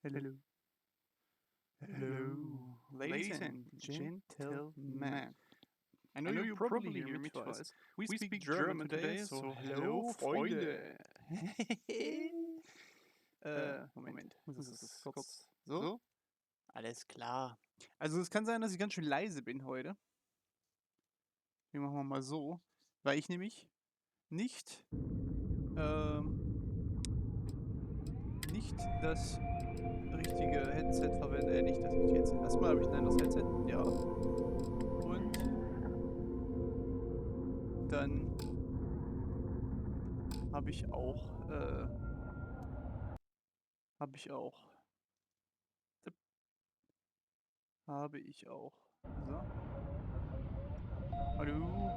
Hello. Hello, ladies and gentlemen. I know you probably hear me twice. We speak German today, so hello, Freunde. Moment, muss es kurz so? Alles klar. Also es kann sein, dass ich ganz schön leise bin heute. Wir machen mal so, weil ich nämlich nicht, nicht das richtige Headset verwende. Nicht das richtige Headset. Erstmal habe ich ein anderes Headset, ja. Und dann habe ich auch, habe ich auch, so, hallo,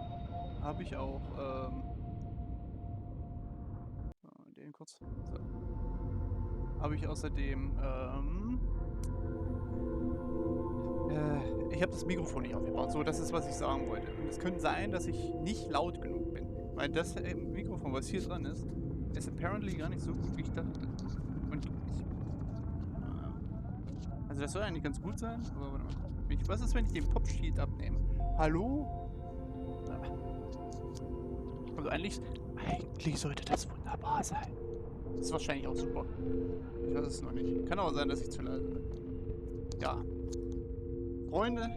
habe ich auch, den kurz, so, habe ich außerdem, ich habe das Mikrofon nicht aufgebaut, so, das ist, was ich sagen wollte. Und es könnte sein, dass ich nicht laut genug bin, weil das Mikrofon, was hier dran ist apparently gar nicht so gut, wie ich dachte. Und also das soll eigentlich ganz gut sein, aber warte mal. Was ist, wenn ich den Popsheet abnehme? Hallo? Also eigentlich sollte das wunderbar sein. Das ist wahrscheinlich auch super. Ich weiß es noch nicht. Kann aber sein, dass ich zu leise bin. Ja. Freunde,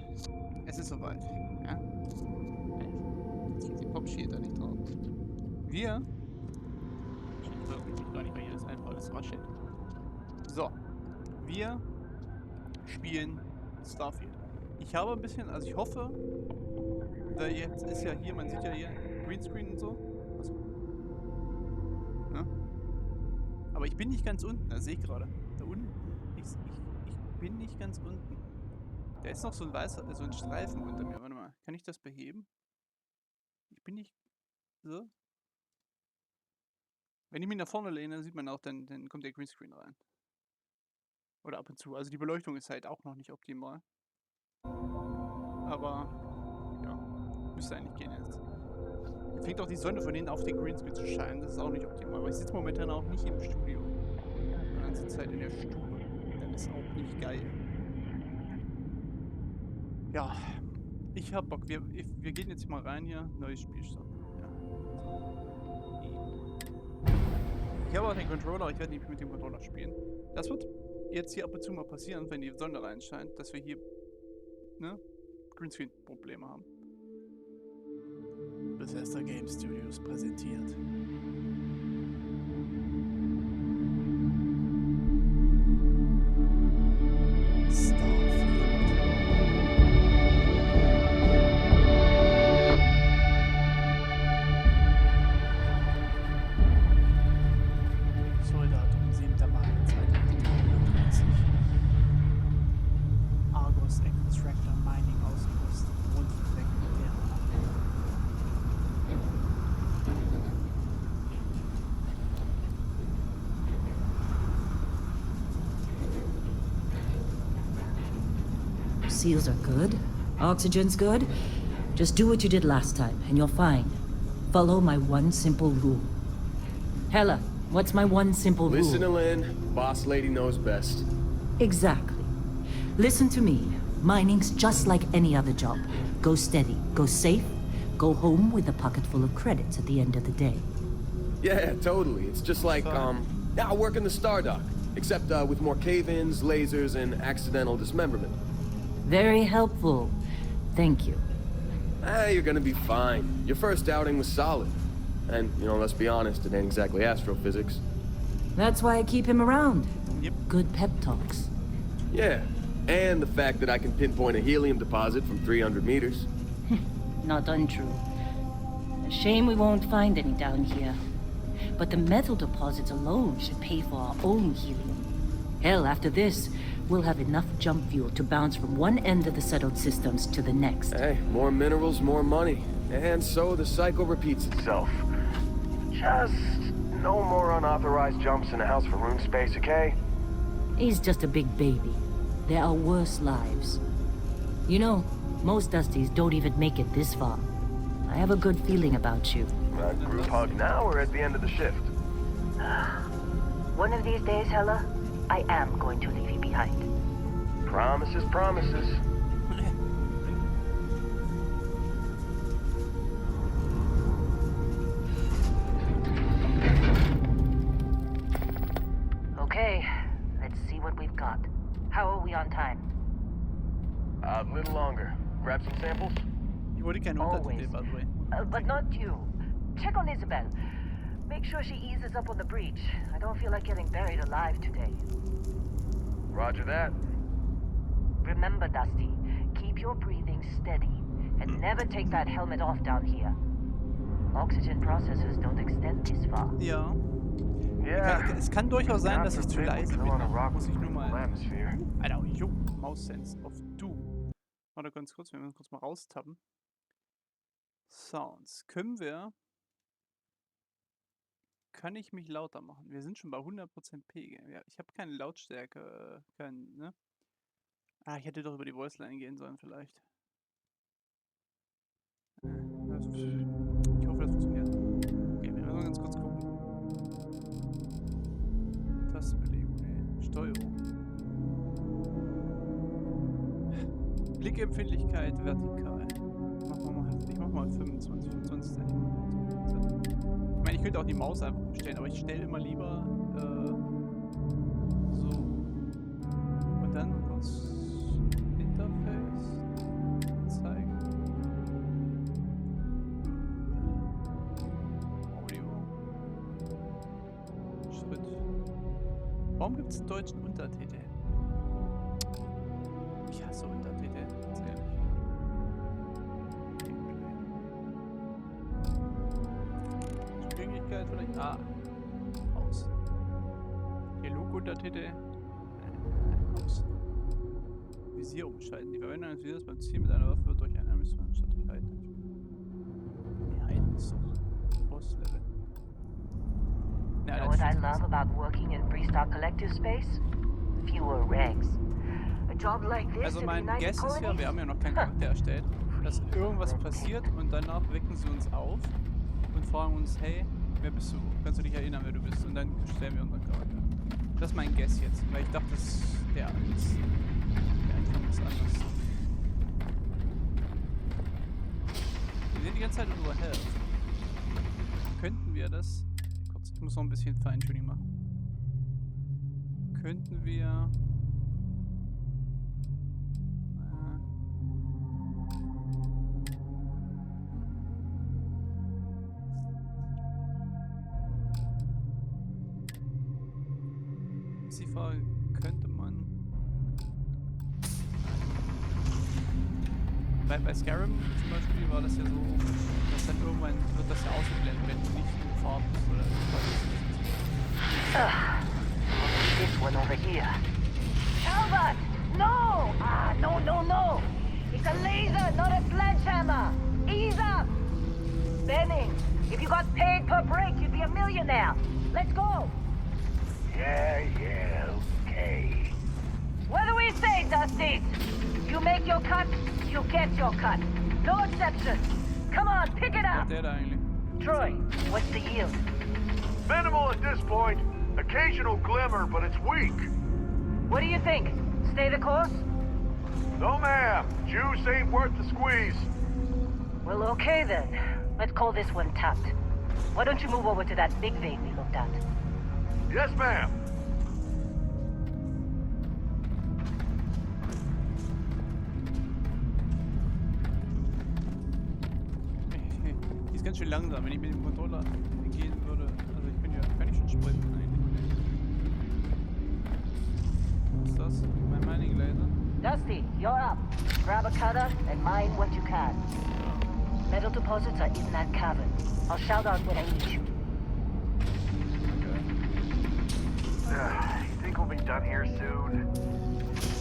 es ist soweit. Ja? Jetzt liegt die Popsheet da nicht drauf. Wir. Ich weiß nicht gar nicht, weil hier das einfach alles raschelt. So. Wir spielen Starfield. Ich habe ein bisschen, also ich hoffe, da jetzt ist ja hier, man sieht ja hier Greenscreen und so. Also, ne? Aber ich bin nicht ganz unten, das sehe ich gerade. Da unten. Ich bin nicht ganz unten. Da ist noch so ein weißer, so ein Streifen unter mir. Warte mal, kann ich das beheben? Ich bin nicht so. Wenn ich mich nach vorne lehne, sieht man auch, dann kommt der Greenscreen rein. Oder ab und zu. Also die Beleuchtung ist halt auch noch nicht optimal. Aber ja, müsste eigentlich gehen jetzt. Jetzt fängt auch die Sonne von hinten auf den Greenscreen zu scheinen. Das ist auch nicht optimal. Aber ich sitze momentan auch nicht im Studio, sondern sitze halt in der Stube. Das ist auch nicht geil. Ja, ich hab Bock. Wir gehen jetzt mal rein hier. Neues Spielstand. Ja. Ich habe auch den Controller. Ich werde nicht mit dem Controller spielen. Das wird jetzt hier ab und zu mal passieren, wenn die Sonne reinscheint, dass wir hier, ne, Greenscreen-Probleme haben. Bethesda Game Studios präsentiert. Starfield. Soldatum 7. Mai 2033. Argos Extractor Mining ausgerüstet. Rundfleck der Seals are good. Oxygen's good. Just do what you did last time, and you're fine. Follow my one simple rule. Hella, what's my one simple rule? Listen to Lynn. Boss lady knows best. Exactly. Listen to me. Mining's just like any other job. Go steady, go safe, go home with a pocket full of credits at the end of the day. Yeah, totally. It's just like, I work in the Star Dock. Except with more cave-ins, lasers, and accidental dismemberment. Very helpful. Thank you. You're gonna be fine. Your first outing was solid. And, let's be honest, it ain't exactly astrophysics. That's why I keep him around. Yep. Good pep talks. Yeah, and the fact that I can pinpoint a helium deposit from 300 meters. Not untrue. A shame we won't find any down here. But the metal deposits alone should pay for our own helium. Hell, after this, we'll have enough jump fuel to bounce from one end of the settled systems to the next. Hey, more minerals, more money. And so the cycle repeats itself. Just no more unauthorized jumps in the house for room space, okay? He's just a big baby. There are worse lives. You know, most Dusties don't even make it this far. I have a good feeling about you. Group hug now or at the end of the shift? One of these days, Hella, I am going to leave you behind. Promises, promises. Okay, let's see what we've got. How are we on time? A little longer. Grab some samples? Ich wollte keine Untertitel, by the way. But not you. Check on Isabel. Make sure she eases up on the breach. I don't feel like getting buried alive today. Roger that. Remember, Dusty, keep your breathing steady and never take that helmet off down here. Oxygen processes don't extend this far. Ja. Yeah. Es kann durchaus sein, dass ich zu God leise forbid bin. we fell on a Da rock muss ich nur with full mal... atmosphere. Alter, jo, Maus-Sense auf Du. Warte ganz kurz, wir müssen kurz mal raustappen. Sounds. Kann ich mich lauter machen? Wir sind schon bei 100% Pegel. Ja, ich habe keine Lautstärke, ne? Ah, ich hätte doch über die Voiceline gehen sollen vielleicht. Ich hoffe, das funktioniert. Okay, wir müssen ganz kurz gucken. Tastenbelegung, nee. Steuerung. Blickempfindlichkeit vertikal. Ich mach mal 25 cm. Ich meine, ich könnte auch die Maus einfach umstellen, aber ich stelle immer lieber so. Und dann kurz Interface zeigen. Audio. Schritt. Warum gibt es einen deutschen Untertitel? Ich hasse Untertitel, ganz ehrlich. Zugänglichkeit vielleicht? Ah. Aus. Dialoguntertitel. Aus. Visier umschalten. Die Verwendung des Visiers beim Ziel mit einer Waffe wird durch eine Mission statt durch Halten. Nee, Halten ist doch Boss-Level. You know what I love about working in Freestar Collective Space? Fewer regs. A job like this Also in the mein United Guess ist ja, Colonies? wir haben ja noch keinen Charakter erstellt, dass irgendwas passiert und danach wecken sie uns auf und fragen uns, hey, wer bist du? Kannst du dich erinnern, wer du bist? Und dann stellen wir unseren Charakter. Das ist mein Guess jetzt, weil ich dachte, der Anfang ist anders. Wir sehen die ganze Zeit unsere Health. Könnten wir das... Kurz, ich muss noch ein bisschen Feintuning machen. Könnten wir... Ist die Frage, könnte man... Bei Skyrim zum Beispiel war das ja so, dass dann irgendwann wird das ja ausgeblendet, wenn du nicht in Farbe bist oder This one over here. Albert! No! No! It's a laser, not a sledgehammer! Ease up! Benning, if you got paid per break, you'd be a millionaire. Let's go! Yeah, okay. What do we say, Dusty? You make your cut, you get your cut. No exceptions. Come on, pick it up! der da eigentlich? Troy, what's the yield? Minimal at this point. Occasional glimmer, but it's weak. What do you think? Stay the course? No, ma'am. Juice ain't worth the squeeze. Well, okay then. Let's call this one tapped. Why don't you move over to that big vein we looked at? Yes, ma'am. Die ist ganz schön langsam, wenn ich mit dem Controller gehen würde. Also ich bin ja, kann ich schon sprinten eigentlich. Was ist das? Mein Mining Laser? Dusty, you're up. Grab a cutter and mine what you can. Metal deposits are in that cavern. I'll shout out when I need you. You think we'll be done here soon?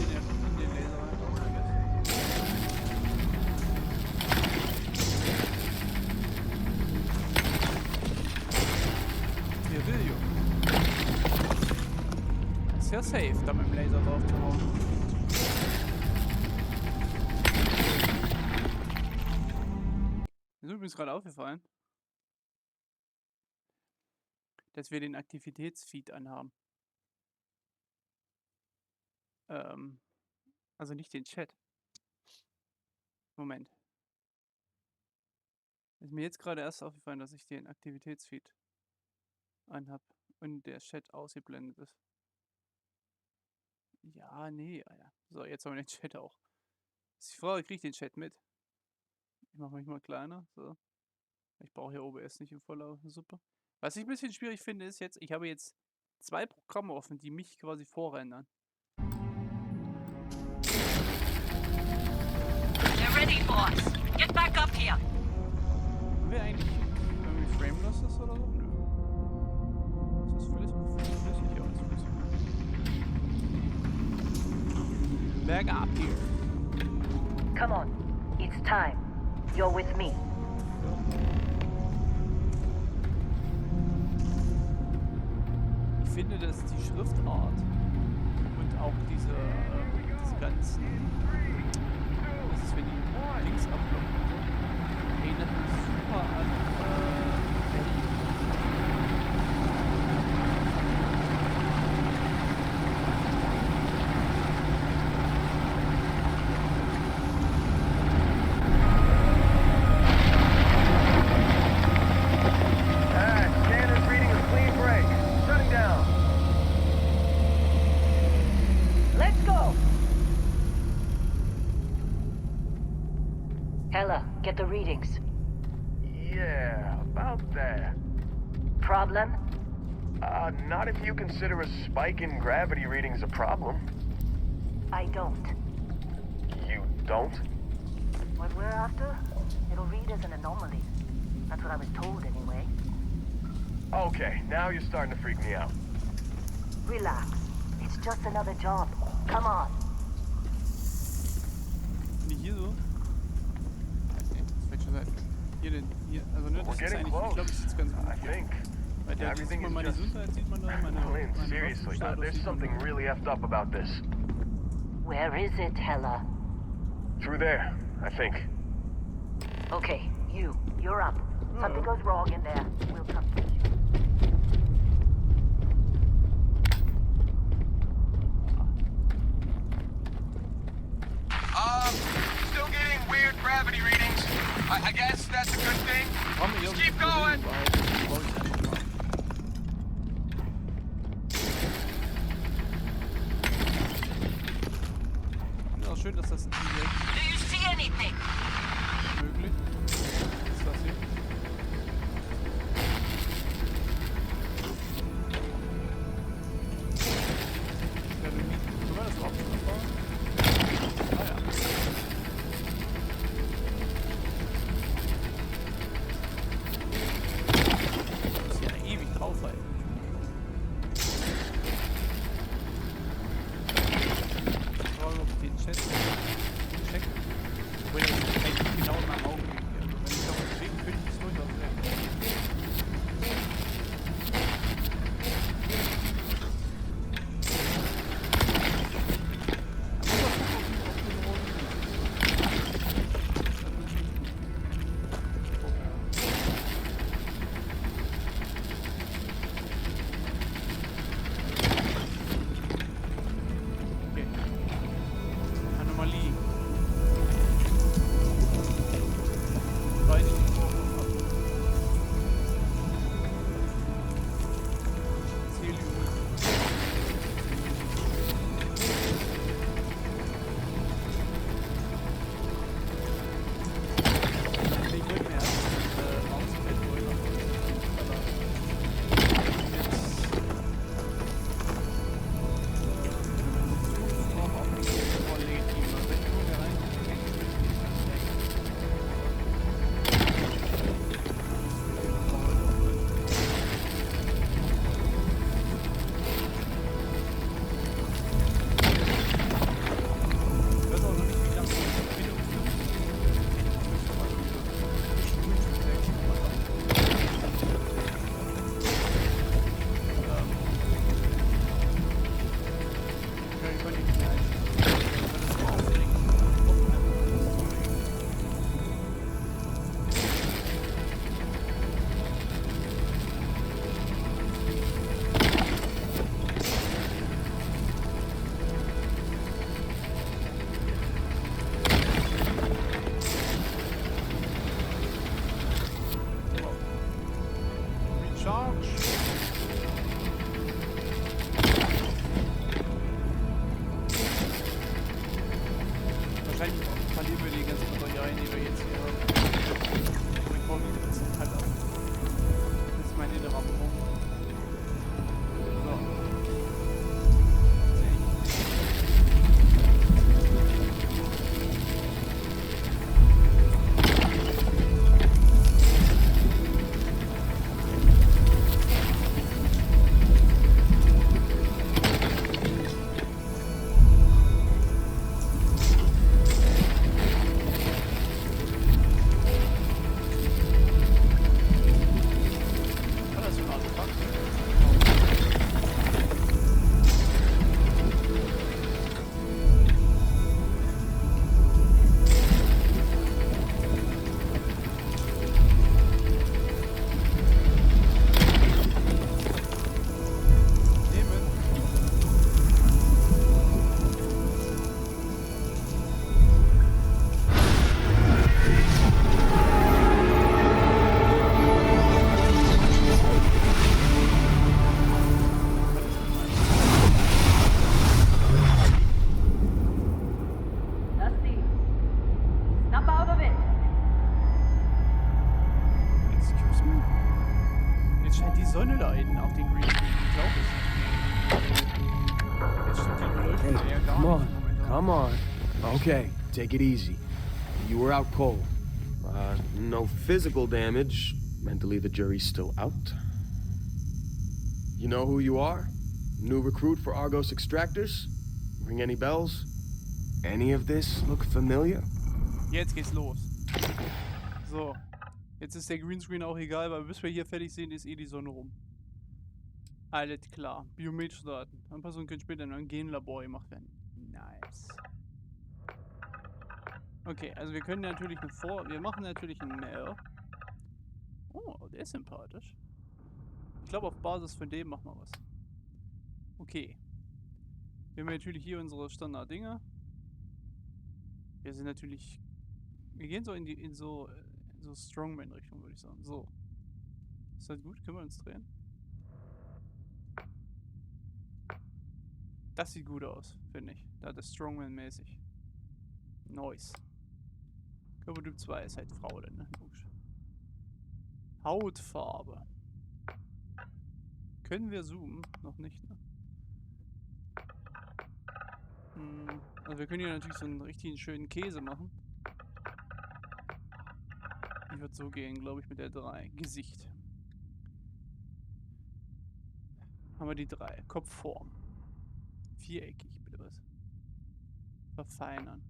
In den Laser rein, I guess. Hier will ich. Ist ja safe, da mit dem Laser drauf zu hauen. Mir ist übrigens gerade aufgefallen, dass wir den Aktivitätsfeed anhaben. Also nicht den Chat. Moment. Ist mir jetzt gerade erst aufgefallen, dass ich den Aktivitätsfeed anhab und der Chat ausgeblendet ist. Ja, nee, Alter. So, jetzt haben wir den Chat auch. Ist die Frage, kriege ich den Chat mit? Ich mache mich mal kleiner. So. Ich brauche hier OBS nicht im Volllaufen. Super. Was ich ein bisschen schwierig finde, ist jetzt, ich habe jetzt 2 Programme offen, die mich quasi vorrendern. They're ready for us. Get back up here. Haben wir eigentlich irgendwie Framelesses oder so? Nö. Ist das flüssig? Ja, ist flüssig. Back up here. Come on. It's time. You're with me. Ich finde, dass die Schriftart und auch diese ganzen, das ist, wenn die Links ablocken, erinnert mich super an Scanner's reading a clean break. Shutting down. Let's go. Hella, get the readings. Yeah, about that. Problem? Not if you consider a spike in gravity readings a problem. I don't. You don't? What we're after? It'll read as an anomaly. That's what I was told anyway. Okay, now you're starting to freak me out. Relax. It's just another job. Come on. Nicht hier so? Nee, das ist falsche Seite. Hier, also ne, das We're ist getting eigentlich, ich glaube, das ist ganz gut. I think. Weil da sieht Everything man is meine just- Gesundheit, sieht man da, meine Lynn, seriously, Waffenstatus there's sieht man something da. really effed up about this. Where is it, Hella? Through there, I think. Okay, you're up. Something goes wrong in there. We'll come get you. Still getting weird gravity readings. I guess that's a good thing. Komm, ich Just keep going. Brauche ich einfach mal. Ja, schön, dass das direkt Do you see anything? möglich ist. Das hier. Können wir das überhaupt schon abbauen? Ah ja. Charge. Wahrscheinlich verlieren wir die ganzen Materialien, die wir jetzt hier haben. Aber ich brauche die letzten Teile ab. Das ist mein innerer Punkt. So. Sonne da hinten auf den Greenscreen, glaube ich. Jetzt stimmt die Beleuchtung ja gar Come on, nicht momentan. come on. Okay, take it easy. You were out cold. No physical damage. Mentally, the jury's still out. You know who you are? New recruit for Argos Extractors? Ring any bells? Any of this look familiar? Jetzt geht's los. So. Jetzt ist der Greenscreen auch egal, weil bis wir hier fertig sind, ist eh die Sonne rum. Alles klar. Biometrische Daten. Anpassungen können später in einem Genlabor gemacht werden. Nice. Okay, also wir können natürlich wir machen natürlich einen Mail. Oh, der ist sympathisch. Ich glaube, auf Basis von dem machen wir was. Okay. Wir haben natürlich hier unsere Standard-Dinger. Wir sind natürlich... Wir gehen so in so Strongman-Richtung, würde ich sagen. So. Ist das gut? Können wir uns drehen? Das sieht gut aus, finde ich. Da ist Strongman-mäßig. Nice. Körpertyp 2 ist halt Frau, denn, ne? Logisch. Hautfarbe. Können wir zoomen? Noch nicht, ne? Also wir können hier natürlich so einen richtigen schönen Käse machen. Ich würde so gehen, glaube ich, mit der 3. Gesicht. Haben wir die 3. Kopfform. Viereckig, bitte was. Verfeinern.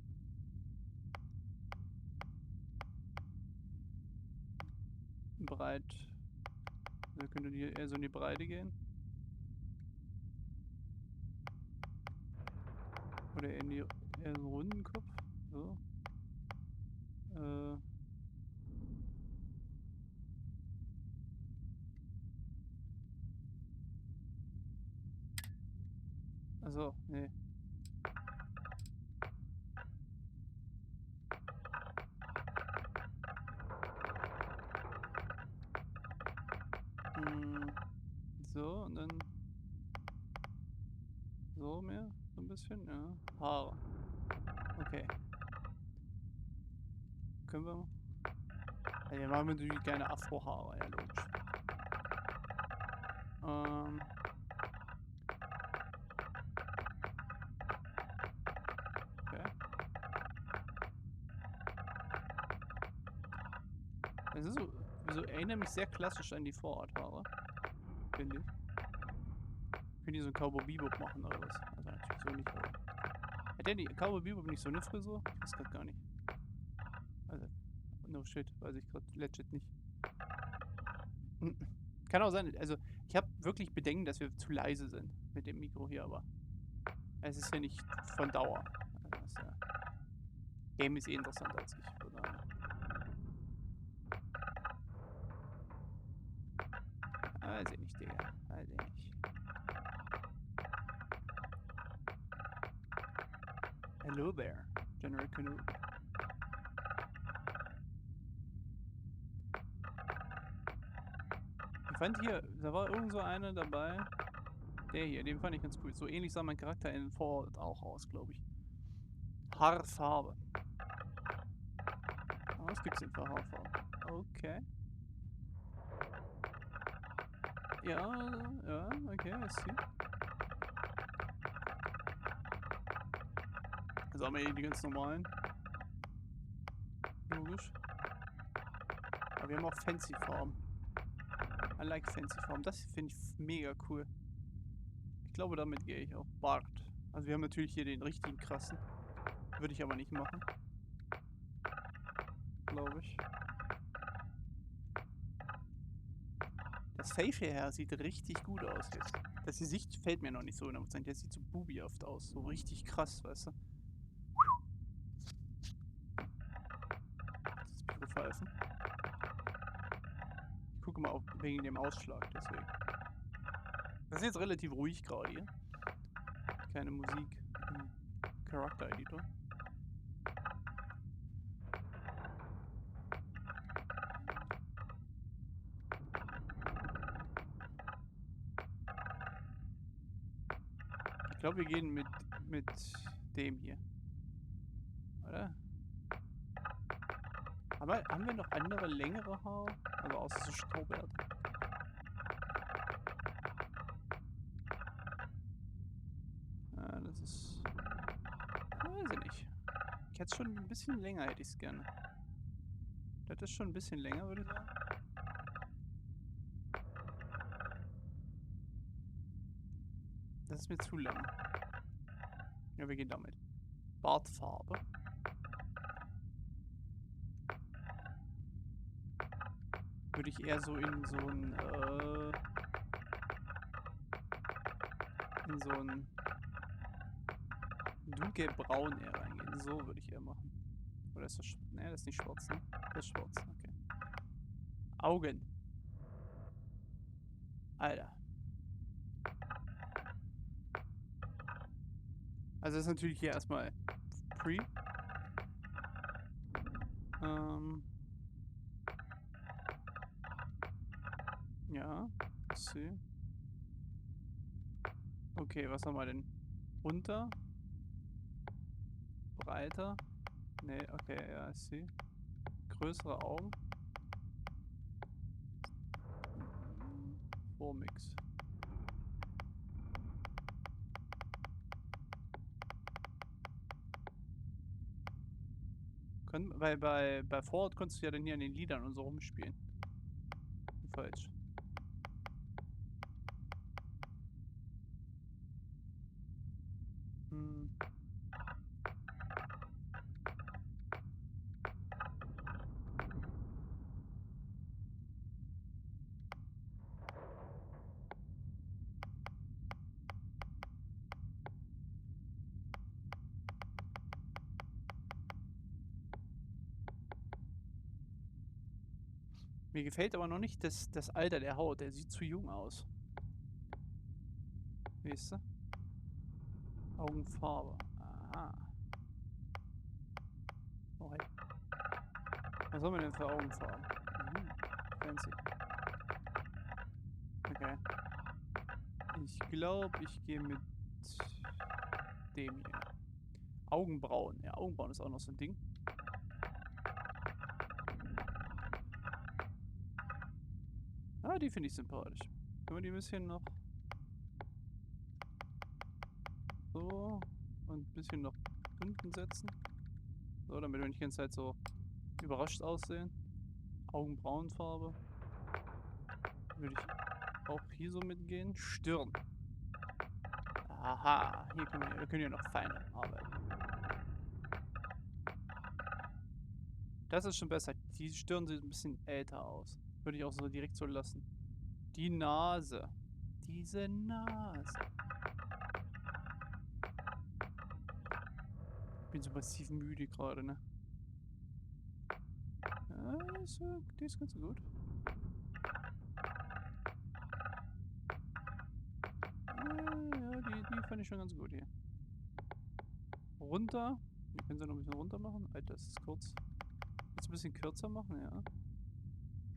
Breit. Wir können hier eher so in die Breite gehen. Oder eher in so einen runden Kopf. So. Also, nee. So, und dann so mehr, so ein bisschen, ja. Haare. Okay. Können wir... Ja, wir machen natürlich keine Afro-Haare, ja logisch. Okay. Das ist so erinnert mich sehr klassisch an die Vororthaare. Finde ich. Können die so ein Cowboy Bebop machen oder was? Also natürlich so nicht, aber... Hat der die Cowboy Bebop nicht so eine Frisur? Ich weiß grad gar nicht. Also, no shit, weiß ich gerade legit nicht. Kann auch sein, also ich habe wirklich Bedenken, dass wir zu leise sind mit dem Mikro hier, aber es ist ja nicht von Dauer. Also das Game ist eh interessanter als ich, oder? Weiß ich nicht, Digga. Weiß ich nicht. Hello there, General Canoe. Ich fand hier, da war irgend so einer dabei. Der hier, den fand ich ganz cool. So ähnlich sah mein Charakter in Fallout auch aus, glaube ich. Haarfarbe. Oh, was gibt's denn für Haarfarbe? Okay. Ja, okay, I see. Also haben wir hier die ganz normalen. Logisch. Aber wir haben auch fancy Farben. I like fancy Farben. Das finde ich mega cool. Ich glaube, damit gehe ich auch. Bart. Also wir haben natürlich hier den richtigen krassen. Würde ich aber nicht machen. Glaube ich. Das Facial Hair sieht richtig gut aus jetzt. Das Gesicht fällt mir noch nicht so 100%. Der sieht so boobyhaft aus. So richtig krass, weißt du. Das Mikro pfeifen. Ich gucke mal wegen dem Ausschlag, deswegen. Das ist jetzt relativ ruhig gerade hier. Keine Musik im Charakter-Editor. Ich glaube, wir gehen mit dem hier. Oder? Haben wir noch andere längere Haare? Also außer so Schnurrbärte. Ja, das ist... Weiß ich nicht. Ich hätte es schon ein bisschen länger, hätte ich es gerne. Das ist schon ein bisschen länger, würde ich sagen. Das ist mir zu lang. Ja, wir gehen damit. Bartfarbe. Würde ich eher so in so ein, in so ein dunkelbraun eher reingehen. So würde ich eher machen. Oder ist das schwarz? Ne, das ist nicht schwarz, ne? Das ist schwarz, okay. Augen. Alter. Also das ist natürlich hier erstmal Pre. Ja, ich sehe. Okay, was haben wir denn? Unter? Breiter? Ne, okay, ja, ich sehe. Größere Augen? Vormix. Weil bei Fallout konntest du ja dann hier an den Liedern und so rumspielen. Falsch. Hm. Mir gefällt aber noch nicht das Alter der Haut. Der sieht zu jung aus. Weißt du? Augenfarbe. Aha. Oh, hey. Was haben wir denn für Augenfarben? Fancy. Okay. Ich glaube, ich gehe mit dem hier. Augenbrauen. Ja, Augenbrauen ist auch noch so ein Ding. Ah, die finde ich sympathisch. Können wir die ein bisschen noch so und ein bisschen noch unten setzen. So, damit wir nicht die ganze Zeit so überrascht aussehen. Augenbrauenfarbe. Würde ich auch hier so mitgehen. Stirn. Aha, hier wir können ja noch feiner arbeiten. Das ist schon besser. Die Stirn sieht ein bisschen älter aus. Würde ich auch so direkt so lassen. Die Nase. Diese Nase. Bin so massiv müde gerade, ne? Ja, die ist ganz gut. Ja, die fand ich schon ganz gut hier. Runter. Wir können sie noch ein bisschen runter machen. Alter, das ist kurz. Jetzt ein bisschen kürzer machen, ja.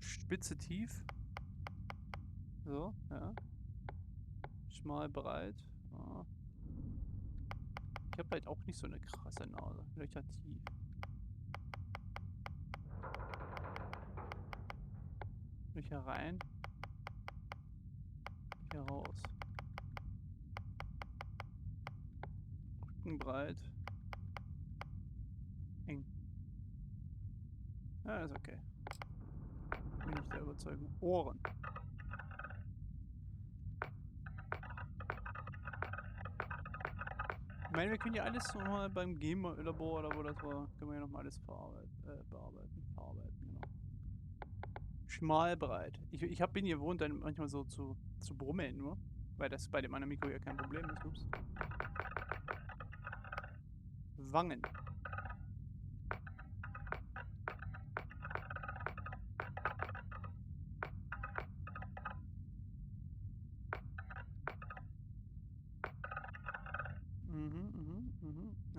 Spitze tief. So, ja. Schmal, breit. Ja. Ich habe halt auch nicht so eine krasse Nase. Löcher tief. Löcher rein. Löcher raus. Rücken breit. Eng. Ja, ist okay. Bin ich der Überzeugung. Ohren. Ich meine, wir können ja alles nochmal beim Genlabor oder wo das war, können wir ja nochmal alles bearbeiten. Verarbeiten, genau. Schmal, breit. Bin hier gewohnt, dann manchmal so zu brummeln nur. Weil das bei dem anderen Mikro ja kein Problem ist. Ups. Wangen.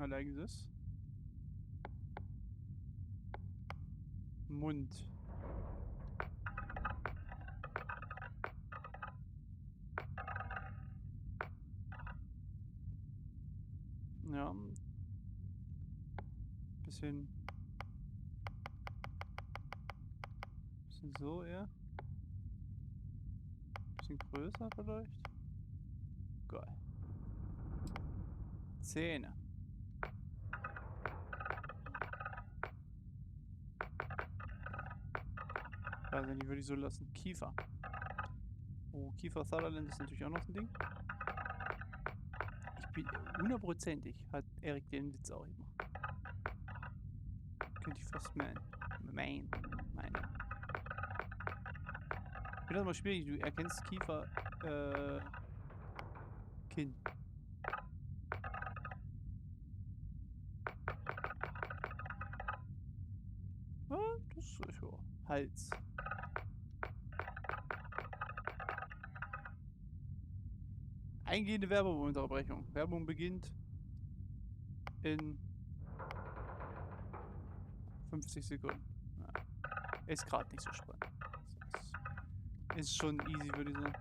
I like this. Mund. Ja. Bisschen so eher. Bisschen größer vielleicht. Geil. Zähne. Weiß nicht, würde ich so lassen. Kiefer. Oh, Kiefer Sutherland ist natürlich auch noch so ein Ding. Ich bin hundertprozentig, hat Erik den Witz auch immer. Könnte ich fast meine. Ich finde das mal schwierig, du erkennst Kiefer, Kinn. Ja, das ist ja. Hals. Eingehende Werbeunterbrechung. Werbung beginnt in 50 Sekunden. Ja. Ist gerade nicht so spannend. Ist schon easy, würde ich sagen.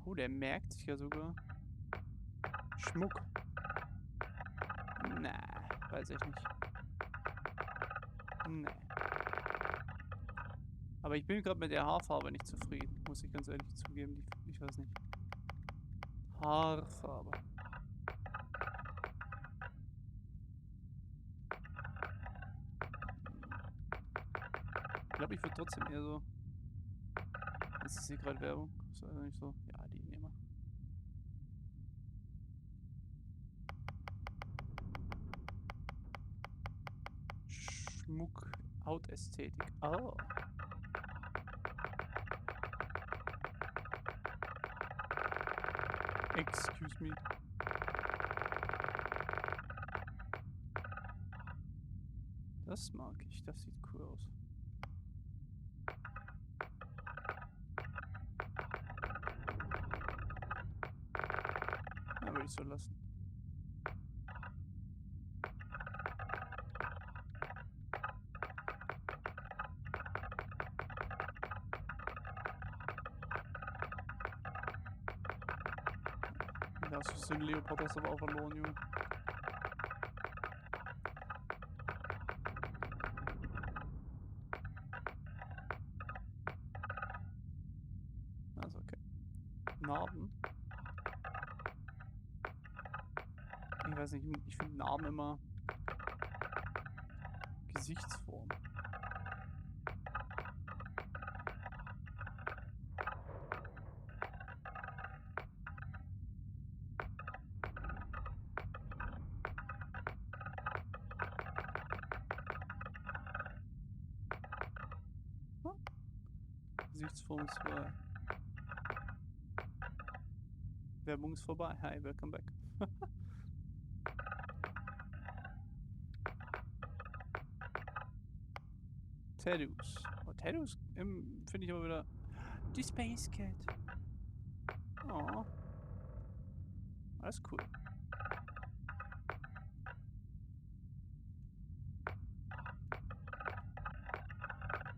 Oh, der merkt sich ja sogar. Schmuck. Na, weiß ich nicht. Nee. Aber ich bin gerade mit der Haarfarbe nicht zufrieden, muss ich ganz ehrlich zugeben. Ich weiß nicht. Haarfarbe. Ich glaube, ich würde trotzdem eher so. Ist das hier gerade Werbung? Ist also nicht so. Ja, die nehmen wir. Schmuck, Hautästhetik. Oh. Excuse me. Das mag ich, das sieht cool aus. Ja, würde ich so lassen. Ja, hast du den Leopard hast du aber auch verloren, Junge. Also okay. Narben. Ich weiß nicht, ich finde Narben immer Gesichtsform. Gesichtsform ist Werbung ist vorbei. Hi, welcome back. Tattoos. Oh, Tattoos finde ich aber wieder... Die Space Cat. Oh. Alles cool.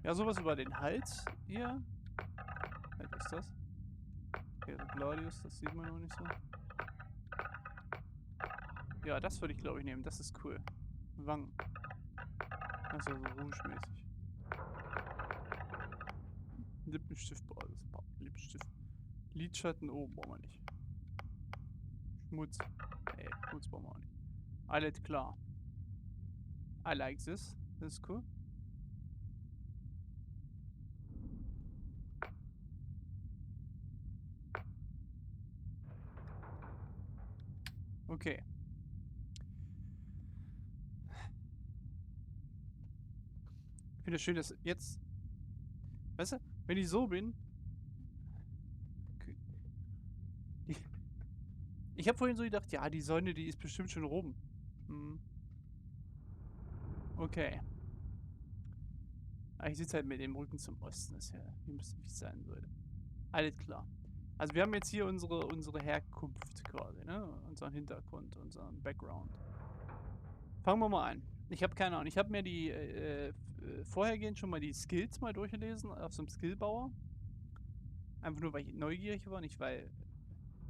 Ja, sowas über den Hals hier. Was ist das? Okay, also Gladius, das sieht man noch nicht so. Ja, das würde ich glaube ich nehmen. Das ist cool. Wangen. Also so rouge-mäßig. Lippenstift, boah, das ist Lippenstift. Lidschatten, oh, brauchen wir nicht. Schmutz. Ey, Schmutz brauchen wir auch nicht. Alles klar. I like this. Das ist cool. Okay. Ich finde es schön, dass jetzt... Weißt du, wenn ich so bin... Okay. Ich habe vorhin so gedacht, ja, die Sonne, die ist bestimmt schon rum. Hm. Okay. Aber ich sitze halt mit dem Rücken zum Osten. Das ist ja, wie es sein sollte. Alles klar. Also wir haben jetzt hier unsere Herkunft quasi, ne? Unseren Hintergrund, unseren Background. Fangen wir mal an. Ich habe keine Ahnung. Ich habe mir die vorhergehend schon mal die Skills mal durchgelesen auf so einem Skillbauer. Einfach nur, weil ich neugierig war, nicht weil...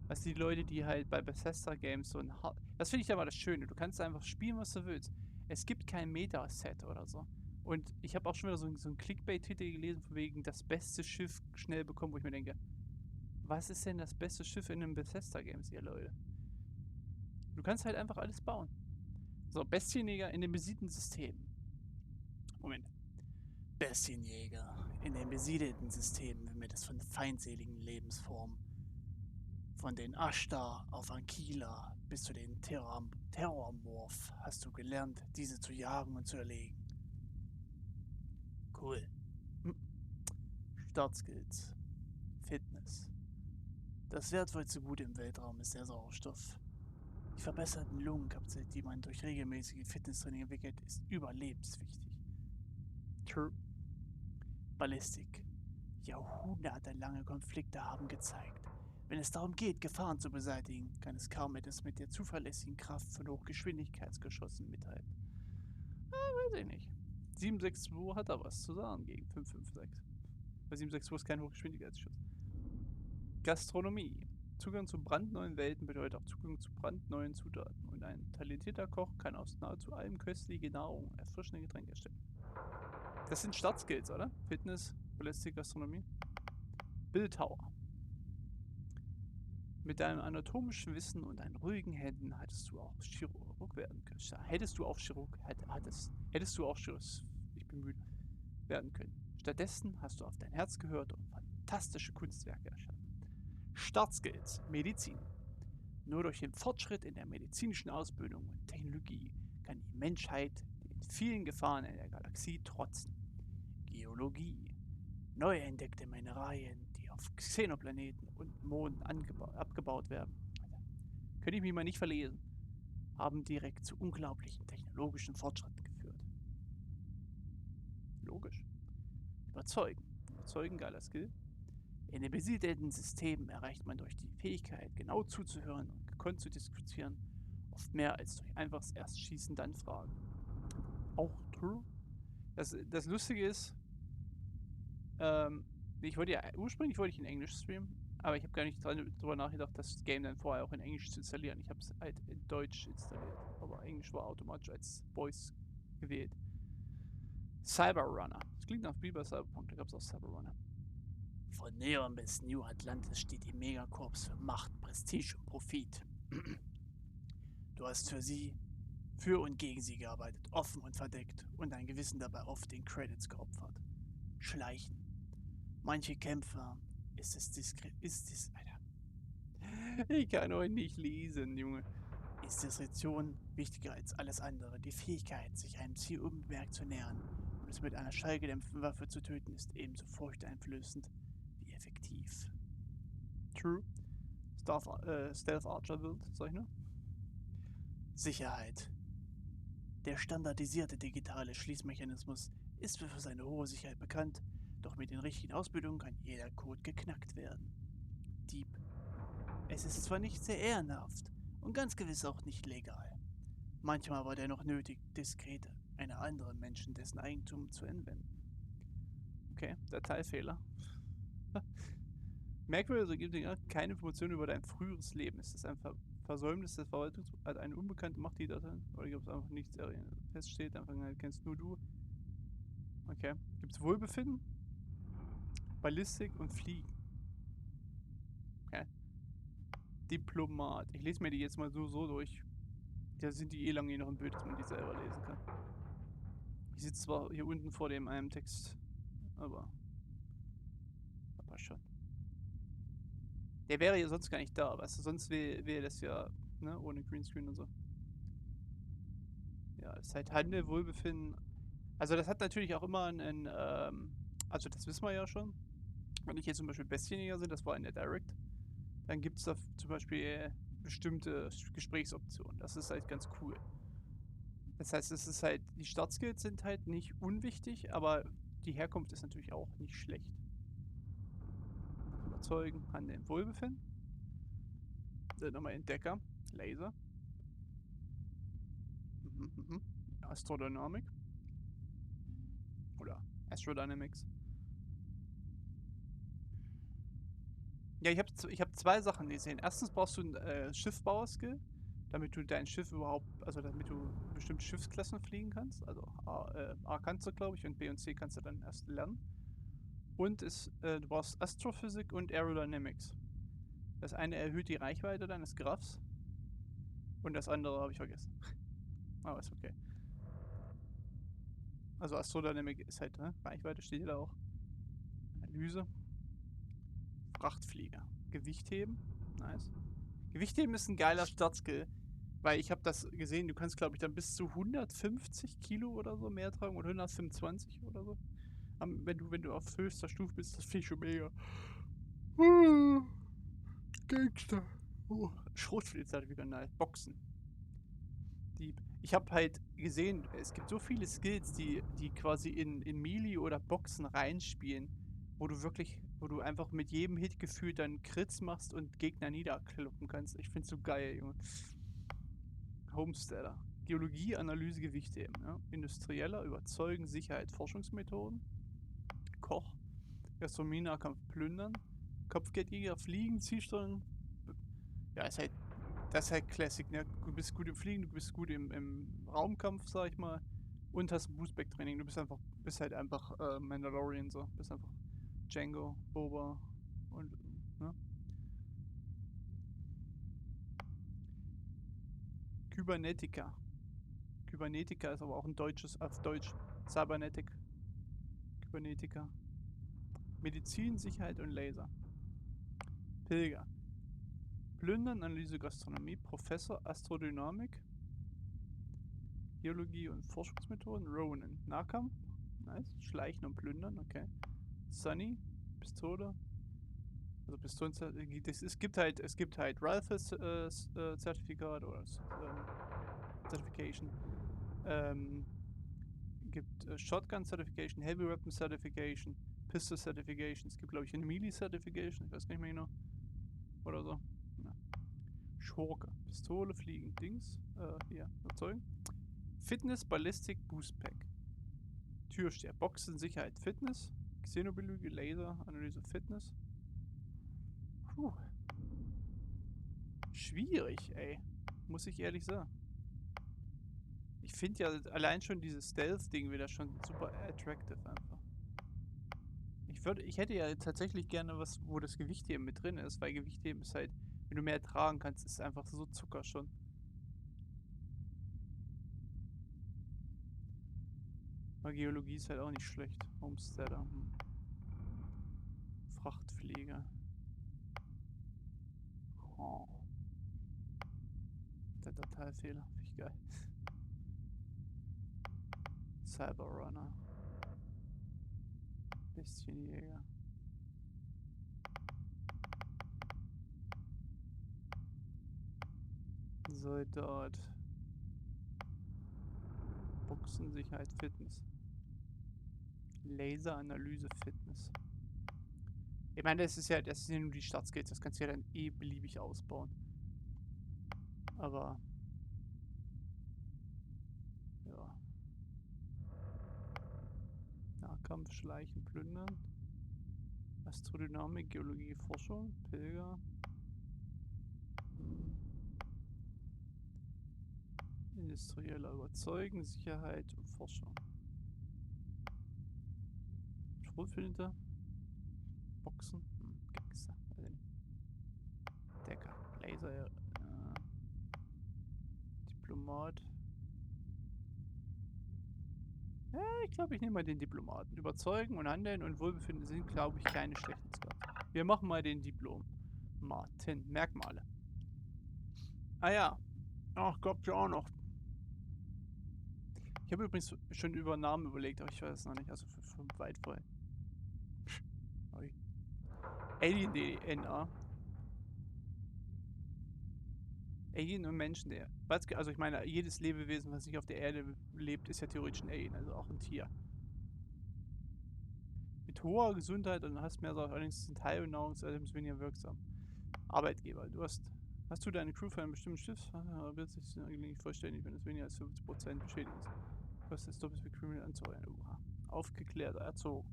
Was die Leute, die halt bei Bethesda Games so ein... Das finde ich aber das Schöne. Du kannst einfach spielen, was du willst. Es gibt kein Meta-Set oder so. Und ich habe auch schon wieder so einen Clickbait-Titel gelesen, von wegen das beste Schiff schnell bekommen, wo ich mir denke, was ist denn das beste Schiff in einem Bethesda-Games, ihr Leute? Du kannst halt einfach alles bauen. So, Bestienjäger in den besiedelten Systemen. Moment. Bestienjäger in den besiedelten Systemen, wenn wir das von feindseligen Lebensformen. Von den Ashtar auf Ankila bis zu den Terrormorph hast du gelernt, diese zu jagen und zu erlegen. Cool. Startskills. Fitness. Das wertvollste Gut im Weltraum ist der Sauerstoff. Die verbesserten Lungenkapazität, die man durch regelmäßige Fitnesstraining entwickelt, ist überlebenswichtig. True. Ballistik. Jahrhundertelange Konflikte haben gezeigt, wenn es darum geht, Gefahren zu beseitigen, kann es kaum etwas mit der zuverlässigen Kraft von Hochgeschwindigkeitsgeschossen mithalten. Weiß ich nicht. 762 hat da was zu sagen gegen 556. Bei 762 ist kein Hochgeschwindigkeitsschuss. Gastronomie. Zugang zu brandneuen Welten bedeutet auch Zugang zu brandneuen Zutaten. Und ein talentierter Koch kann aus nahezu allem köstliche Nahrung, erfrischende Getränke erstellen. Das sind Startskills, oder? Fitness, Ballistik, Gastronomie. Bildhauer. Mit deinem anatomischen Wissen und deinen ruhigen Händen hättest du auch Chirurg werden können. Hättest du auch Chirurg ich bin müde, werden können. Stattdessen hast du auf dein Herz gehört und fantastische Kunstwerke erschaffen. Startskills, Medizin. Nur durch den Fortschritt in der medizinischen Ausbildung und Technologie kann die Menschheit den vielen Gefahren in der Galaxie trotzen. Geologie. Neu entdeckte Mineralien, die auf Xenoplaneten und Monden abgebaut werden, könnte ich mich mal nicht verlesen, haben direkt zu unglaublichen technologischen Fortschritten geführt. Logisch. Überzeugen. Überzeugen, geiler Skill. In den besiedelten Systemen erreicht man durch die Fähigkeit, genau zuzuhören und gekonnt zu diskutieren, oft mehr als durch einfaches Erstschießen dann Fragen. Auch true. Das Lustige ist, ursprünglich wollte ich in Englisch streamen, aber ich habe gar nicht drüber nachgedacht, das Game dann vorher auch in Englisch zu installieren. Ich habe es halt in Deutsch installiert, aber Englisch war automatisch als Voice gewählt. Cyberrunner. Das klingt nach wie bei Cyberpunk, da gab es auch Cyberrunner. Von Neon bis New Atlantis steht die Megacorps für Macht, Prestige und Profit. Du hast für und gegen sie gearbeitet, offen und verdeckt und dein Gewissen dabei oft den Credits geopfert. Schleichen. Manche Kämpfer ist es Alter. Ich kann euch nicht lesen, Junge. Ist Diskretion wichtiger als alles andere. Die Fähigkeit, sich einem Ziel unbemerkt zu nähern und es mit einer schallgedämpften Waffe zu töten, ist ebenso furchteinflößend wie effektiv. True. Stealth Archer Build, sag ich nur. Sicherheit. Der standardisierte digitale Schließmechanismus ist für seine hohe Sicherheit bekannt, doch mit den richtigen Ausbildungen kann jeder Code geknackt werden. Dieb. Es ist zwar nicht sehr ehrenhaft und ganz gewiss auch nicht legal. Manchmal war dennoch nötig, diskret einen anderen Menschen dessen Eigentum zu entwenden. Okay, Dateifehler. Merkwürdig, also gibt dir keine Informationen über dein früheres Leben. Ist das ein Versäumnis des Verwaltungs... Hat eine unbekannte Macht die Dateien? Oder gibt es einfach nichts feststeht? Einfach kennst nur du. Okay. Gibt es Wohlbefinden? Ballistik und Fliegen. Okay. Diplomat. Ich lese mir die jetzt mal so durch. Da sind die eh lange noch im Bild, dass man die selber lesen kann. Ich sitze zwar hier unten vor dem einem Text, aber schon. Der wäre ja sonst gar nicht da, weißt du, sonst wäre das ja, ne, ohne Greenscreen und so. Ja, es ist halt Handel, Wohlbefinden. Also das hat natürlich auch immer also das wissen wir ja schon. Wenn ich jetzt zum Beispiel Bestienjäger sind, das war in der Direct, dann gibt es da zum Beispiel bestimmte Gesprächsoptionen. Das ist halt ganz cool. Das heißt, es ist halt, die Startskills sind halt nicht unwichtig, aber die Herkunft ist natürlich auch nicht schlecht. Überzeugen, Handeln, Wohlbefinden. Dann nochmal Entdecker, Laser. Astrodynamik. Oder Astrodynamics. Ja, ich hab zwei Sachen gesehen. Erstens brauchst du einen Schiffbauer-Skill, damit du dein Schiff überhaupt, also damit du bestimmte Schiffsklassen fliegen kannst. Also A kannst du, glaube ich, und B und C kannst du dann erst lernen. Und du brauchst Astrophysik und Aerodynamics. Das eine erhöht die Reichweite deines Graphs und das andere habe ich vergessen. Aber ist okay. Also Astrodynamik ist halt, ne? Reichweite steht da auch. Analyse. Frachtflieger. Gewichtheben. Nice. Gewichtheben ist ein geiler Startskill, weil ich habe das gesehen, du kannst glaube ich dann bis zu 150 Kilo oder so mehr tragen oder 125 oder so. Wenn du auf höchster Stufe bist, das finde ich schon mega. Gangster. Schrotflintzertifikat, nice. Boxen. Dieb. Ich habe halt gesehen, es gibt so viele Skills, die quasi in Melee oder Boxen reinspielen, wo du einfach mit jedem Hit gefühlt dann Crits machst und Gegner niederkloppen kannst. Ich find's so geil, Junge. Homesteader. Geologie, Analyse, Gewichtheben. Ja. Industrieller, Überzeugen, Sicherheit, Forschungsmethoden. Koch. Gastronomie, Nahkampf, Plündern. Kopfgeldjäger, Fliegen, Zielsteuerung. Ja, das ist halt Classic, ne? Du bist gut im Fliegen, du bist gut im Raumkampf, sag ich mal. Und hast ein Boostback-Training. Bist halt einfach Mandalorian so. Bist einfach Django, Boba und, ne? Kybernetica. Kybernetica ist aber auch ein deutsches, auf Deutsch. Cybernetic. Kybernetica. Medizin, Sicherheit und Laser. Pilger. Plündern, Analyse, Gastronomie, Professor, Astrodynamik, Geologie und Forschungsmethoden, Ronin, Nahkampf, nice, Schleichen und Plündern, okay. Sunny, Pistole, also Pistolen, es gibt halt Rifles Zertifikat oder Certification, gibt Shotgun Certification, Heavy Weapon Certification, Pistol Certification, es gibt glaube ich eine Melee Certification, ich weiß gar nicht mehr genau, oder so. Ja. Schurke, Pistole, Fliegen, Dings, hier, überzeugen. Fitness, Ballistik, Boostpack. Türsteher, Boxen, Sicherheit, Fitness. Xenobiologie, Laser, Analyse, Fitness. Puh. Schwierig, ey. Muss ich ehrlich sagen. Ich finde ja allein schon dieses Stealth-Ding wieder schon super attractive einfach. Ich hätte ja tatsächlich gerne was, wo das Gewichtheben mit drin ist, weil Gewichtheben ist halt, wenn du mehr tragen kannst, ist einfach so Zucker schon. Aber Geologie ist halt auch nicht schlecht. Homesteader. Frachtflieger. Oh. Der Dateifehler. Finde ich geil. Cyberrunner. Bestienjäger. Soldat. Boxen, Sicherheit, Fitness. Laseranalyse Fitness. Ich meine, das ist ja nur die Startskills, das kannst du ja dann eh beliebig ausbauen. Aber ja. Nahkampf, Schleichen, Plündern. Astrodynamik, Geologie, Forschung, Pilger. Industrieller Überzeugen, Sicherheit und Forschung. Schrotflinte. Boxen. Gangster. Weiß ich nicht. Decker. Laser, ja. Diplomat. Ja, ich glaube, ich nehme mal den Diplomaten. Überzeugen und Handeln und Wohlbefinden sind, glaube ich, keine schlechten Skills. Wir machen mal den Diplomaten. Merkmale. Ah ja. Ach Gott, ja auch noch. Ich habe übrigens schon über Namen überlegt, aber ich weiß es noch nicht. Also für weit vorher. Alien DNA. Alien und Menschen, der. Also ich meine, jedes Lebewesen, was nicht auf der Erde lebt, ist ja theoretisch ein Alien, also auch ein Tier. Mit hoher Gesundheit und hast mehr Sachen, allerdings sind Teil- und Nahrungsitems weniger wirksam. Arbeitgeber, hast du deine Crew für einen bestimmten Schiff? Wird sich eigentlich vollständig, wenn es weniger als 50% beschädigt ist. Kostet es doppelt wie Criminal anzuheuern. Aufgeklärt, erzogen.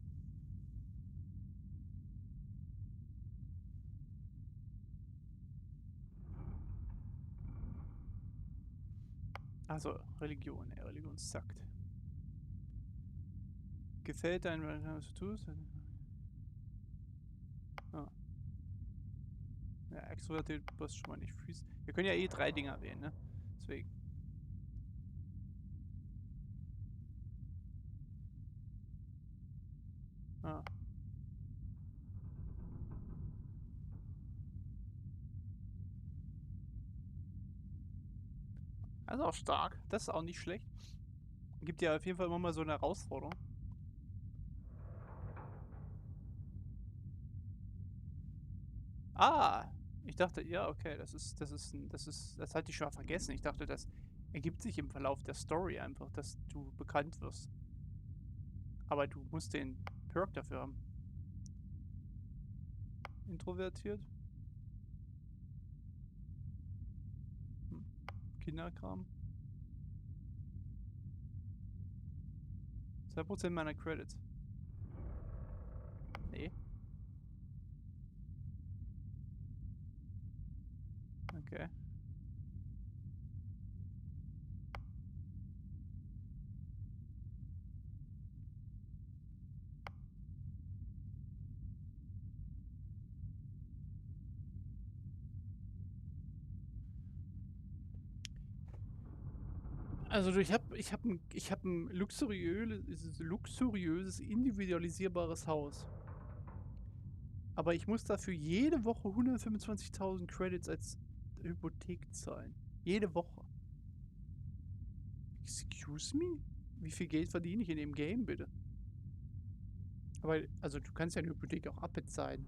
Also, Religion, Religion sagt. Gefällt dein, was du tust? Ah. Ja, extrovertiert passt schon mal nicht. Wir können ja eh 3 Dinger wählen, ne? Deswegen. Ah. Also auch stark. Das ist auch nicht schlecht. Gibt ja auf jeden Fall immer mal so eine Herausforderung. Ah! Ich dachte, ja, okay, das hatte ich schon vergessen. Ich dachte, das ergibt sich im Verlauf der Story einfach, dass du bekannt wirst. Aber du musst den Perk dafür haben. Introvertiert. Kinderkram. 2% meiner Credits. Nee. Okay. Also ich hab ein luxuriöses, individualisierbares Haus. Aber ich muss dafür jede Woche 125.000 Credits als Hypothek zahlen. Jede Woche. Excuse me? Wie viel Geld verdiene ich in dem Game, bitte? Aber, also du kannst ja eine Hypothek auch abbezahlen.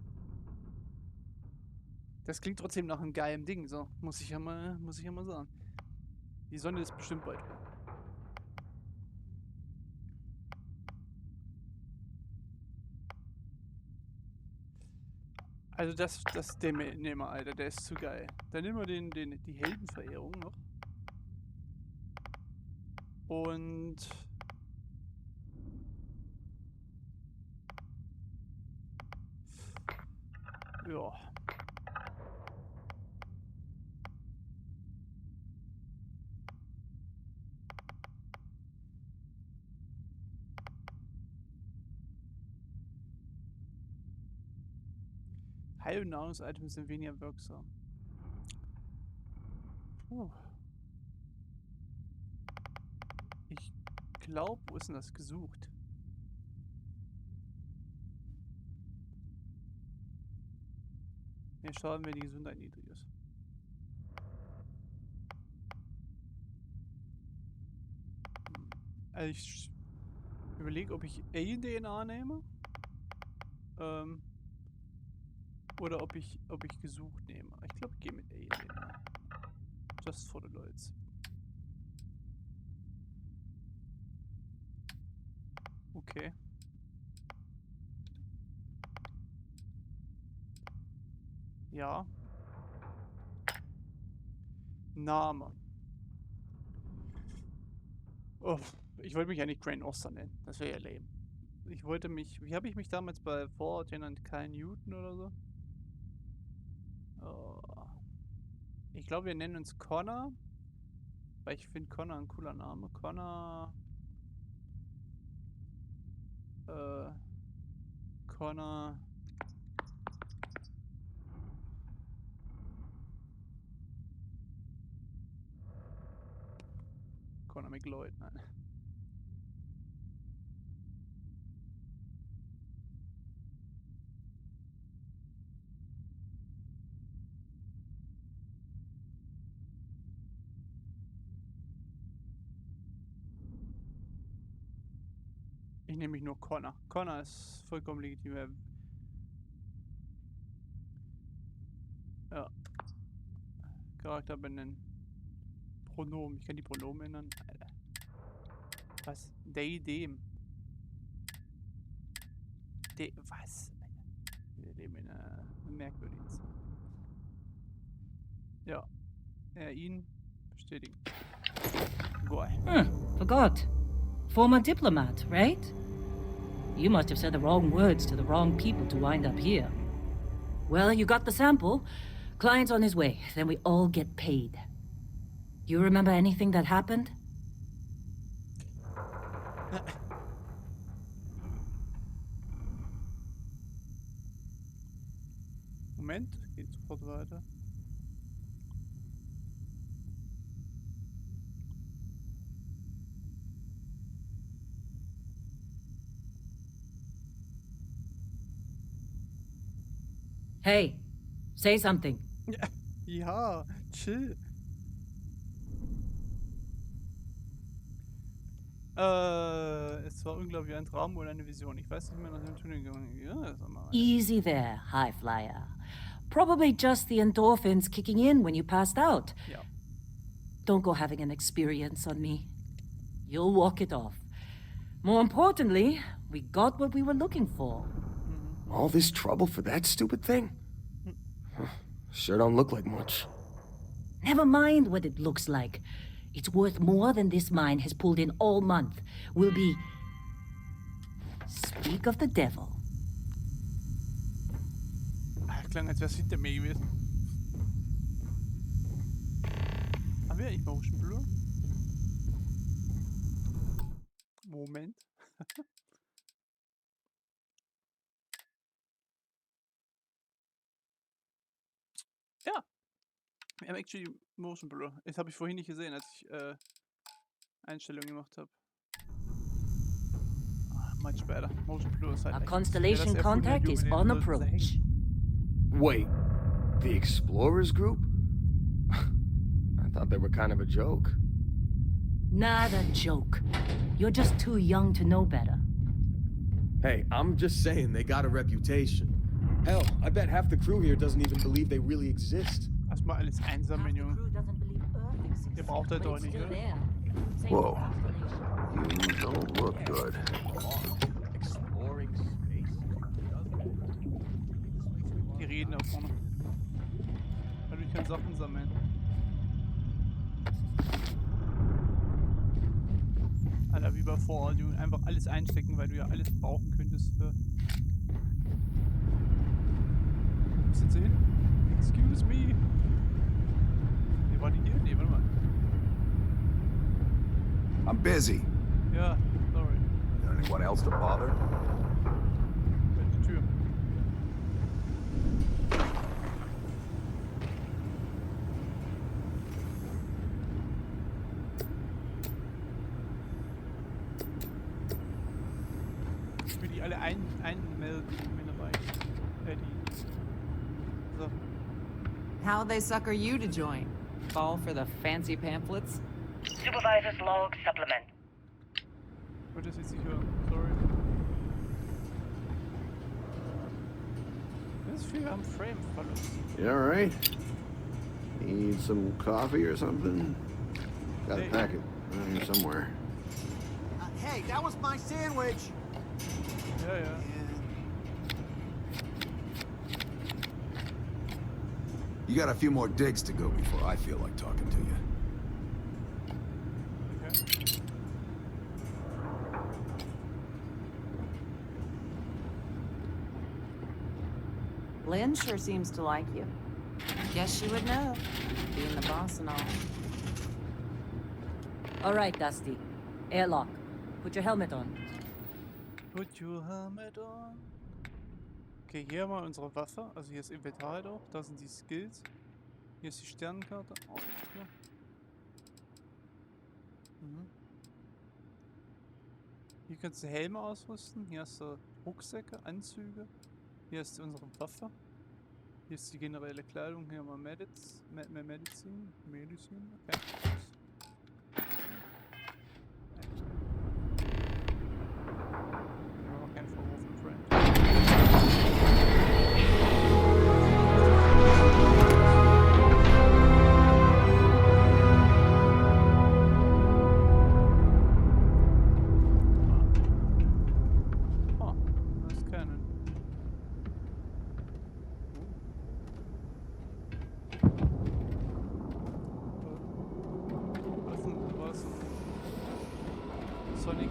Das klingt trotzdem nach einem geilen Ding, so. Muss ich ja mal sagen. Die Sonne ist bestimmt bald rum. Also den nehmen wir, Alter, der ist zu geil. Dann nehmen wir die Heldenverehrung noch. Und ja. Heil- und Nahrungsitems sind weniger wirksam. Ich glaube, wo ist denn das gesucht? Mehr Schaden, wenn die Gesundheit niedrig ist. Also ich überlege, ob ich Alien-DNA nehme. Oder ob ich gesucht nehme. Ich glaube, ich gehe mit Alien-DNA. Just for the Lolz. Okay. Ja. Name. Oh, ich wollte mich eigentlich Crane Oster nennen. Das wäre ja lame. Ich wollte mich... Wie habe ich mich damals bei Fallout genannt? Kyle Newton oder so? Oh. Ich glaube, wir nennen uns Connor. Weil ich finde Connor ein cooler Name. Connor... Connor... Connor McLeod, nein. Ich nehme mich nur Connor. Connor ist vollkommen legitim. Ja. Charakter benennen. Pronomen. Ich kann die Pronomen ändern. Alter. Was? They, dem. Was? Wir leben in einer merkwürdigen Zeit. Ja. Ihn bestätigen. Goy. Forgot. Former diplomat, right? You must have said the wrong words to the wrong people to wind up here. Well, you got the sample. Client's on his way. Then we all get paid. You remember anything that happened? Moment, geht sofort weiter. Hey, say something. Ja, chill. Es war unglaublich ein Traum oder eine Vision. Ich weiß nicht mehr nach dem Tunnel gegangen. Ja, sag mal. Easy there, high flyer. Probably just the endorphins kicking in when you passed out. Ja. Don't go having an experience on me. You'll walk it off. More importantly, we got what we were looking for. All this trouble for that stupid thing? Sure don't look like much. Never mind what it looks like. It's worth more than this mine has pulled in all month. Will be... Speak of the devil. Klang, als wäre es hinter mir gewesen. Haben wir eigentlich Motion Blur? Moment. Ja. Wir haben actually Motion Blur. Das habe ich vorhin nicht gesehen, als ich Einstellungen gemacht habe. Much better. Motion Blur ist halt Our echt- constellation wer das erfunden hat, contact Junge, is den on sollten sie approach. hängen. Wait, the Explorers group? I thought they were kind of a joke. Not a joke. You're just too young to know better. Hey, I'm just saying they got a reputation. Hell, I bet half the crew here doesn't even believe they really exist. Erstmal alles einsammeln, Junge. Ihr braucht das doch nicht, ne? Whoa. You don't look good. Exploring space? Die reden da vorne. Weil ich kann Sachen sammeln. Alter, wie bei Fallout, Junge. Einfach alles einstecken, weil du ja alles brauchen könntest für... Wo sind sie hin? Excuse me. Nee, war die hier? Nee, warte mal. I'm busy. Ja, sorry. Anyone else to bother? Die Tür. Ich will die alle einmelden, wenn dabei. Die Sachen. How'd they sucker you to join? Fall for the fancy pamphlets? Supervisor's log supplement. Ich wollte das jetzt nicht hören, sorry. Das ist viel am Frame-Verlust. You alright? Need some coffee or something? Got a Hey. packet around here somewhere. Hey, that was my sandwich! Ja, ja. You got a few more digs to go before I feel like talking to you. Okay. Lynn sure seems to like you. Guess she would know, being the boss and all. All right, Dusty. Airlock. Put your helmet on. Put your helmet on. Okay, hier haben wir unsere Waffe. Also hier ist Inventar halt auch. Da sind die Skills. Hier ist die Sternenkarte. Oh, klar. Mhm. Hier kannst du Helme ausrüsten. Hier hast du Rucksäcke, Anzüge. Hier ist unsere Waffe. Hier ist die generelle Kleidung. Hier haben wir Medizin. Okay. Wir haben keinen verworfenen Friend. Oh, das ist keinen. Was? Sonic?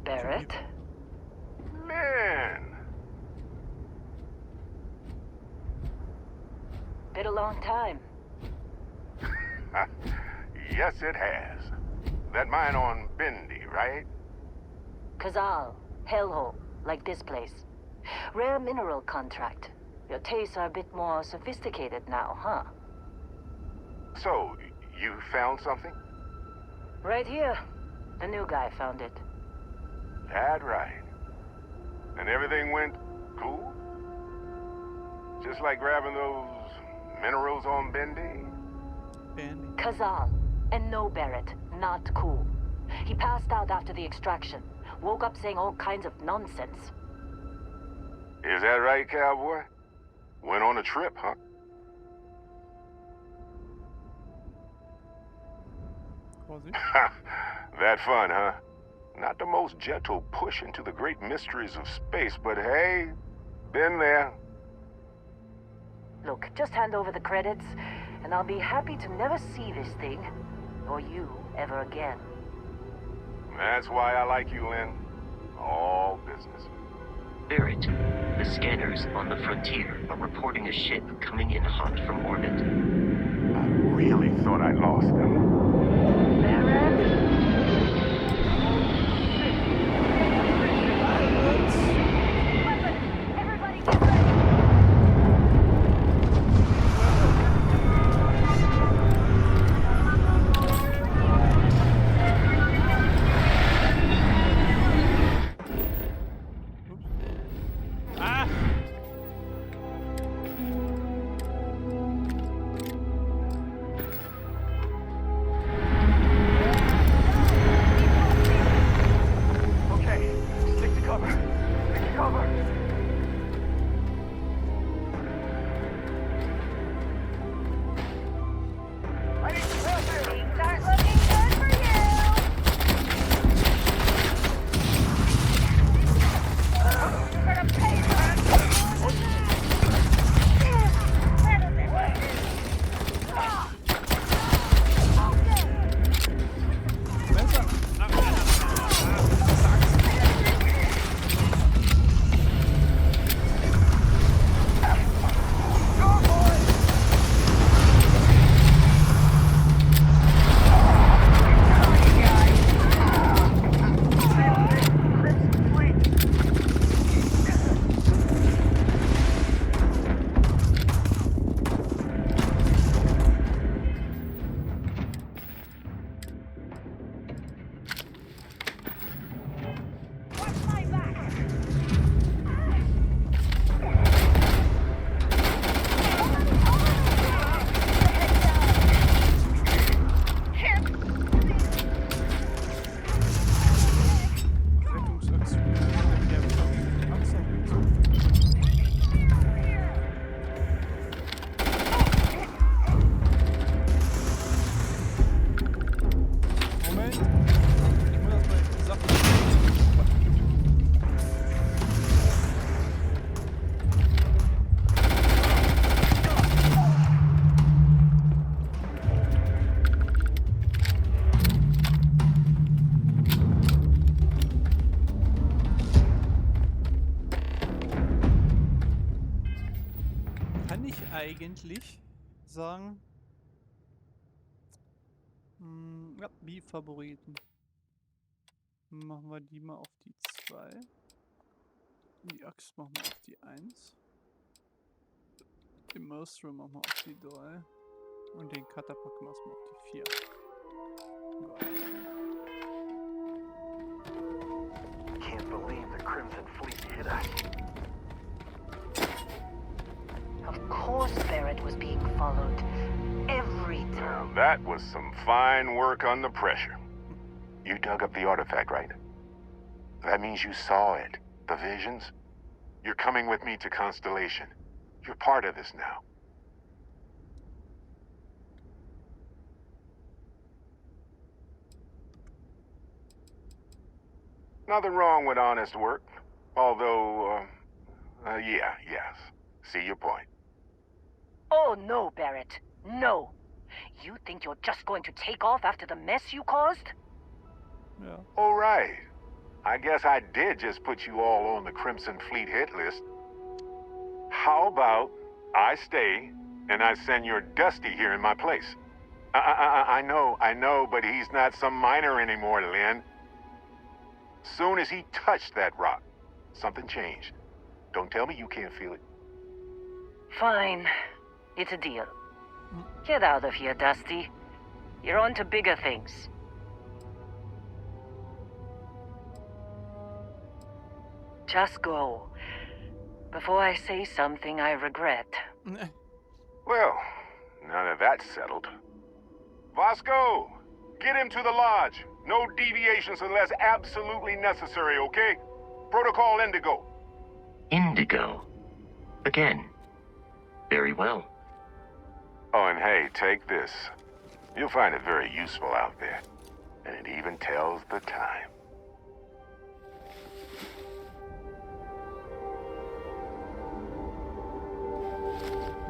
Barrett? Man! Been a long time. Yes, it has. That mine on Bendy, right? Kazal. Hellhole. Like this place. Rare mineral contract. Your tastes are a bit more sophisticated now, huh? So, you found something? Right here. The new guy found it. That right. And everything went cool? Just like grabbing those minerals on Bendy? Kazal. And no Barrett. Not cool. He passed out after the extraction. Woke up saying all kinds of nonsense. Is that right, cowboy? Went on a trip, huh? Was it? That fun, huh? Not the most gentle push into the great mysteries of space, but hey, been there. Look, just hand over the credits, and I'll be happy to never see this thing, or you, ever again. That's why I like you, Lynn. All business. Barrett, the scanners on the frontier are reporting a ship coming in hot from orbit. I really thought I lost them. eigentlich sagen, ja, wie Favoriten. Machen wir die mal auf die 2. Die Axt machen wir auf die 1. Den Monstrum machen wir auf die 3. Und den Cutter packen wir erstmal auf die 4. Gut. Can't believe the Crimson Fleet hit us. Of course Barrett was being followed. Every Now time. that was some fine work under pressure. You dug up the artifact, right? That means you saw it. The visions? You're coming with me to Constellation. You're part of this now. Nothing wrong with honest work. Although, yes. See your point. Oh no, Barrett. No. You think you're just going to take off after the mess you caused? Ja. All right. I guess I did just put you all on the Crimson Fleet hit list. How about I stay and I send your Dusty here in my place? I know, but he's not some miner anymore, Lynn. Soon as he touched that rock, something changed. Don't tell me you can't feel it. Fine. It's a deal. Get out of here, Dusty. You're on to bigger things. Just go. Before I say something I regret. Well, now that that's settled. Vasco, get him to the lodge. No deviations unless absolutely necessary, okay? Protocol Indigo. Indigo. Again. Very well. Oh, and hey, take this. You'll find it very useful out there. And it even tells the time.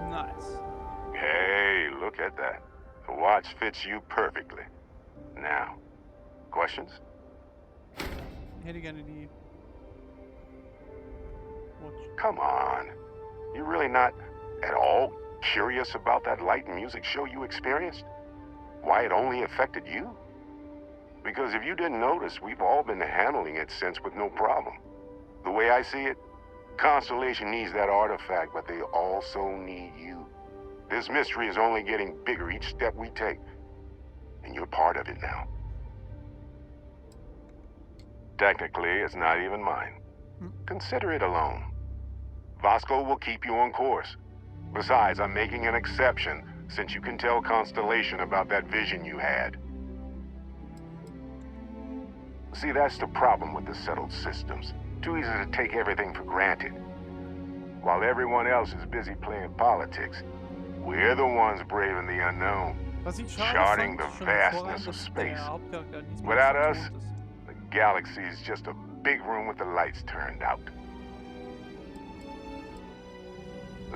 Nice. Hey, look at that. The watch fits you perfectly. Now, questions? Ich hätte gerne die Watch. Come on. You really not at all curious about that light and music show you experienced? Why it only affected you? Because if you didn't notice, we've all been handling it since with no problem. The way I see it, Constellation needs that artifact, but they also need you. This mystery is only getting bigger each step we take. And you're part of it now. Technically, it's not even mine. Consider it a loan. Vasco will keep you on course. Besides, I'm making an exception since you can tell Constellation about that vision you had. See, that's the problem with the settled systems. Too easy to take everything for granted. While everyone else is busy playing politics, we're the ones braving the unknown, Was ich schade charting fand, the schon im Vorhinein, vastness of dass space. der Hauptcharakter diesmal Without schon us, tot ist. the galaxy is just a big room with the lights turned out.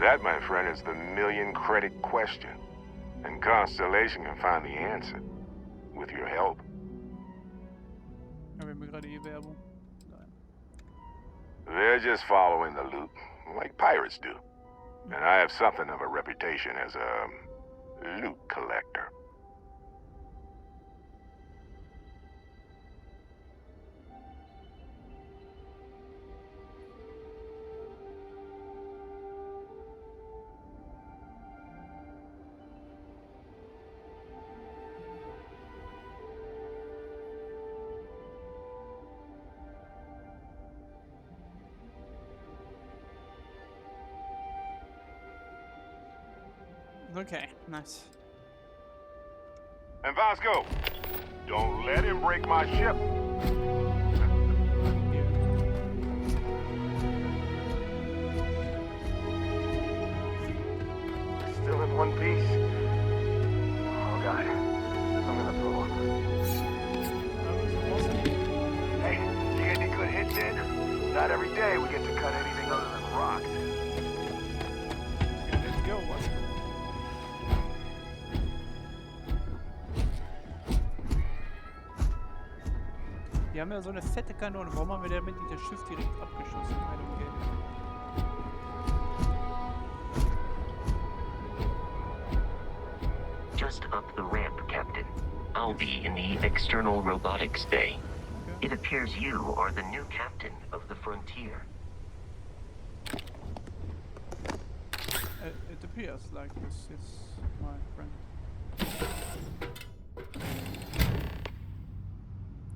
That, my friend, is the million-credit question. And Constellation can find the answer. With your help. Ja, wir haben hier gerade E-Werbung. Nein. They're just following the loot, like pirates do. And I have something of a reputation as a loot collector. Okay, nice. And Vasco, don't let him break my ship. Still in one piece. Oh god. I'm gonna throw up. Hey, you get any good hits in? Not every day we get to cut anything other than rocks. Let's go, was? Die haben ja so eine fette Kanone. Warum haben wir damit nicht das Schiff direkt abgeschossen? I don't get it. just up the ramp, Captain. I'll be in the external robotics bay. Okay. It appears you are the new captain of the Frontier. It appears like this is my friend.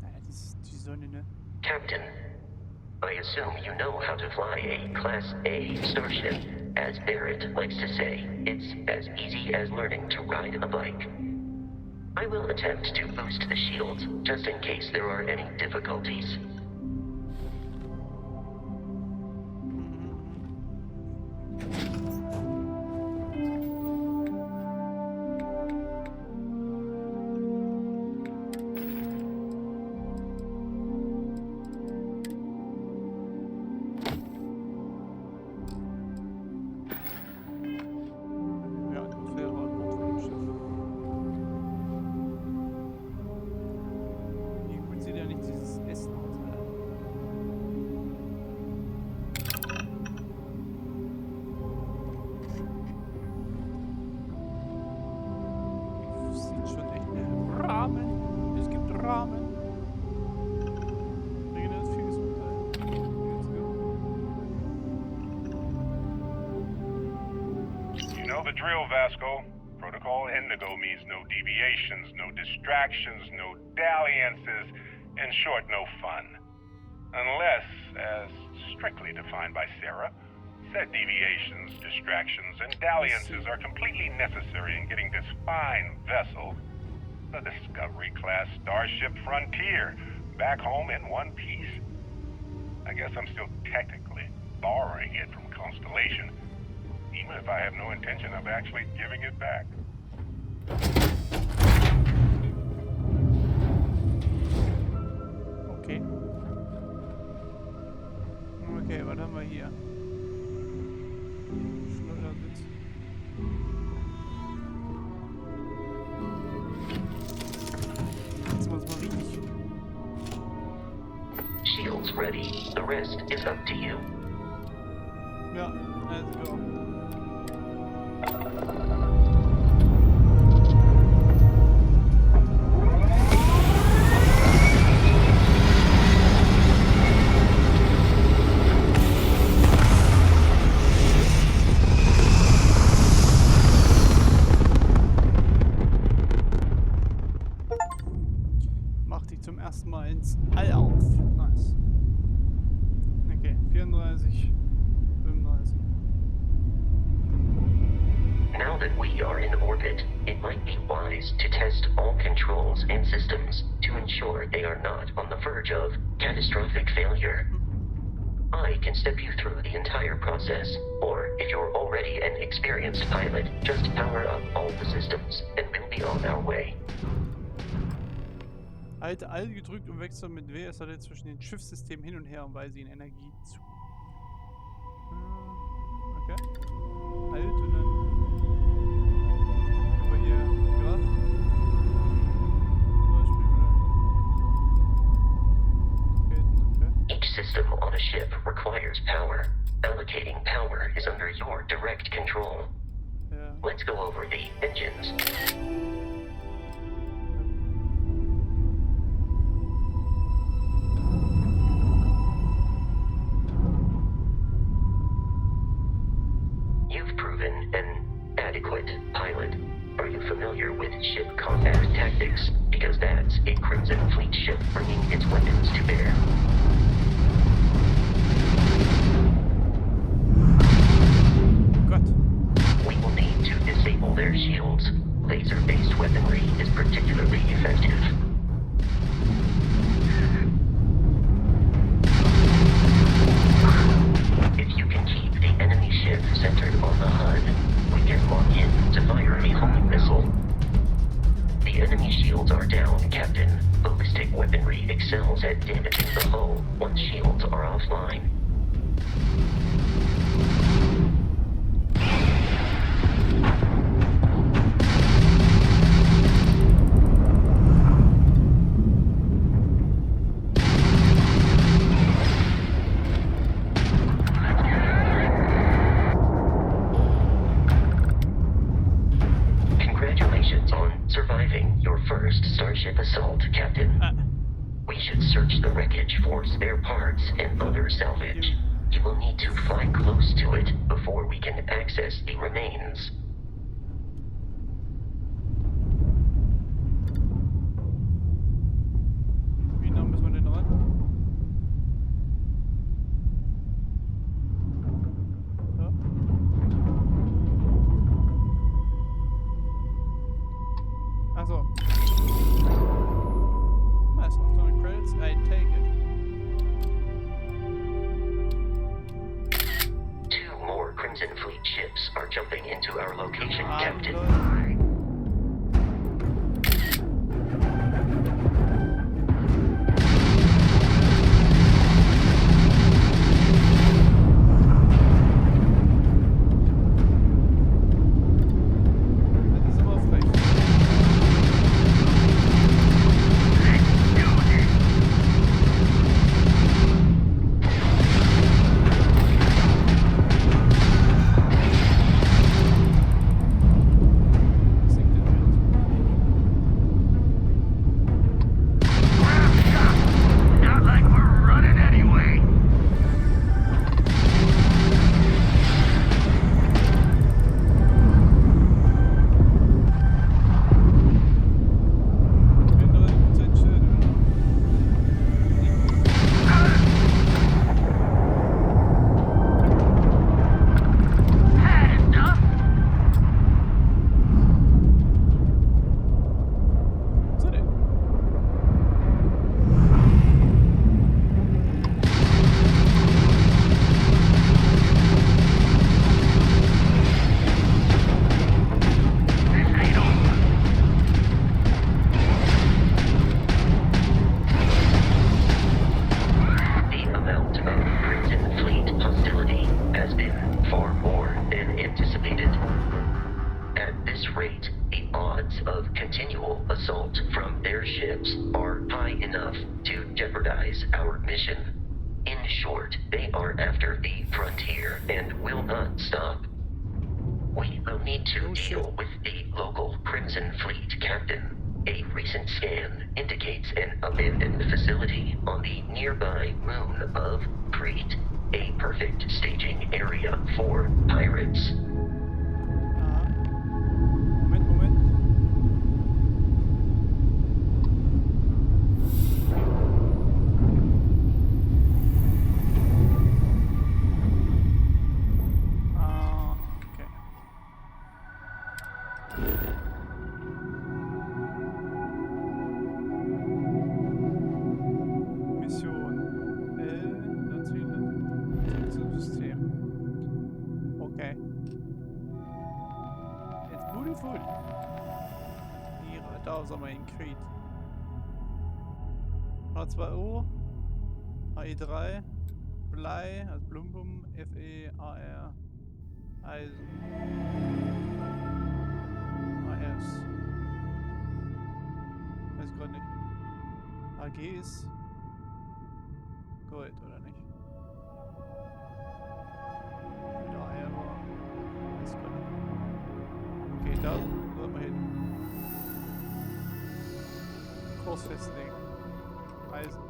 Die Sonne, ne? Captain, I assume you know how to fly a Class A starship. As Barrett likes to say, it's as easy as learning to ride a bike. I will attempt to boost the shields, just in case there are any difficulties. Ja, Atmosphäre an Bord von dem Schiff. Wie gut sieht ja nicht dieses Essen aus, Alter. Sieht schon echt Rahmen. Es gibt Rahmen. Bringen das viel Gesundheit. Let's go. You know the drill, Vasco. Protocol Indigo means no deviations, no distractions, no dalliances, in short, no fun. Unless, as strictly defined by Sarah, said deviations, distractions, and dalliances are completely necessary in getting this fine vessel, the Discovery-class Starship Frontier, back home in one piece. I guess I'm still technically borrowing it from Constellation, even if I have no intention of actually giving it back. Okay. Okay, was haben wir hier? Schleudersitz. Jetzt muss man richtig. Shields ready. The rest is up to you. Ja, let's go. Mach dich zum ersten Mal ins All auf. Nice. Okay, 34, 35. Now that we are in orbit, it might be wise to test all controls and systems to ensure they are not on the verge of catastrophic failure. I can step you through the entire process, or if you're already an experienced pilot, just power up all the systems and we'll be on our way. Halte Alt gedrückt und wechsle mit WSD zwischen den Schiffssystemen hin und her und weise ihnen Energie zu. Okay. Alt und dann über hier Graf. Okay. Each system on a ship requires power. Allocating power is under your direct control. Ja. Let's go over the engines. You've proven an adequate pilot. Are you familiar with ship combat tactics? Because that's a Crimson Fleet ship bringing its weapons to bear. Gott. We will need to disable their shields. Laser-based weaponry is particularly effective. If you can keep the enemy ship centered on the HUD, we can lock in to fire a homing missile. The enemy shields are down, Captain. Ballistic weaponry excels at damaging the hull once shields are offline. Congratulations on package for spare parts and other salvage. You will need to fly close to it before we can access the remains. Wie nah müssen wir denn ran? Ja. Also. Nice, after the credits, I take it. Two more Crimson Fleet ships are jumping into our location, Captain. Das ist aber frech. Not like we're running anyway. Had enough. Was ist denn? This ain't over. The amount of Crimson Fleet hostility has been far more than anticipated. At this rate, the odds of continual assault from their ships are high enough to jeopardize our mission. In short, they are after the frontier and will not stop. We will need to deal with the local Crimson Fleet captain. A recent scan indicates an abandoned facility on the nearby moon of Crete, a perfect staging area for pirates. Aha. Moment. Okay. Mission. System. Okay. It's beautiful. Hier, da sind wir in Crete. H2O, HE3, Blei, also Blumbum, FEAR, Eisen, AS. Weiß gerade nicht. AGs. Gold, oder nicht? Daher war. Weiß gerade nicht. Okay, da sollten wir hin. Kurs festlegen. Eisen.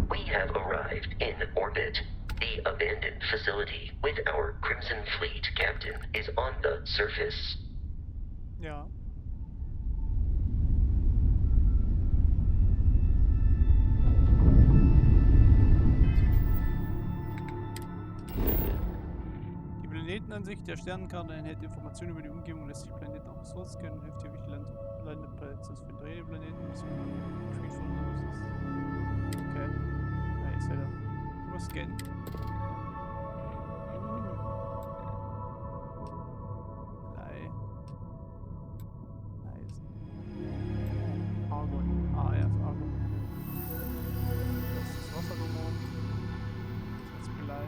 We have arrived in orbit. The abandoned facility with our Crimson Fleet captain is on the surface. Ja. Die Planetenansicht der Sternenkarte enthält Informationen über die Umgebung, lässt sich Planeten auch Source scannen und hilft dir, welche Landeplätze es finden. Rede Planeten bis Okay. Nice, Alter. Du musst scannen. Blei. Eisen. Argon. Ah, ja, ist Argon. Das ist das Wasserhormon. Das ist Blei.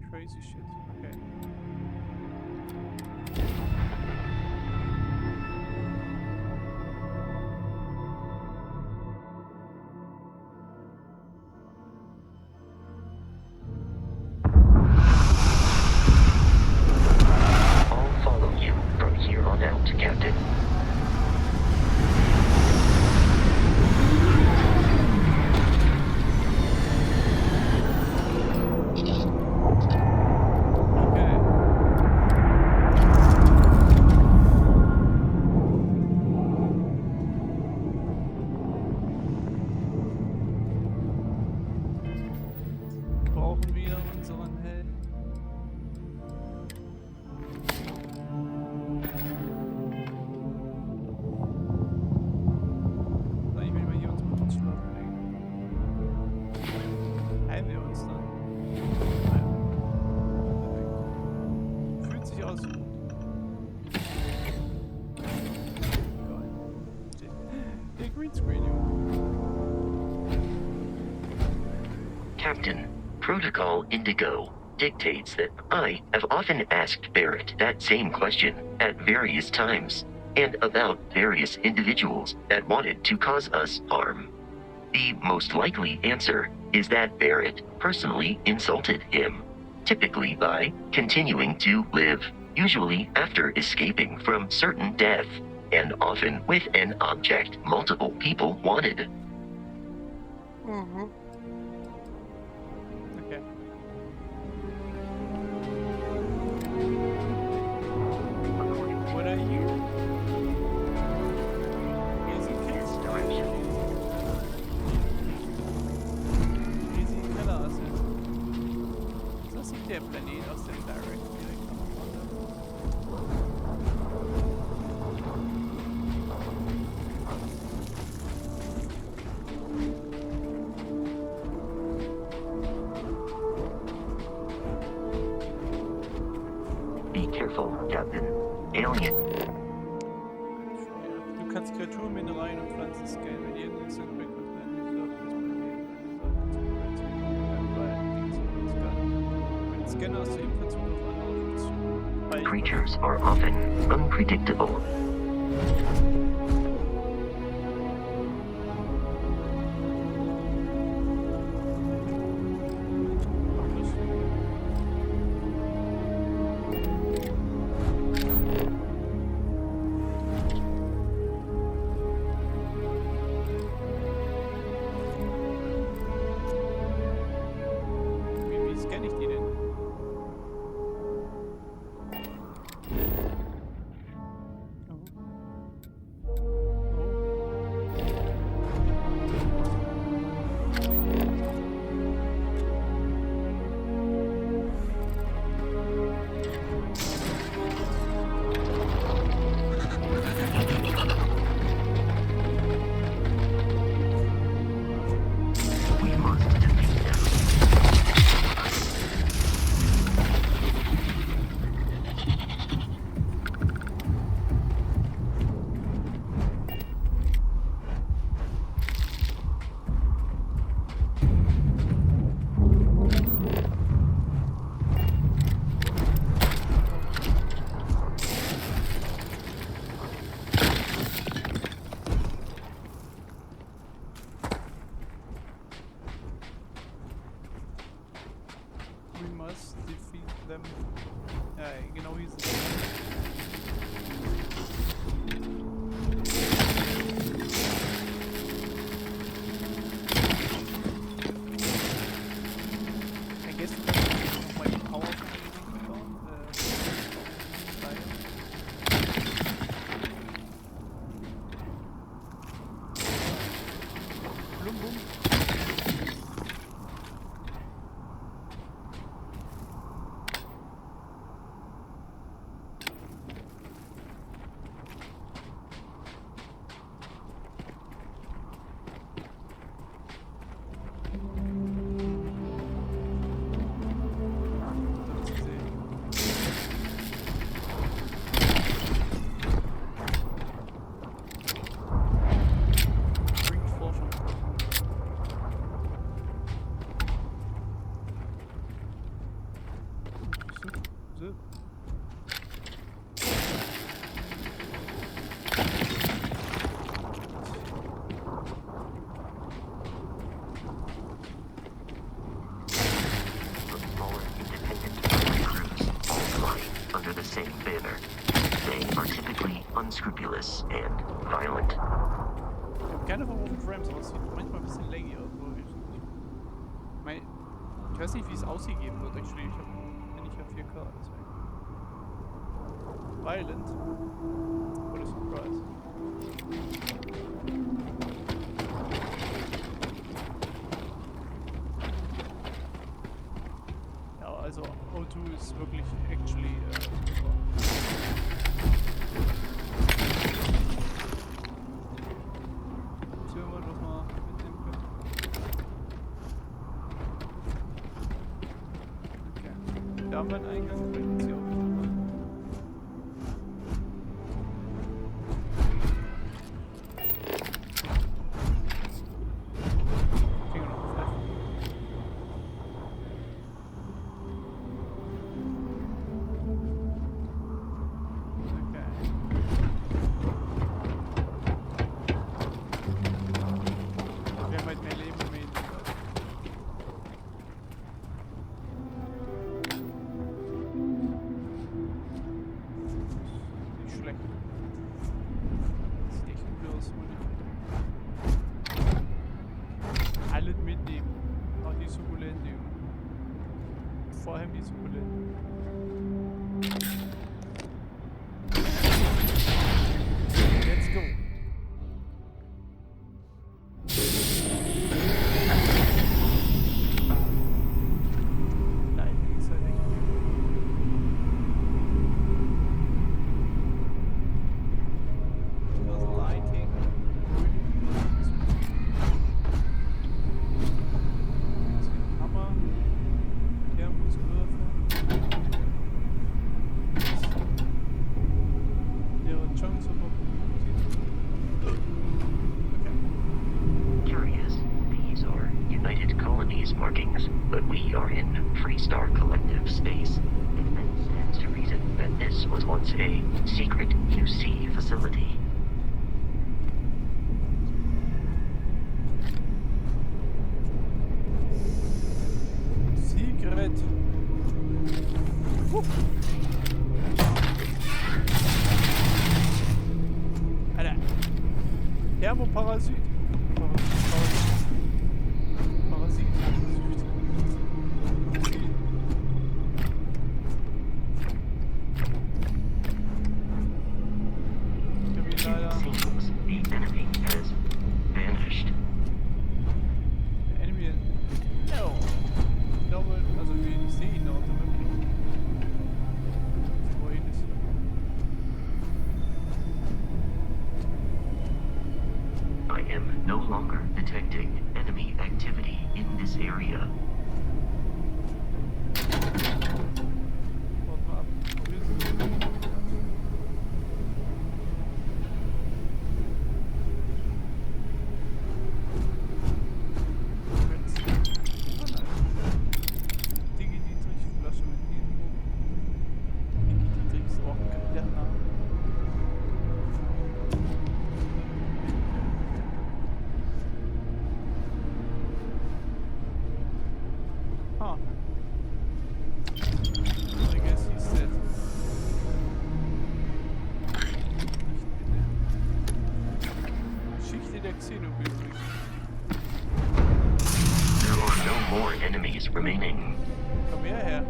Crazy shit. Okay. Captain, Protocol Indigo dictates that I have often asked Barrett that same question at various times, and about various individuals that wanted to cause us harm. The most likely answer is that Barrett personally insulted him, typically by continuing to live, usually after escaping from certain death, and often with an object multiple people wanted. Mhm. Okay. What are you? Easy Kids Direction. Easy Kellerase. So sieht der Planet aus dem Direct direkt am Be careful, Captain. Alien. Du kannst Kreaturen, Mineralien und Pflanzen scannen. Wenn jeden Instant wegkommt, dann mit dem Scanner hast du ebenfalls Zugriff auf andere Funktionen. Creatures are often unpredictable. Wie scanne ich die denn? We must defeat them. We must defeat them. Ja, genau hieß es. I guess du kannst nochmal die Power von den Dingen bauen. Blum, blum. Bringt Forschung. So. The smaller independent crews all fly under the same banner. They are typically unscrupulous and violent. Ich habe keine Ahnung, wie Frames aussieht. Manchmal ein bisschen laggy, aber ich weiß nicht, wie es ausgegeben wird. Actually, ich bin nicht auf 4K, deswegen. Violent. What a surprise. Ja, also O2 ist wirklich actually super. Sehen wir mal, was wir mitnehmen können. Okay. Da haben wir einen Eingang, vielleicht ist hier auch wieder mal. Finger noch auf F. Alles mitnehmen. Auch die Sukkulente. Vor allem die Sukkulente. Let's go. Nein, ist halt echt. Das Lighting. Hammer. Thermoswürfe. Ihre Chance Curious. These are United Colonies markings, but we are in Freestar Collective space. It then stands to reason that this was once a secret QC facility. Secret. Alter. Thermoparasit. Parasit. It seems the enemy has vanished. Enemy. No. Ich glaube, also ich sehe ihn auf der Map. Wohin ist er? I am no longer detecting enemy activity in this area. Warte mal ab. Wo ist er? Digi-Dietrich-Flasche mit Hinten. Digi-Dietrich ist auch ein geiler Name. Ah. I guess he's dead. Geschichte der Xenobiologie. There are no more enemies remaining. Komm hierher.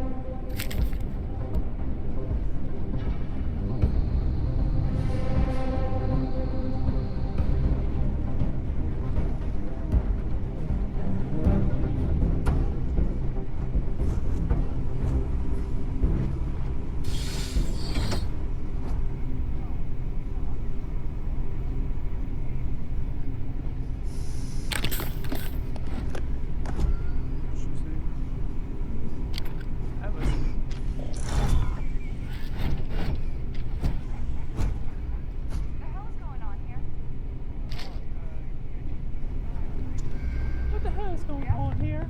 What the hell is going on here?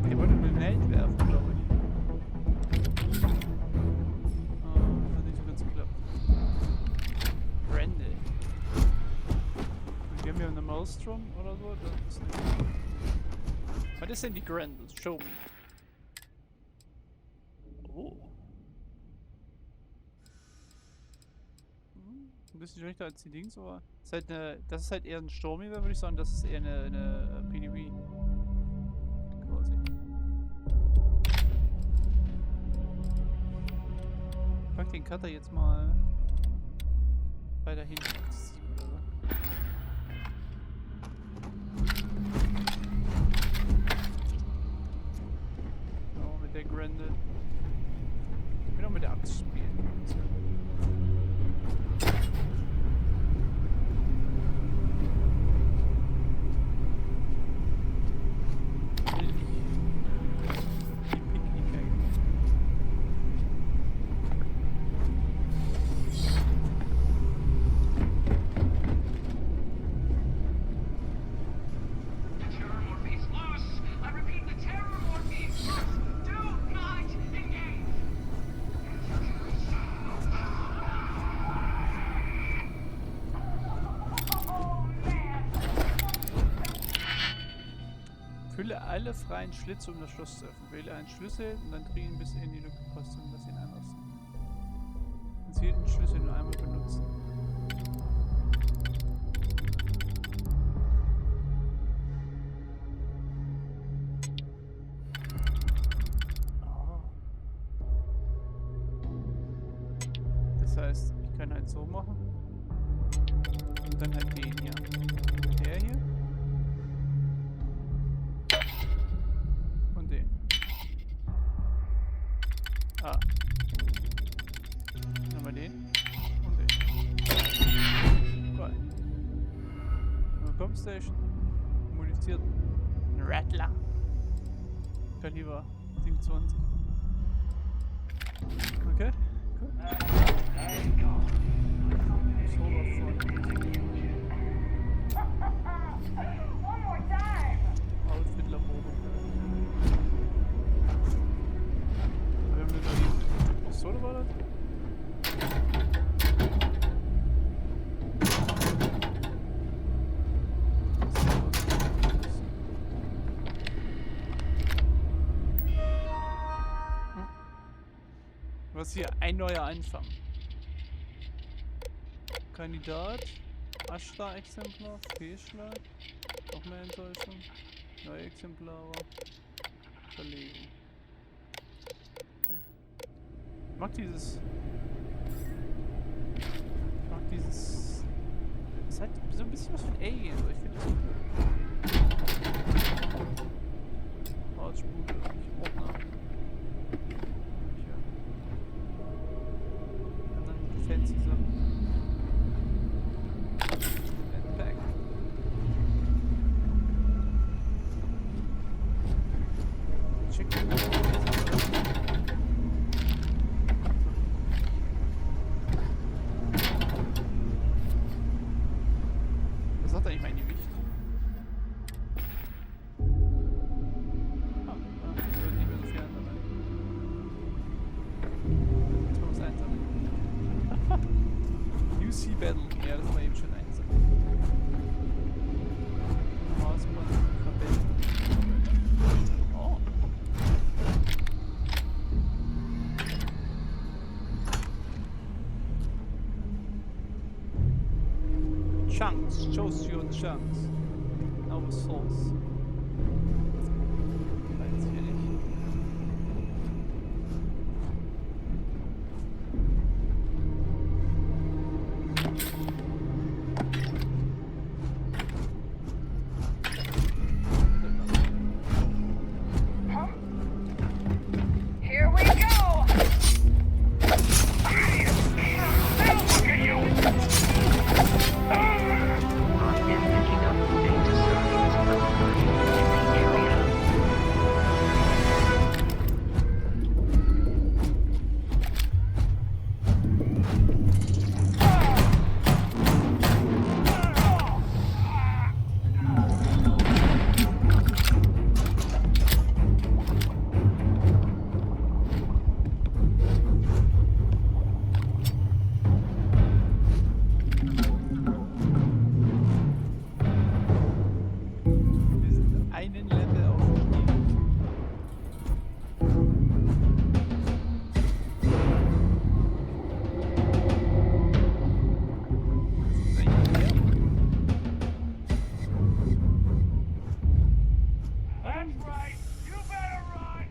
Der wollte mir einen Held werfen, glaube ich. Hat nicht so ganz geklappt. Branded. Wir haben ja eine Maelstrom oder so. Das ist nicht. Was ist denn die Grandel? Show me. Oh. Ein bisschen schlechter als die Dings, aber ist halt das ist halt eher ein Sturmgewehr, würde ich sagen. Das ist eher eine PDW. Quasi. Ich pack den Cutter jetzt mal weiter hinten. Genau, mit der Grendel. Ich will auch mit der Axt spielen. Fülle alle freien Schlitze, um das Schloss zu öffnen. Wähle einen Schlüssel und dann dreh ihn bis in die Lücke posten und lass ihn einlassen. Kannst jeden Schlüssel nur einmal benutzen. Das heißt, ich kann halt so machen. Und dann halt den hier. Der hier. Und den. Ah. Dann haben wir den. Und den. Geil. Compstation. Modifiziert. Ein Rattler. Kaliber 27. Okay. Cool. Outfit-Labore. Wir haben jetzt die Pistole war das? Was hier? Ein neuer Anfang. Kandidat. Ashtar-Exemplar. Fehlschlag. Noch mehr Enttäuschung. Neue Exemplare. Verlegen. Okay. Ich mag dieses. Es hat so ein bisschen was von Alien, aber ich finde das cool. Hautspule, nicht Ordner. Und dann fancy Sachen. Backpack. Chicken. Was hat eigentlich mein Gewicht? Ah, da wird nicht mehr so viel dabei. Jetzt muss einsammeln. UC Battle. Ja, das war eben schon einsammeln. Maßband, Tabellen. Oh. Chunks. Shows your chunks. Our source. Weiß ich nicht. Here we go! I am picking up data signs of life in the area. Wir sind einen Level aufgestiegen. Was ist eigentlich hier? That's right. You better run.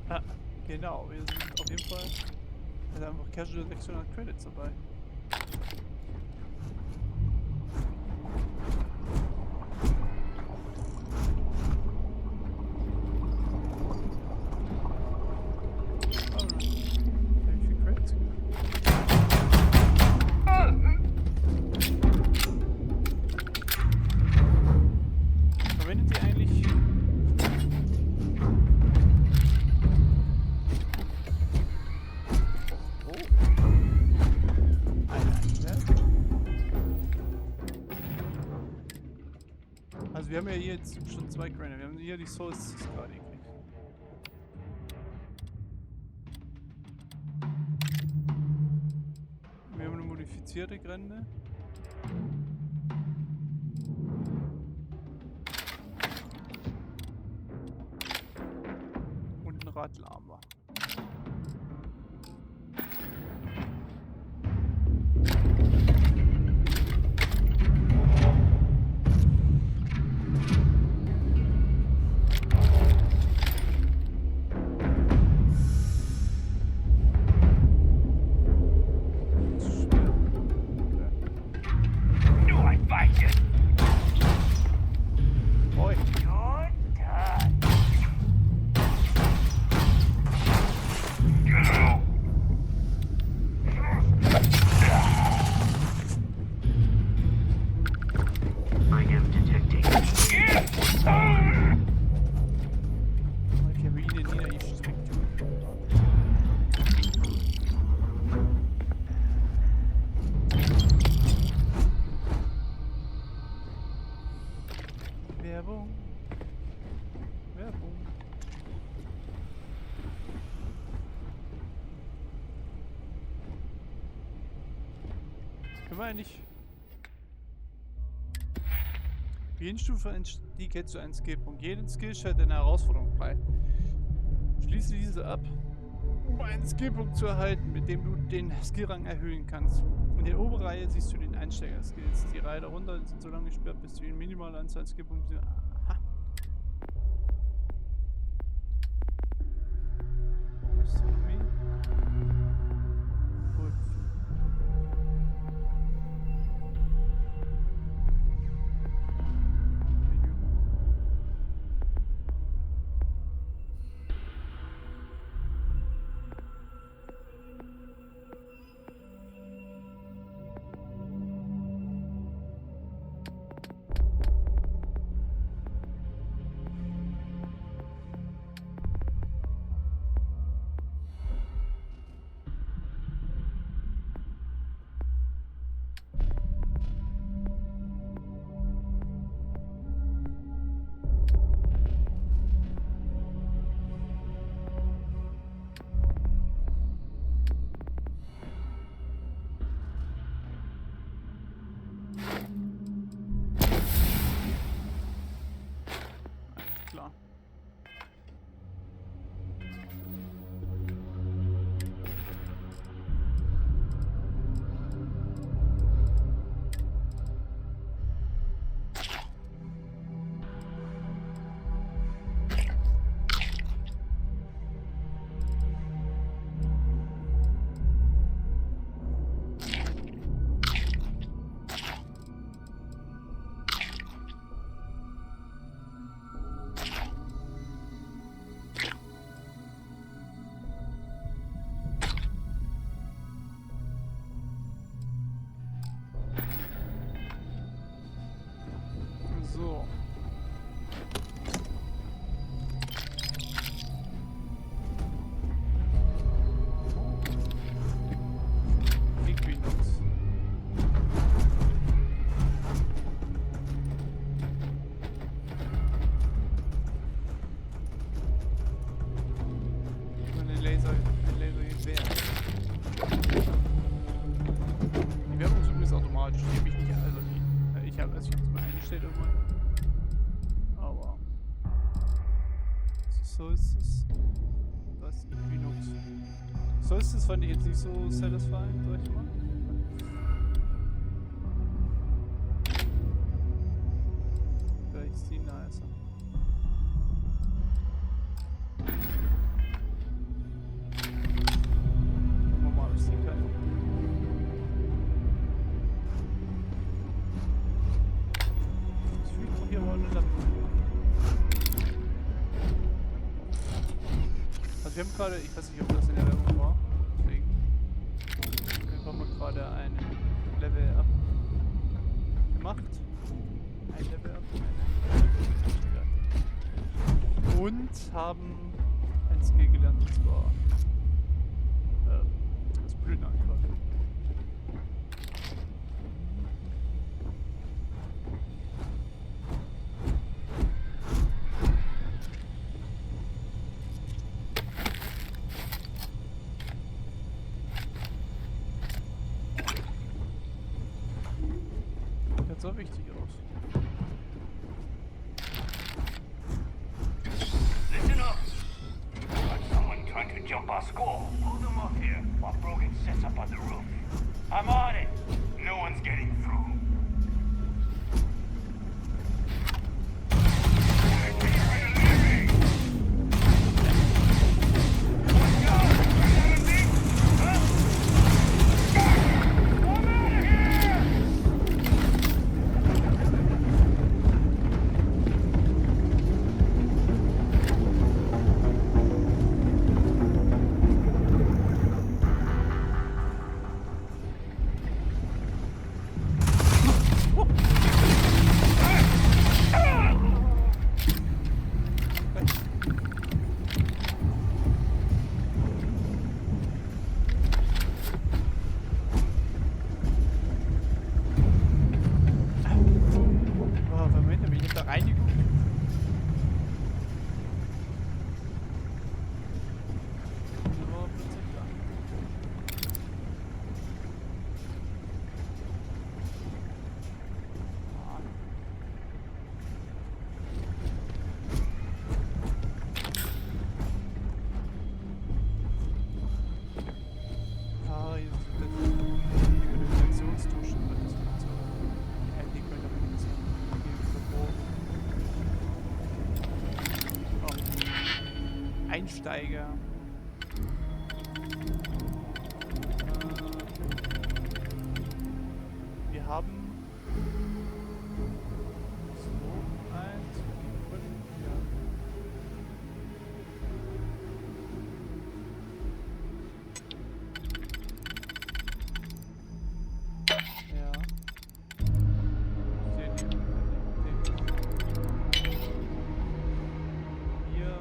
Ah, genau, wir sind auf jeden Fall. Also einfach casual 600 Credits dabei. Oh, wie viel Credits? Verwendet ihr eigentlich. Also wir haben ja hier jetzt schon 2 Credits. Wir haben hier die Sources gerade gekriegt. Wir haben eine modifizierte Grende. Radler war. Werbung. Werbung. Können wir eigentlich... Stufe Einstieg hält zu einem Skillpunkt. Jeden Skill stellt eine Herausforderung frei. Schließe diese ab, um einen Skillpunkt zu erhalten, mit dem du den Skillrang erhöhen kannst. In der oberen Reihe siehst du den Einsteiger-Skills. Die Reihe darunter sind so lange gesperrt, bis du die minimale Anzahl Skillpunkte... Aha. Astronomie. Gut. Klar. So. Equinox. Eine Lasergewehr. Die Werbung ist übrigens automatisch, die habe ich nicht, also die, ich habe es mal eingestellt irgendwann. Aber so ist es. Das ist Equinox. So ist es, fand ich jetzt nicht so satisfying, sag ich mal. Vielleicht ist die nicer. Normal ist die keine. Das fühlt doch hier mal eine Lampe. Also wir haben gerade, ich weiß nicht, ob das in der Werbung war, deswegen haben wir gerade ein Level Up gemacht. Ein Level Up. Und haben ein Skill gelernt, und zwar das Blühen angreifen. Das sah wichtig aus. Listen up. Got squall. Hold them up here while Brogan sets up on the roof. I'm on it. No one's getting through. Einsteiger. Wir haben so eins, ja. Ja. Hier.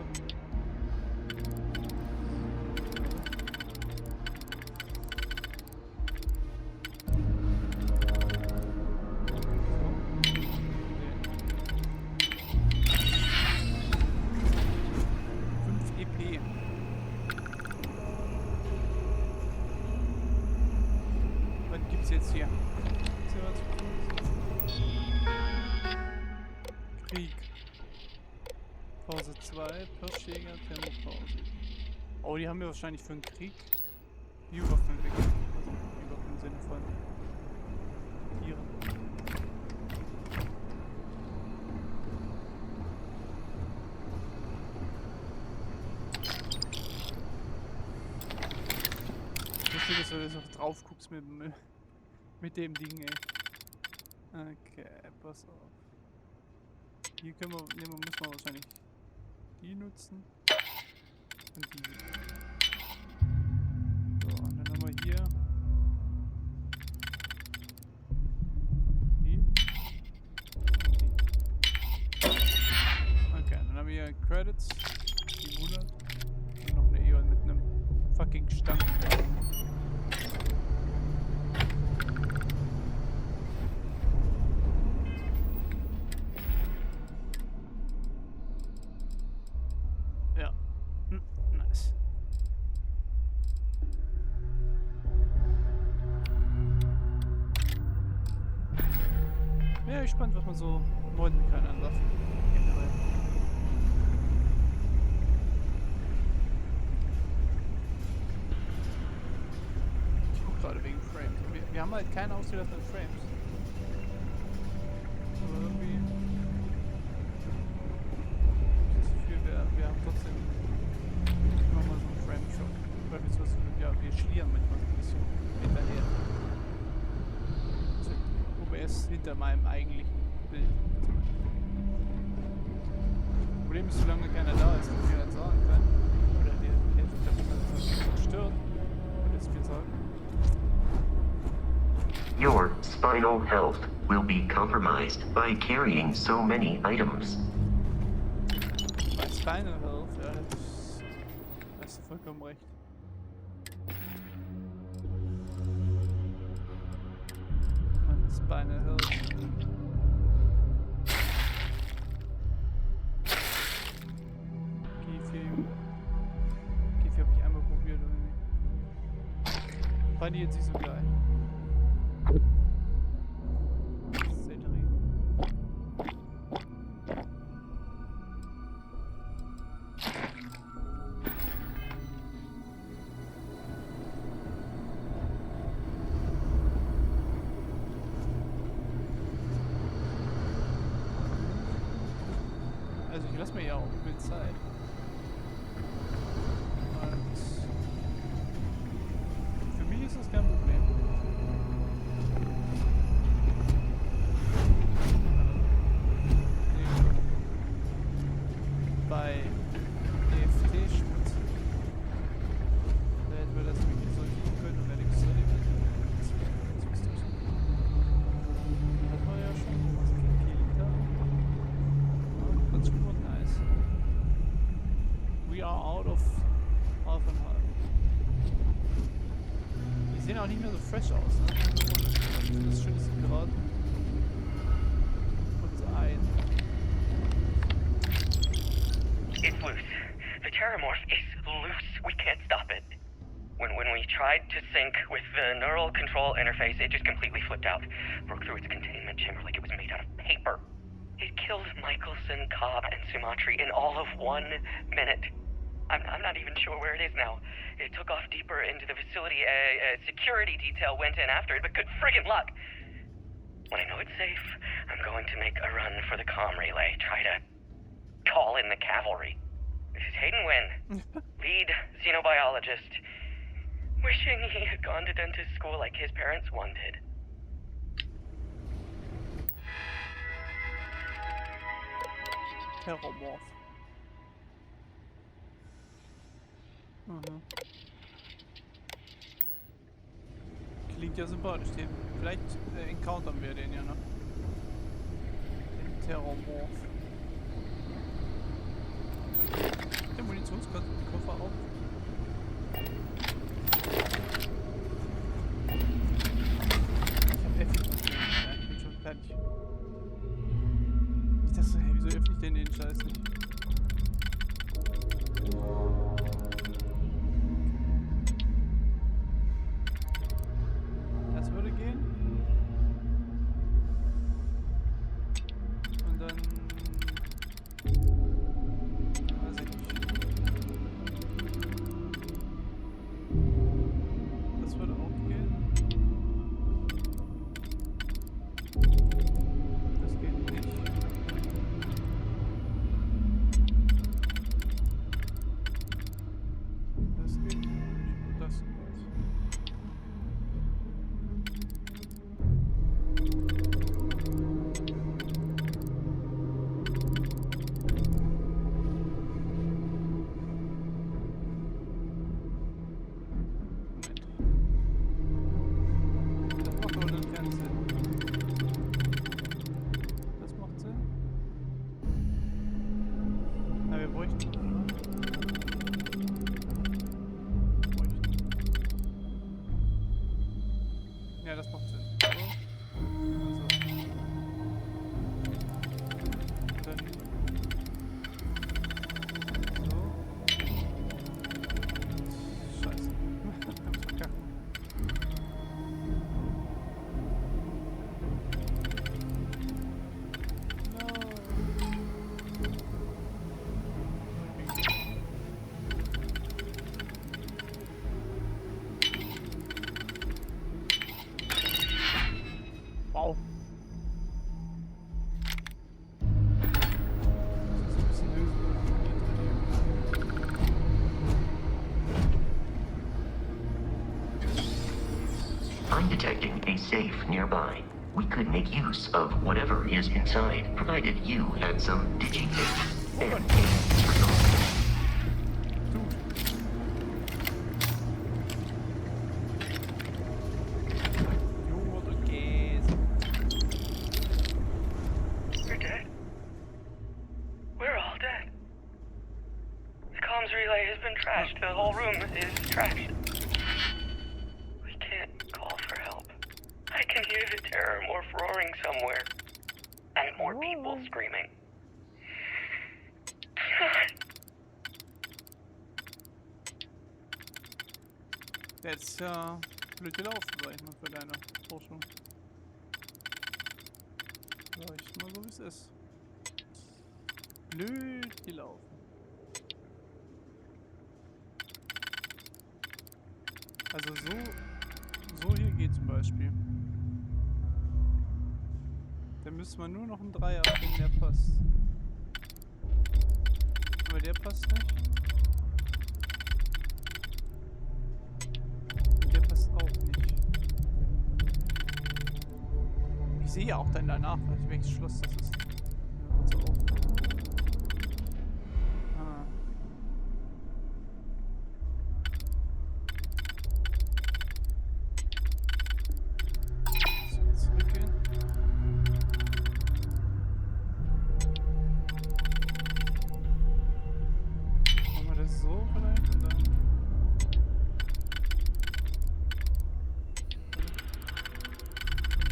Jetzt hier. Krieg. Pause 2, Pirschjäger, Tempopause. Oh, die haben wir wahrscheinlich für den Krieg die Waffen entwickelt. Also die Waffen im Sinne von Tieren. Lustig, dass du das auch drauf guckst mit dem Ding, ey. Okay, pass auf. Hier können wir, müssen wir wahrscheinlich die nutzen. Und die. So, und dann haben wir hier die. Okay, dann haben wir hier Credits, die 100. Und noch eine Eon mit einem fucking Stank. Ja, gespannt, was man so modden kann an Waffen. Generell. Ich guck gerade wegen Frames. Wir haben halt keine ausgelassenen Frames. Aber irgendwie. Das Gefühl, wir haben trotzdem immer mal so einen Frame-Shot. Beispielsweise, ja, wir schlieren manchmal so ein bisschen hinterher. OBS hinter meinem eigentlichen Bild. Das Problem ist, solange keiner da ist, der mir das sagen kann, oder der das stört, und das viel sagen. Your spinal health will be compromised by carrying so many items. Bei Spinal Health, ja, das hast du vollkommen recht. Spinal Health. Käfig hab ich einmal probiert oder nicht. Fand ich jetzt nicht so geil. Selterie. Also ich lasse mir ja auch viel Zeit. Und für mich ist das kein Problem. Bei EFT-Schmutz. Da hätten wir das wirklich so tun können und wäre nichts zu nehmen. Das war ja schon was gegen 4 Liter. That's not nice. We are out of half and half. Die sehen auch nicht mehr so fresh aus, ne? Das Schöne ist gerade uns ein. It's loose. The Terramorph is loose. We can't stop it. When we tried to sync with the neural control interface, it just completely flipped out. Broke through its containment chamber like it was made out of paper. It killed Michelson, Cobb, and Sumatri in all of 1 minute. I'm not even sure where it is now. It took off deeper into the facility. A security detail went in after it, but good friggin' luck. When I know it's safe, I'm going to make a run for the comm relay. Try to call in the cavalry. This is Hayden Wynn, lead xenobiologist. Wishing he had gone to dentist school like his parents wanted. Terramorph. Mhm. Klingt ja sympathisch. Vielleicht encountern wir den ja noch. Den Terramorph. Der Munitionskoffer auf. Ich hab F. Ja, ich bin schon fertig. Ich dachte, hey, wieso öffne ich denn den Scheiß nicht? Das würde gehen. Und dann... weiß ich nicht. Das würde auch gehen. Das geht nicht. Das geht nicht. Das geht. Das macht Sinn. Na, wir bräuchten noch, oder? Ja, das macht Sinn. So. Also. Dann. So. Scheiße. Ich hab's verkackt. Wow. Das ist ein bisschen lösen. I'm detecting a safe nearby. We could make use of whatever is inside, provided you had some digitape and a signal. We're dead. We're all dead. The comms relay has been trashed. The whole room is trashed. We can't call for help. I can hear the Terramorph roaring somewhere. And more people screaming. Jetzt ja blöd gelaufen, sag ich mal, für deine Forschung. Sag ich mal so, wie es ist. Blöd gelaufen. Also so hier geht zum Beispiel. Da müsste man nur noch einen Dreier finden, der passt. Aber der passt nicht. Der passt auch nicht. Ich sehe ja auch dann danach, welches Schloss das ist. So auf. Ah. So, zurückgehen. Machen wir das so vielleicht und dann.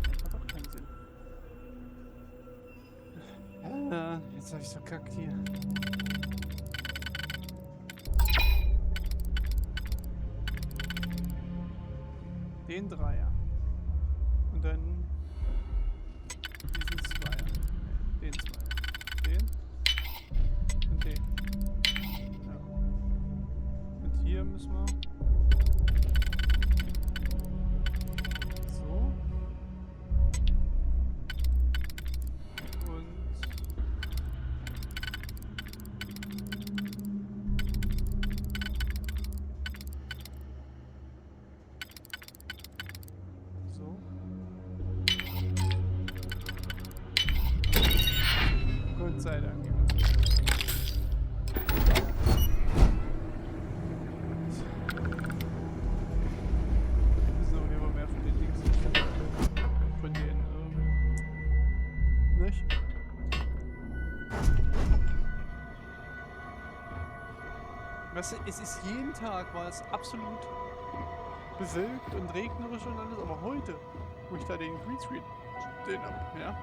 Das hat doch keinen Sinn. Jetzt hab ich's verkackt hier. Den Dreier. Und dann diesen Zweier. Den Zweier. Den. Und den. Ja. Und hier müssen wir so. Und so. Gott sei Dank. So, hier war mehr von den Dings. Von den, nicht? Weißt du, es ist jeden Tag, war es absolut bewölkt und regnerisch und alles, aber heute, wo ich da den Greenscreen stehen hab, ja.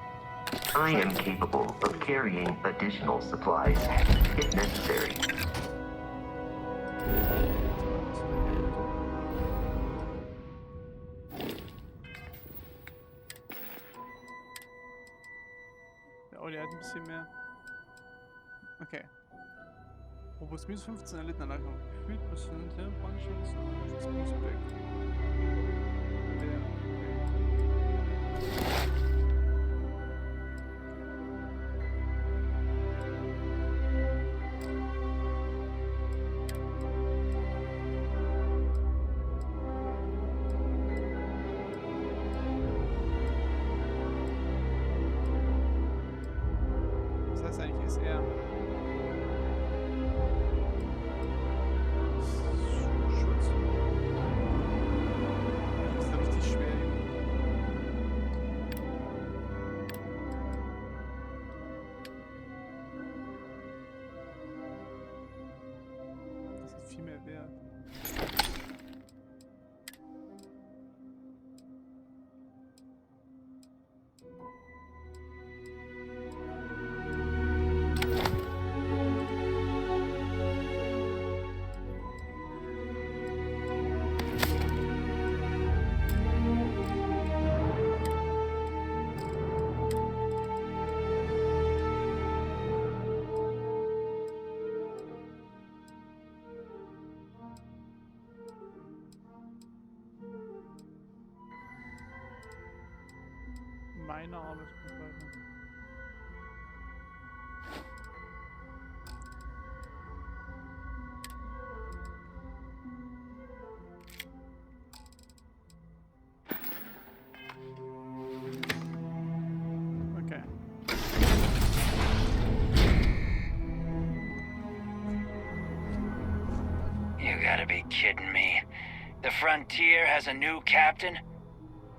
I am capable of carrying additional supplies if necessary. Ja, oh, der hat ein bisschen mehr. Okay. Robust minus 15 erlitten an Erlangung. Gefühlt % Brandschutz und Schutzback. Der. Was heißt eigentlich SR? Schutz? Das ist richtig schwer. Das ist viel mehr wert. Meine Arbeitsgruppe. Okay. You gotta be kidding me. The Frontier has a new captain?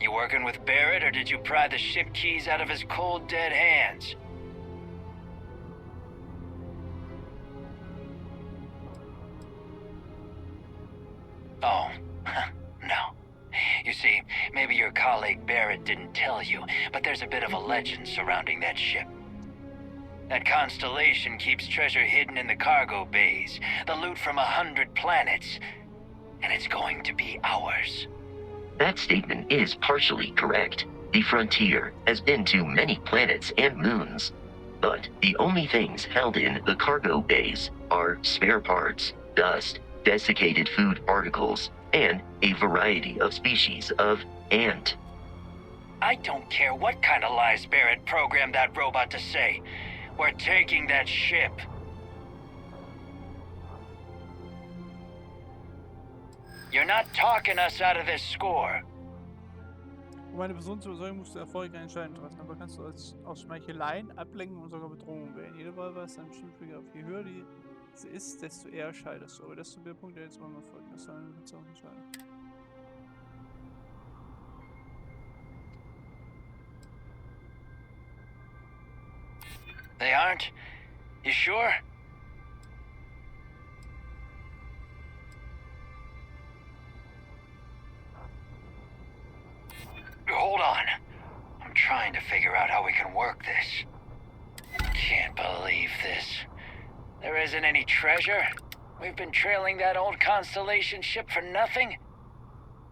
You working with Barrett, or did you pry the ship keys out of his cold, dead hands? Oh, no. You see, maybe your colleague Barrett didn't tell you, but there's a bit of a legend surrounding that ship. That constellation keeps treasure hidden in the cargo bays, the loot from 100 planets, and it's going to be ours. That statement is partially correct. The Frontier has been to many planets and moons. But the only things held in the cargo bays are spare parts, dust, desiccated food particles, and a variety of species of ant. I don't care what kind of lies Barrett programmed that robot to say. We're taking that ship. You're not talking us out of this score. Um eine Person zu überzeugen, musst du erfolgreich Entscheidungen treffen. Aber kannst du aus Schmeicheleien, Ablenken und sogar Bedrohung wählen. Jede Wahl weist einen bestimmten Trigger auf. Je höher diese ist, desto eher scheiterst du. Aber desto mehr Punkte jetzt beim Erfolg. Das soll eine Beziehung entscheiden. They aren't? You sure? Hold on. I'm trying to figure out how we can work this. Can't believe this. There isn't any treasure? We've been trailing that old Constellation ship for nothing?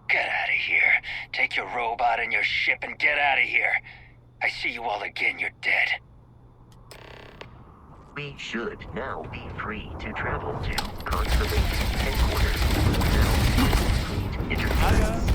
Get out of here. Take your robot and your ship and get out of here. I see you all again, you're dead. We should now be free to travel to Constellation headquarters. Now, complete interference.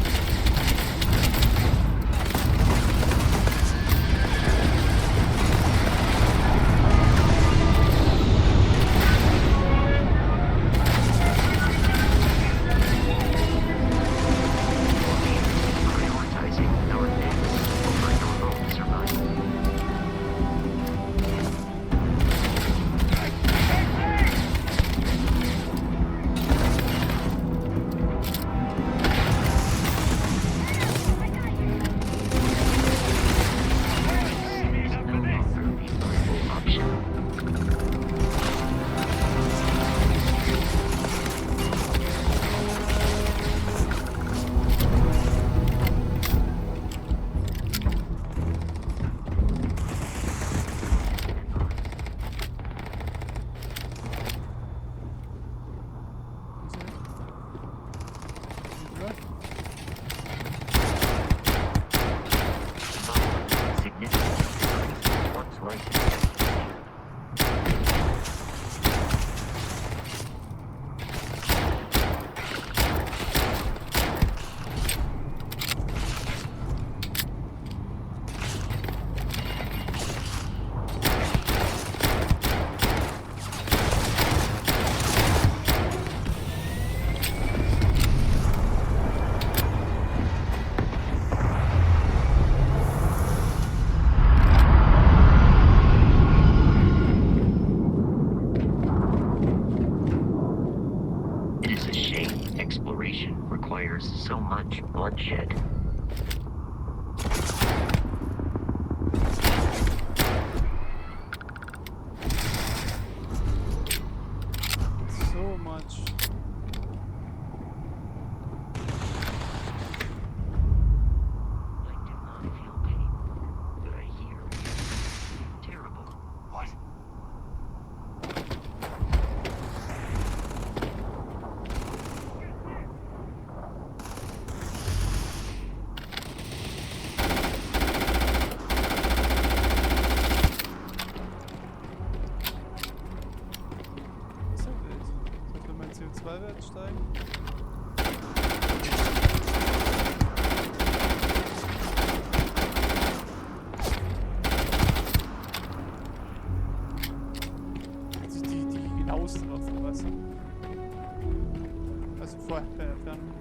Requires so much bloodshed. So much. I do not feel pain, but I hear terrible. What? CO2-Wert steigen. Also die genaueste Waffe, weißt du? Also vorher bei der Entfernung.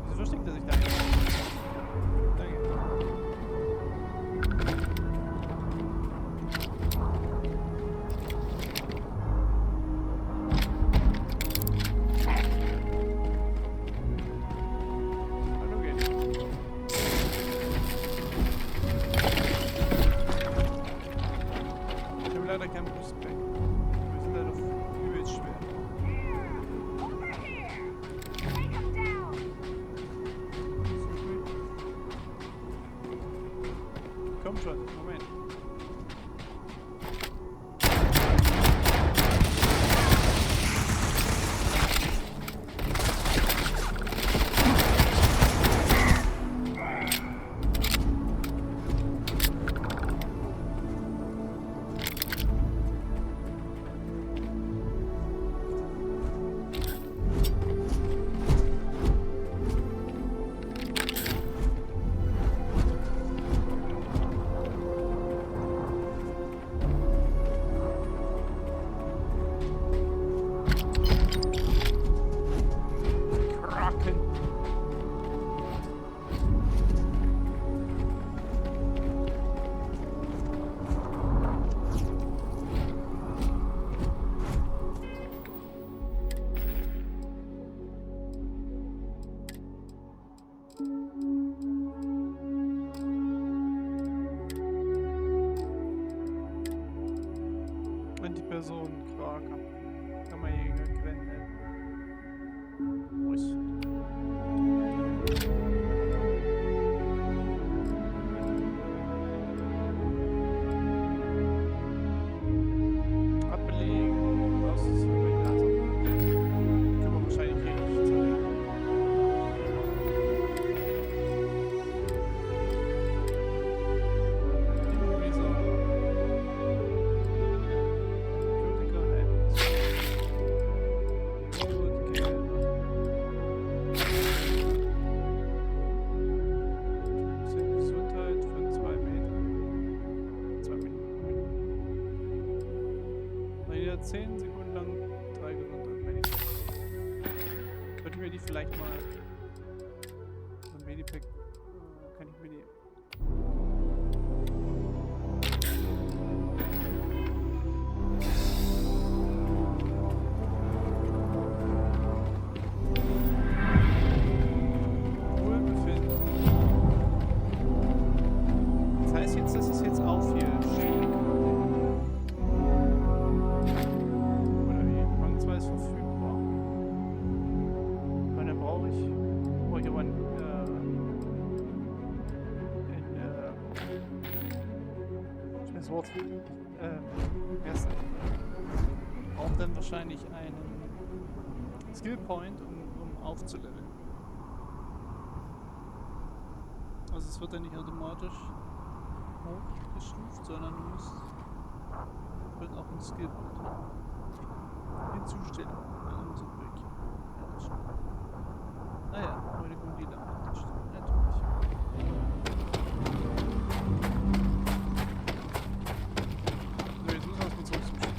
Wieso versteckt er sich da nicht? Danke. Leider kein Brustpack. Wir sind leider übelst schwer. Komm schon, Moment. lang, 3 gesund Medipack. Könnte mir die vielleicht mal... So ein Medipack... kann ich mir die... Das Wort. Braucht dann wahrscheinlich einen Skill Point, um aufzuleveln. Also es wird dann nicht automatisch hochgestuft, sondern du musst halt auch einen Skill Point hinzustellen an unserem Weg. Ja, das stimmt. Naja, heute kommen die lang. Das stimmt natürlich. So, jetzt müssen wir erstmal zurück zum Schiff.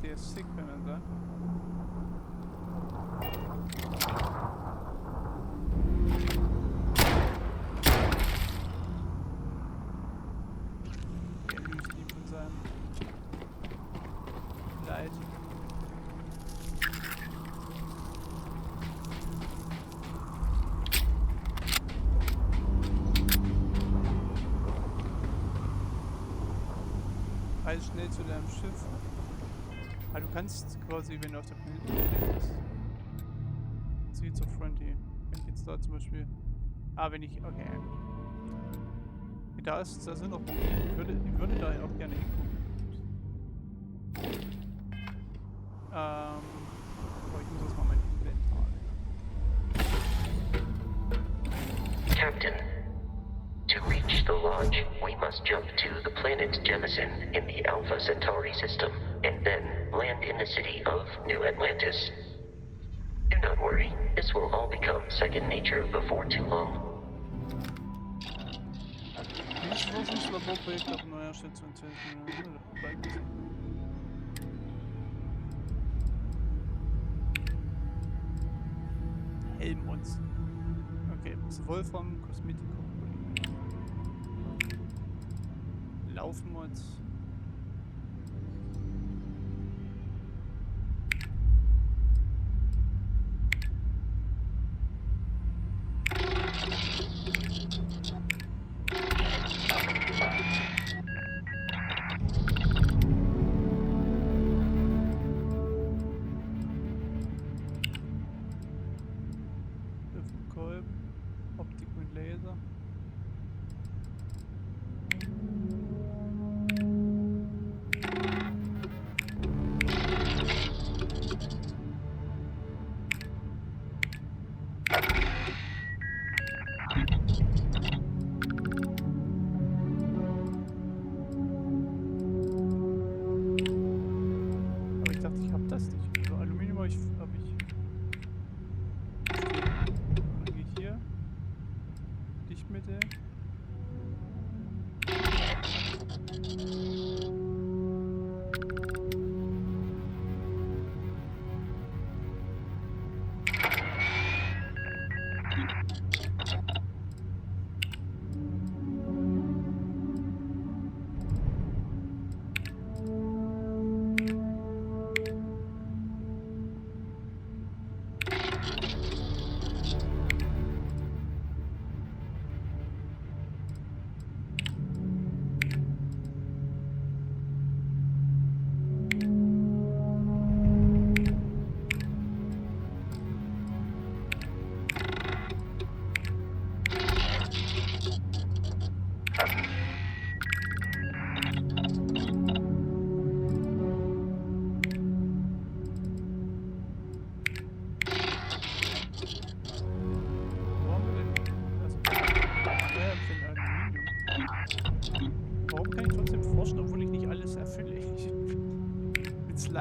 Der ist sick, wenn man sagt. Der löst ihn von seinem Leid. Reise schnell zu deinem Schiff. Ah, du kannst quasi, wenn du auf der Planet bist, zieh zur Frontier. Wenn ich jetzt da zum Beispiel... Ah, wenn ich... Okay. Da sind noch Punkte. Ich würde da auch gerne hingucken. Aber ich muss erstmal mein Inventar nehmen. Captain, to reach the lodge, we must jump to the planet Jemison in the Alpha Centauri system, and then land in the city of New Atlantis. Do not worry, this will all become second nature before too long. Dieses Forschungslaborprojekt auf neuer Stelle zu entwickeln. Helmholtz. Okay, das Wolfram, Kosmetikum. Laufmods. Optik mit Laser. Aber ich dachte, ich hab das nicht. Also Aluminium habe ich. Dann gehe ich hier. Dichtmittel.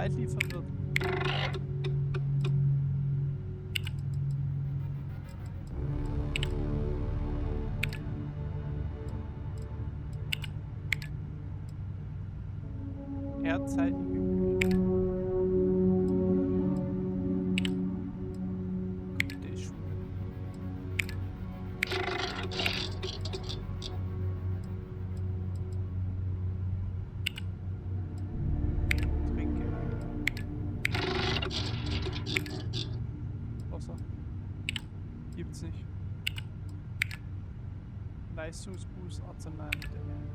slightly verwirrt. Erdzeitige Küche. Der ist schon. Trinke. Wasser. Gibt's nicht. Leistungsboost, Arzneimittel.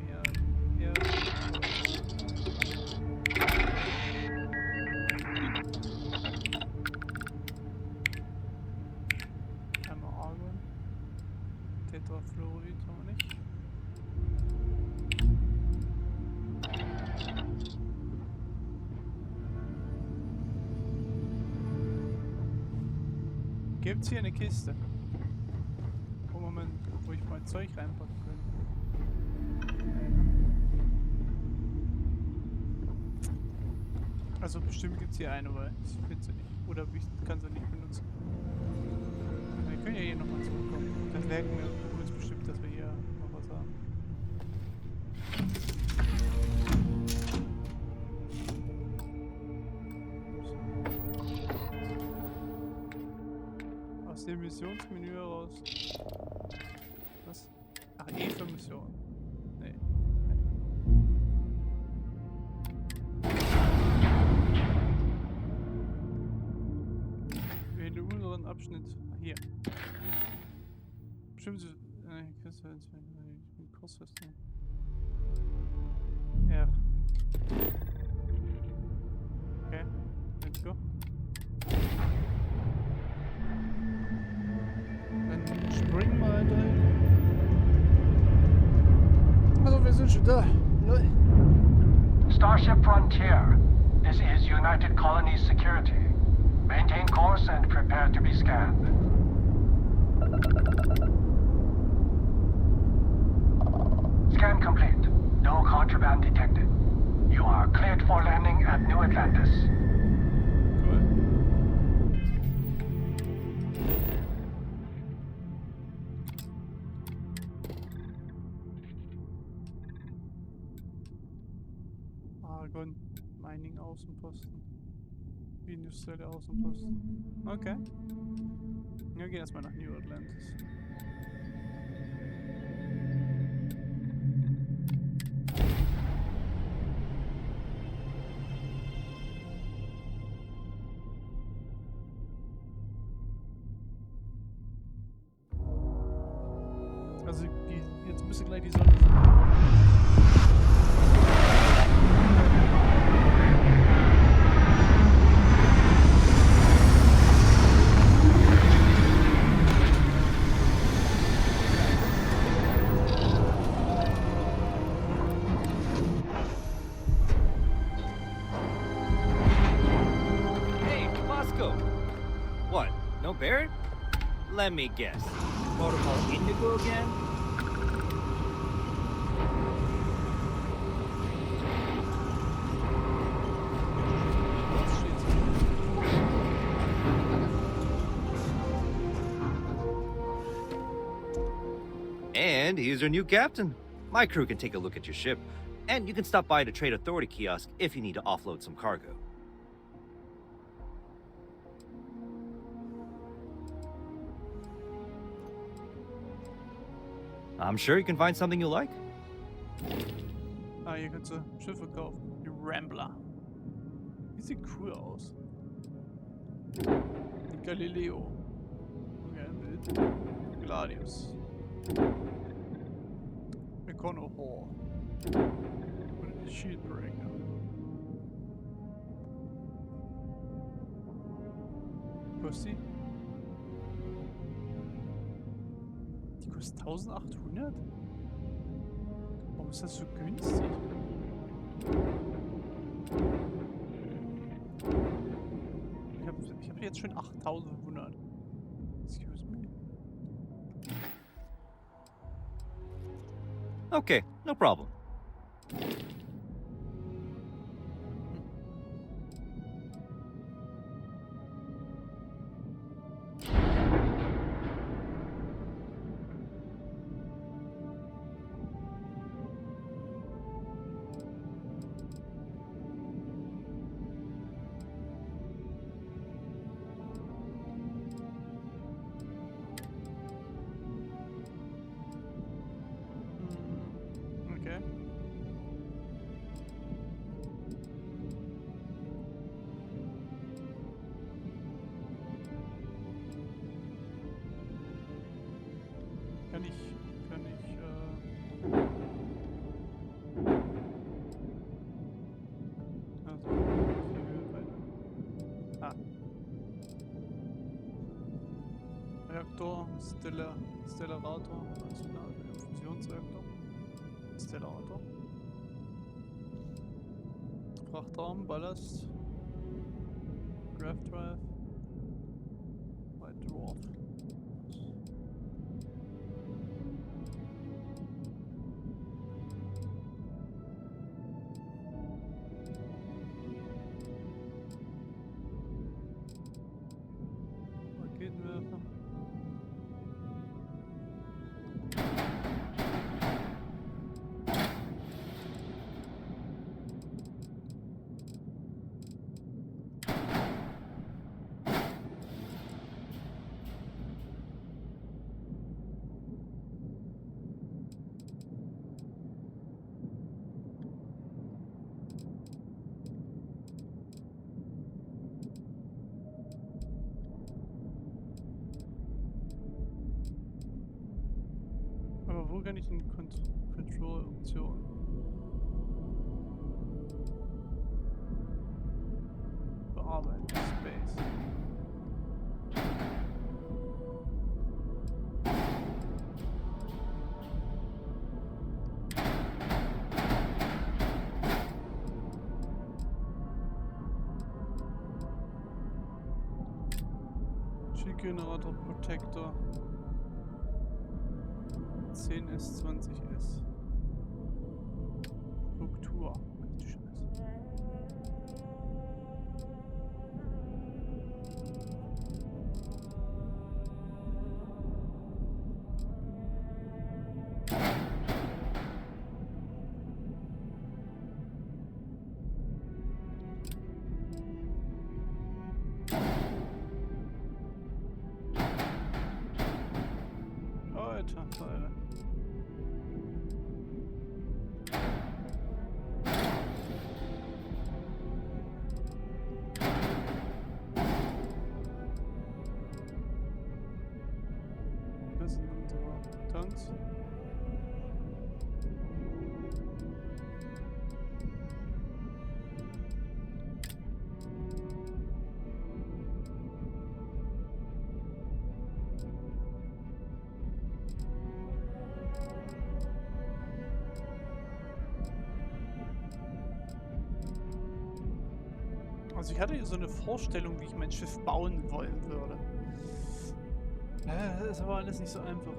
Ja. Einmal Argon. Tetrafluorid haben wir nicht. Gibt's hier eine Kiste? Oh Moment, wo ich mal Zeug reinpacken könnte. Also bestimmt gibt's hier eine, weil ich finde sie nicht. Oder ich kann sie nicht benutzen. Wir können ja hier nochmal zurückkommen. Dann merken wir uns bestimmt, dass wir hier noch was haben. Aus dem Missionsmenü heraus. Was? Ach, E für Mission. Nee. Wähle unseren Abschnitt. Hier. Bestimmte. Kurssystem. Ja. Okay. Let's go. Dann springen wir halt rein. Also wir sind schon da. Starship Frontier. This is United Colonies Security. Maintain course and prepare to be scanned. Scan complete. No contraband detected. You are cleared for landing at New Atlantis. Argon, Mining Außenposten. Wie industrielle Außenposten. Okay. Wir gehen erstmal nach New Atlantis. Also jetzt müsste gleich die Sonne sein. What? No Barrett? Let me guess. Protocol Indigo again? And here's your new captain. My crew can take a look at your ship, and you can stop by the Trade Authority kiosk if you need to offload some cargo. I'm sure you can find something you like. Ah, hier kannst du Schiffe kaufen. Die Rambler. Die sieht cool aus. Die Galileo. Okay, ein Bild. Gladius. Econohor. Und die Shieldbreaker. Kostet die? Die kostet 1800? Warum ist das so günstig? Ich hab jetzt schon 8500. Excuse me. Okay, no problem. eigentlich kann ich also hier weiter. Reaktor, Stellarator, also ein Fusionsreaktor. Stellarator. Frachtraum, Ballast. Draft Drive. White Dwarf. Raketenwerfer. Aber wo kann ich in Control-Optionen? Bearbeiten, Space. Generator Protector 10S, 20S. Struktur. Ach du Scheiße. Alter, Teile. Das sind unsere Tanks. Also ich hatte hier so eine Vorstellung, wie ich mein Schiff bauen wollen würde. Das ist aber alles nicht so einfach.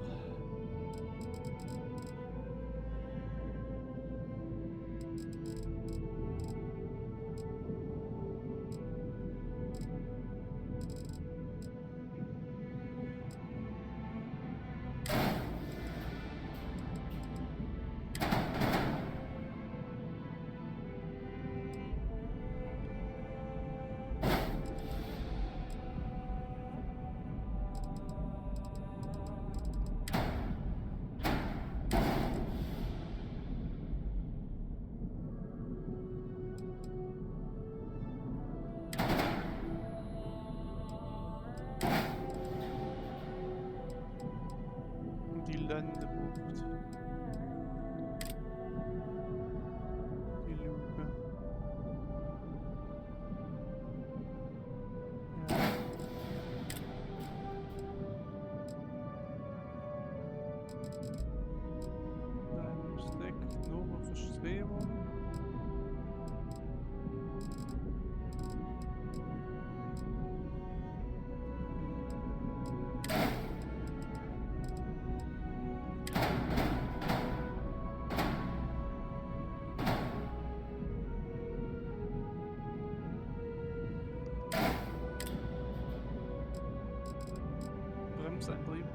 Die Landebucht. Die Luke. Ja. Ein Stack, Nova Verstrebung. Bremsantrieb.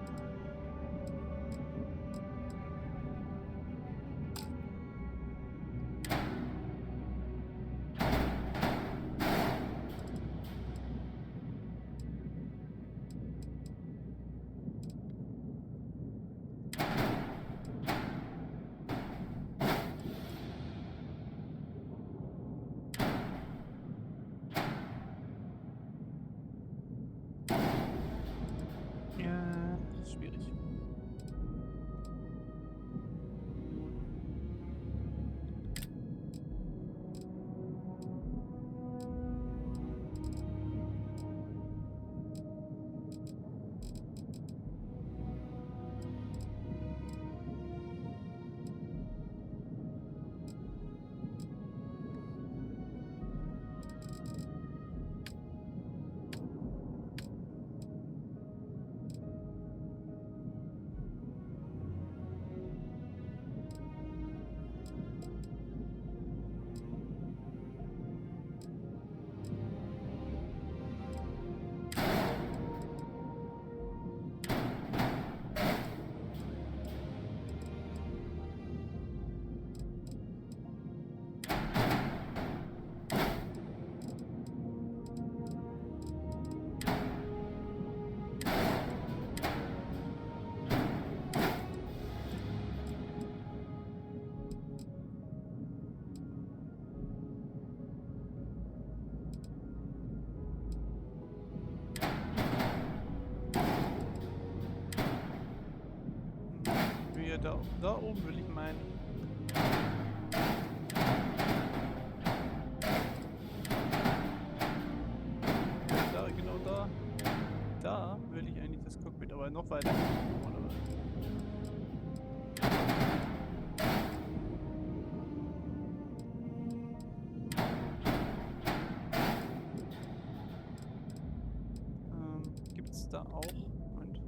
hier, da oben will ich meinen. Da, genau da. Da will ich eigentlich das Cockpit, aber noch weiter. Gibt's da auch? Und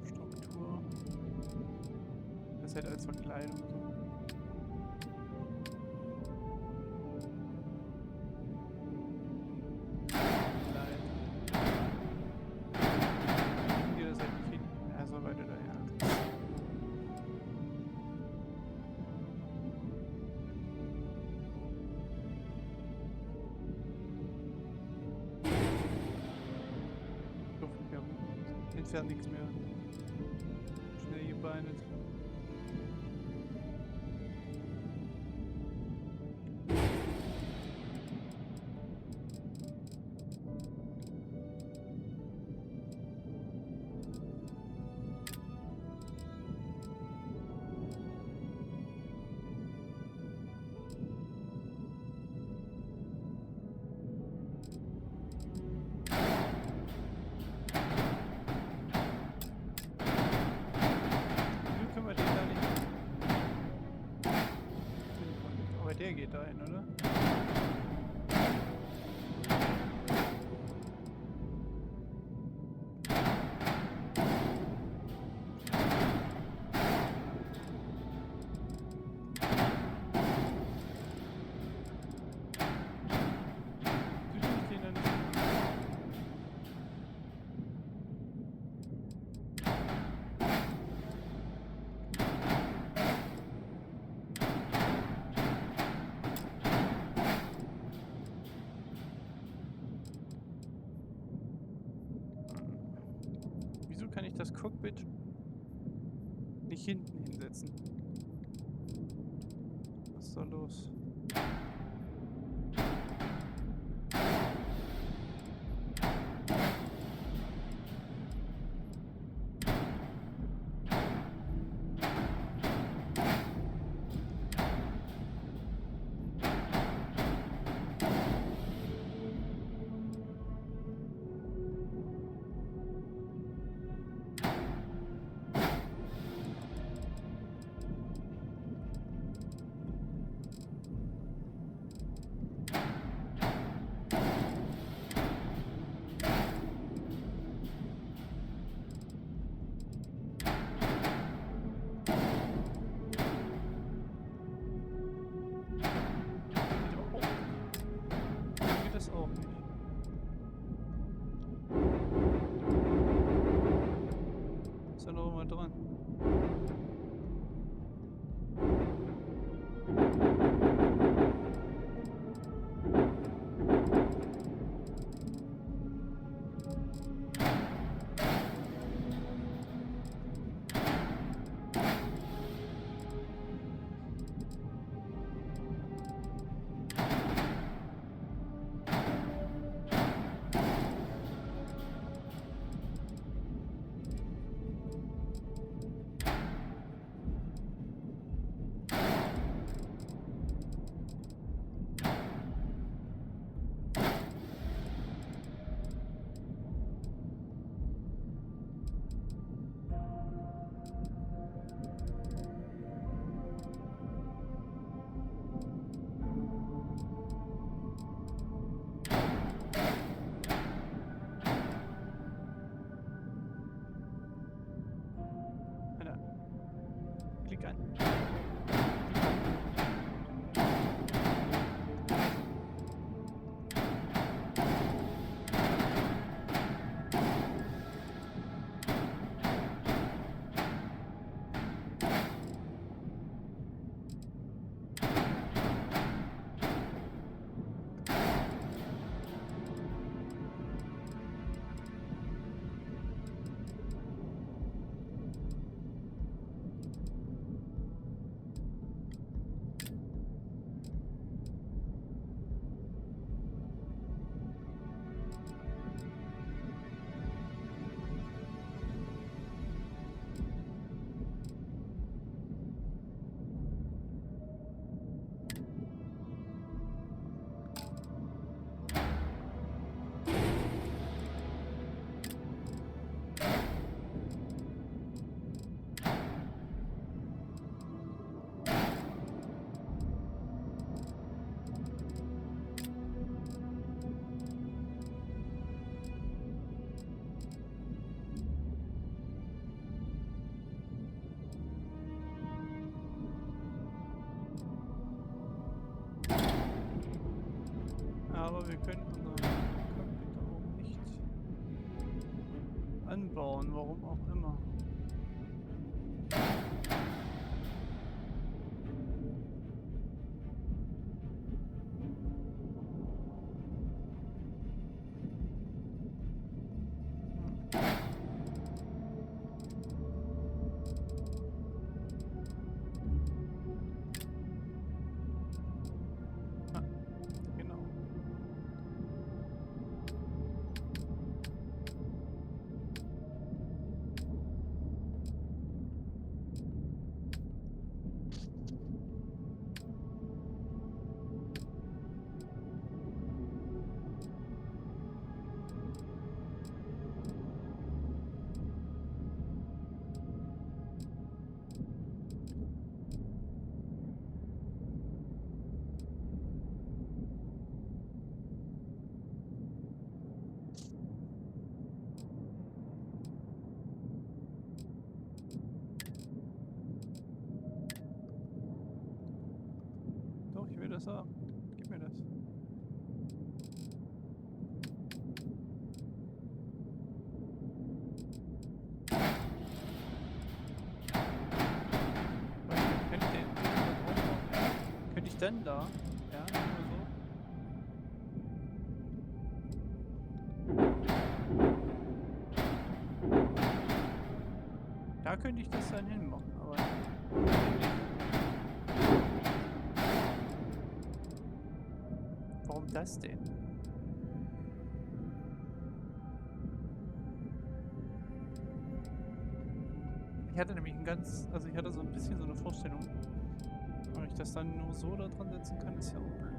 Struktur. Das ist halt als Verkleidung so. Hier ist halt nicht hin. Ja, so weiter daher. Entfernt nichts mehr. Schnell gebeinet. Der geht da hin, oder? Wieso kann ich das Cockpit nicht hinten hinsetzen? Was ist da los? Das auch nicht. Ist ja noch immer dran. aber wir können unseren Cockpit da oben nicht anbauen, warum auch immer. Doch, ich will das haben. Gib mir das. Könnte ich denn da? Ja, nur so. Da könnte ich das dann hinmachen, aber... Warum das denn? Ich hatte nämlich ich hatte so ein bisschen so eine Vorstellung. Wenn ich das dann nur so da dran setzen kann, ist ja auch blöd.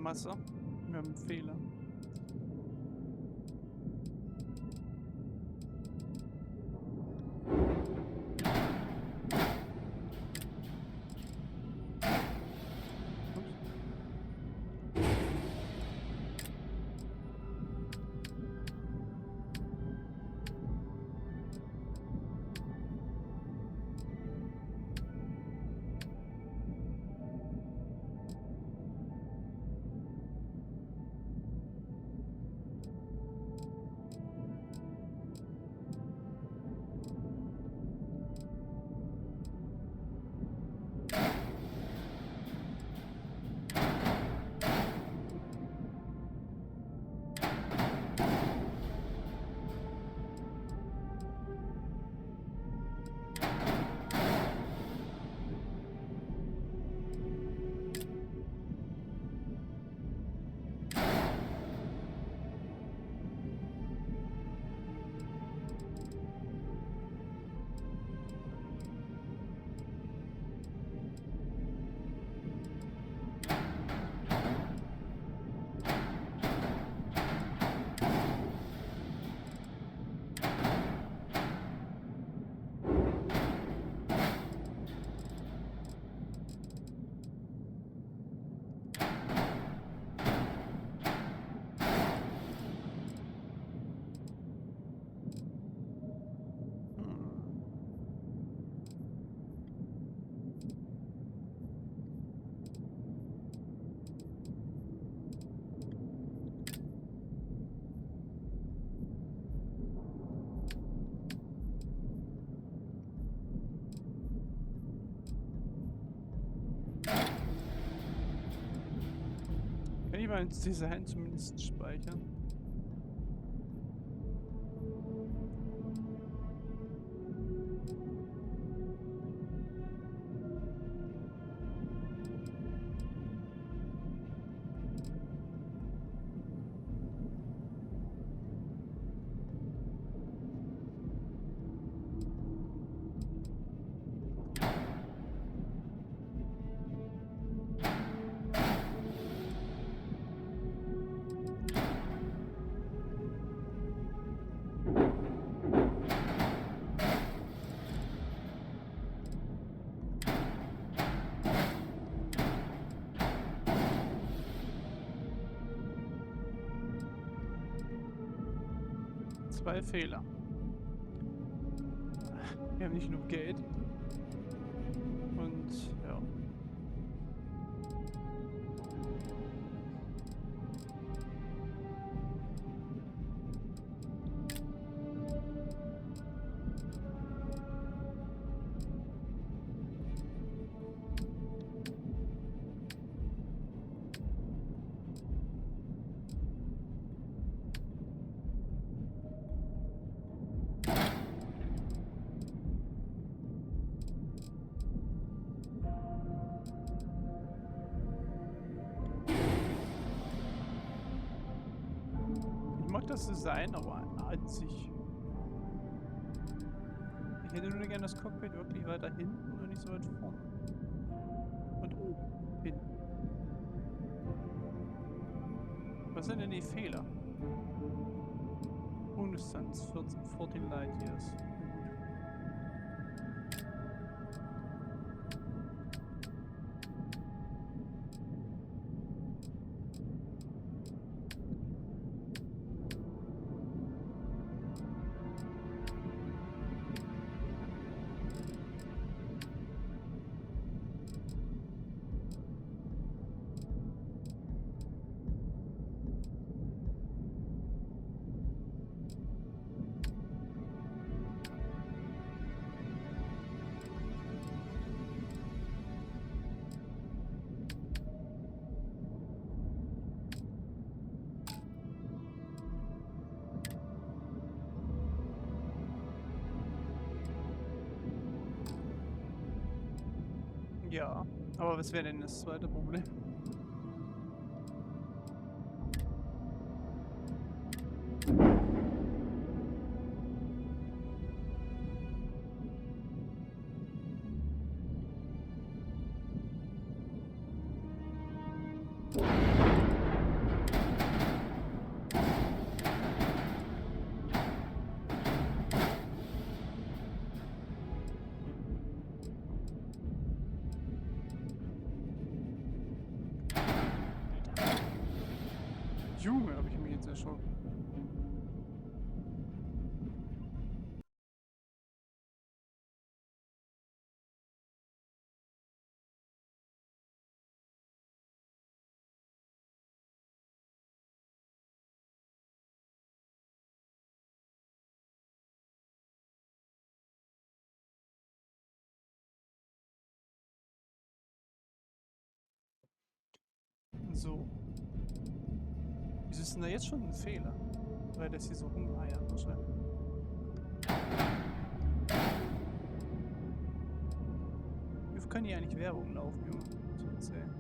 Masse. Wir haben einen Fehler. können das Design zumindest speichern. Zwei Fehler. Wir haben nicht genug Geld. Und ja. Ich mag das Design, aber an sich. Ich hätte nur gerne das Cockpit wirklich weiter hinten und nicht so weit vorne. Und oben. Hinten. Was sind denn die Fehler? Bundesdistanz 14 Light Years. Ja, aber was wäre denn das zweite Problem? Junge, habe ich mich jetzt erschrocken. So. Wieso ist denn da jetzt schon ein Fehler? Weil das hier so rumeiert wahrscheinlich. Wie oft können hier eigentlich Werbung laufen, Junge? So erzählen.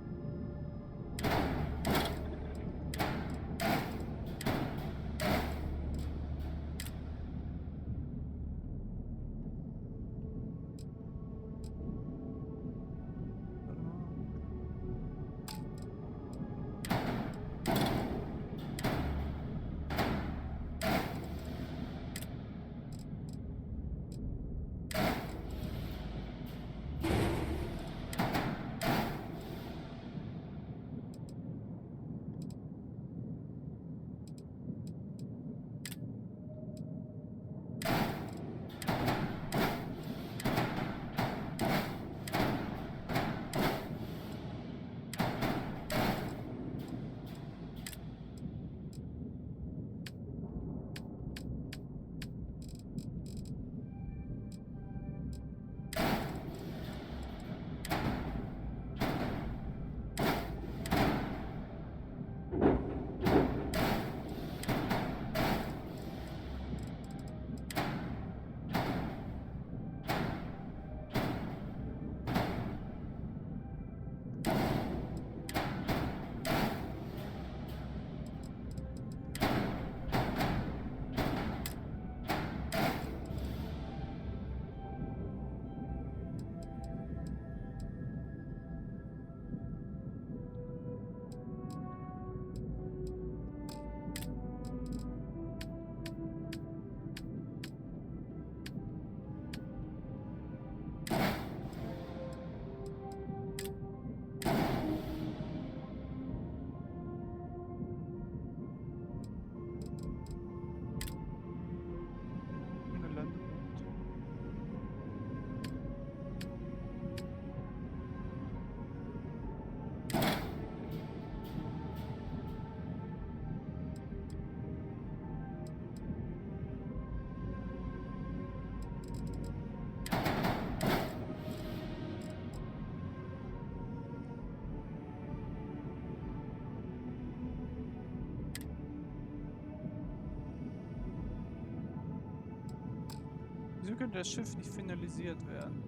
Wieso könnte das Schiff nicht finalisiert werden?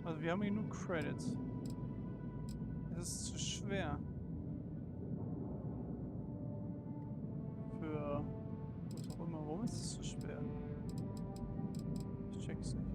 Also wir haben genug Credits. Das ist zu schwer. Für was auch immer. Warum ist es so schwer? Ich check's nicht.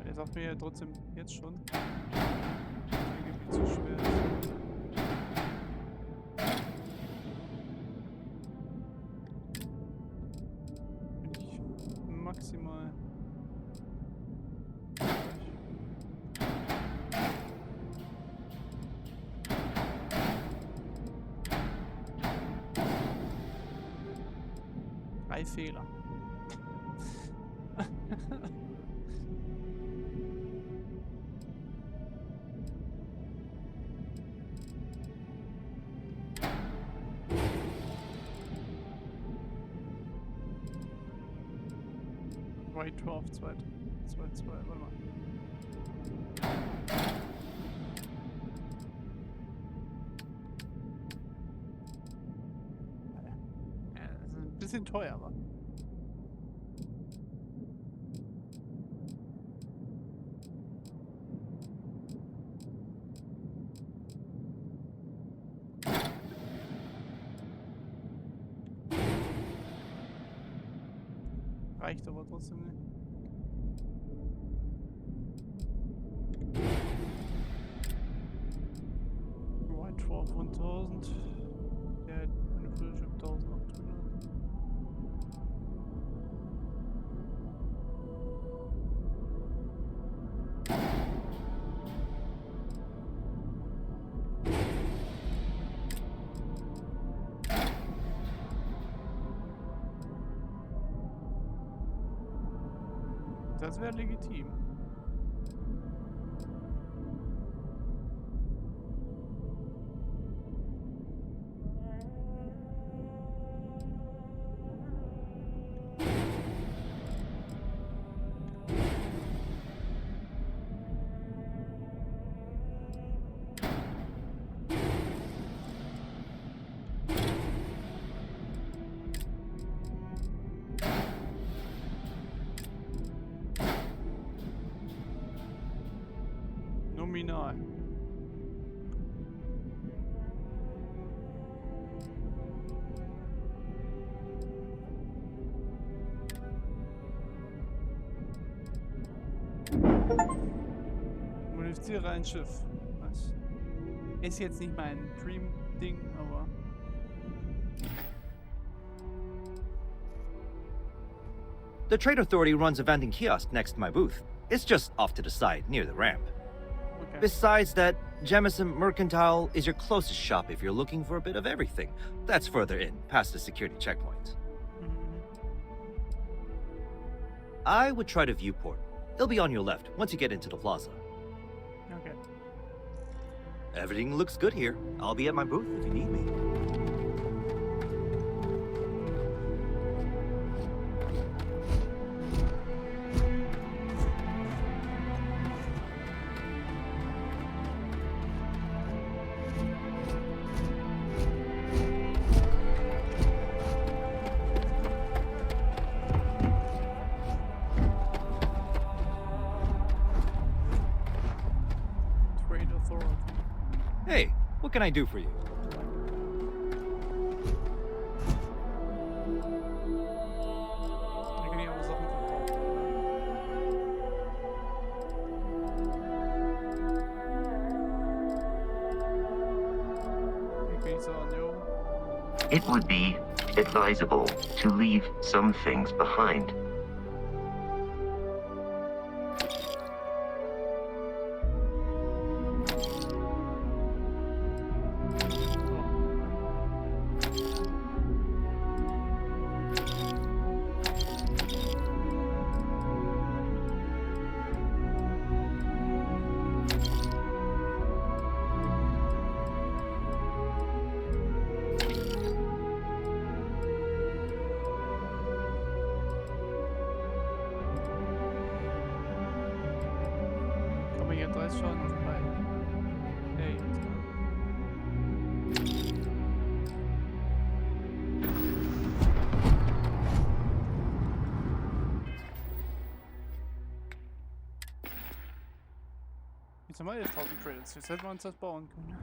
Der sagt mir ja trotzdem jetzt schon, dass das Gebiet zu schwer ist. Bin ich maximal. Drei Fehler. White 12, 2, warte mal. Ja, das ist ein bisschen teuer, aber. Reicht aber trotzdem nicht. White 12 1000. Der hat eine Füllschip 1800. Das wäre legitim. Nominal. Modifiziere ein Schiff. Was? Ist jetzt nicht mein Dream-Ding, aber. The Trade Authority runs a vending kiosk next to my booth. It's just off to the side, near the ramp. Okay. Besides that, Jemison Mercantile is your closest shop if you're looking for a bit of everything. That's further in, past the security checkpoint. I would try to Viewport. It'll be on your left, once you get into the plaza. Okay. Everything looks good here. I'll be at my booth if you need me. Hey, what can I do for you? Ich kann hier auch Sachen verkaufen. Hier kann ich sagen, jo. it would be advisable to leave some things behind. Kann man hier 30 Schaden auf beiden. Hey, jetzt mal. Jetzt haben wir 11.000 Credits. Jetzt hätten wir uns das bauen können.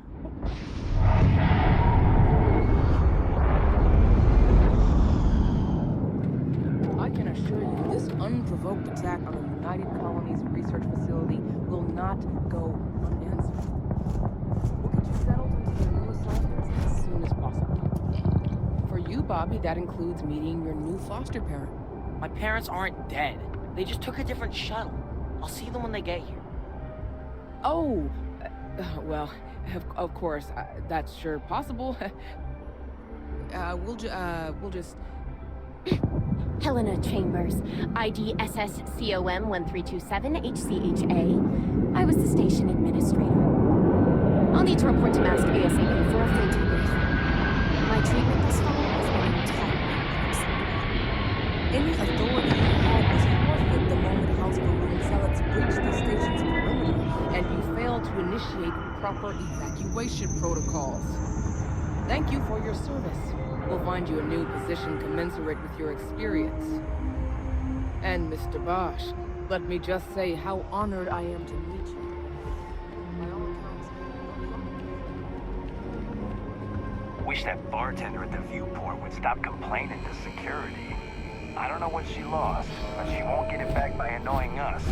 I can assure you, this unprovoked attack on the United Colonies Research Facility will not go unanswered. We'll get you settled into your new assignments as soon as possible. For you, Bobby, that includes meeting your new foster parent. My parents aren't dead. They just took a different shuttle. I'll see them when they get here. Oh, well, of course, that's sure possible. We'll just... Helena Chambers, ID SSCOM 1327 HCHA. I was the station administrator. I'll need to report to Master ASAP for a full debrief. My treatment thus far has been entirely unacceptable. Any authority you had was forfeit the moment House Balloon zealots breached the station's perimeter, and you failed to initiate proper evacuation protocols. Thank you for your service. We'll find you a new position commensurate with your experience. And Mr. Bosch, let me just say how honored I am to meet you. By all accounts, Wish that bartender at the viewport would stop complaining to security. I don't know what she lost, but she won't get it back by annoying us.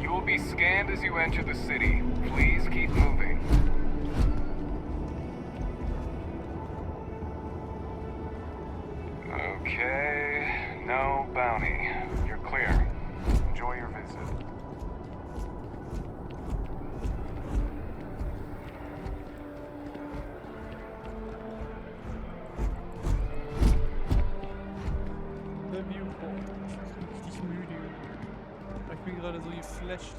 You will be scanned as you enter the city. Please keep moving. Okay, no bounty. You're clear. Enjoy your visit. Der Viewport. Ich bin richtig müde. Ich bin gerade so geflasht.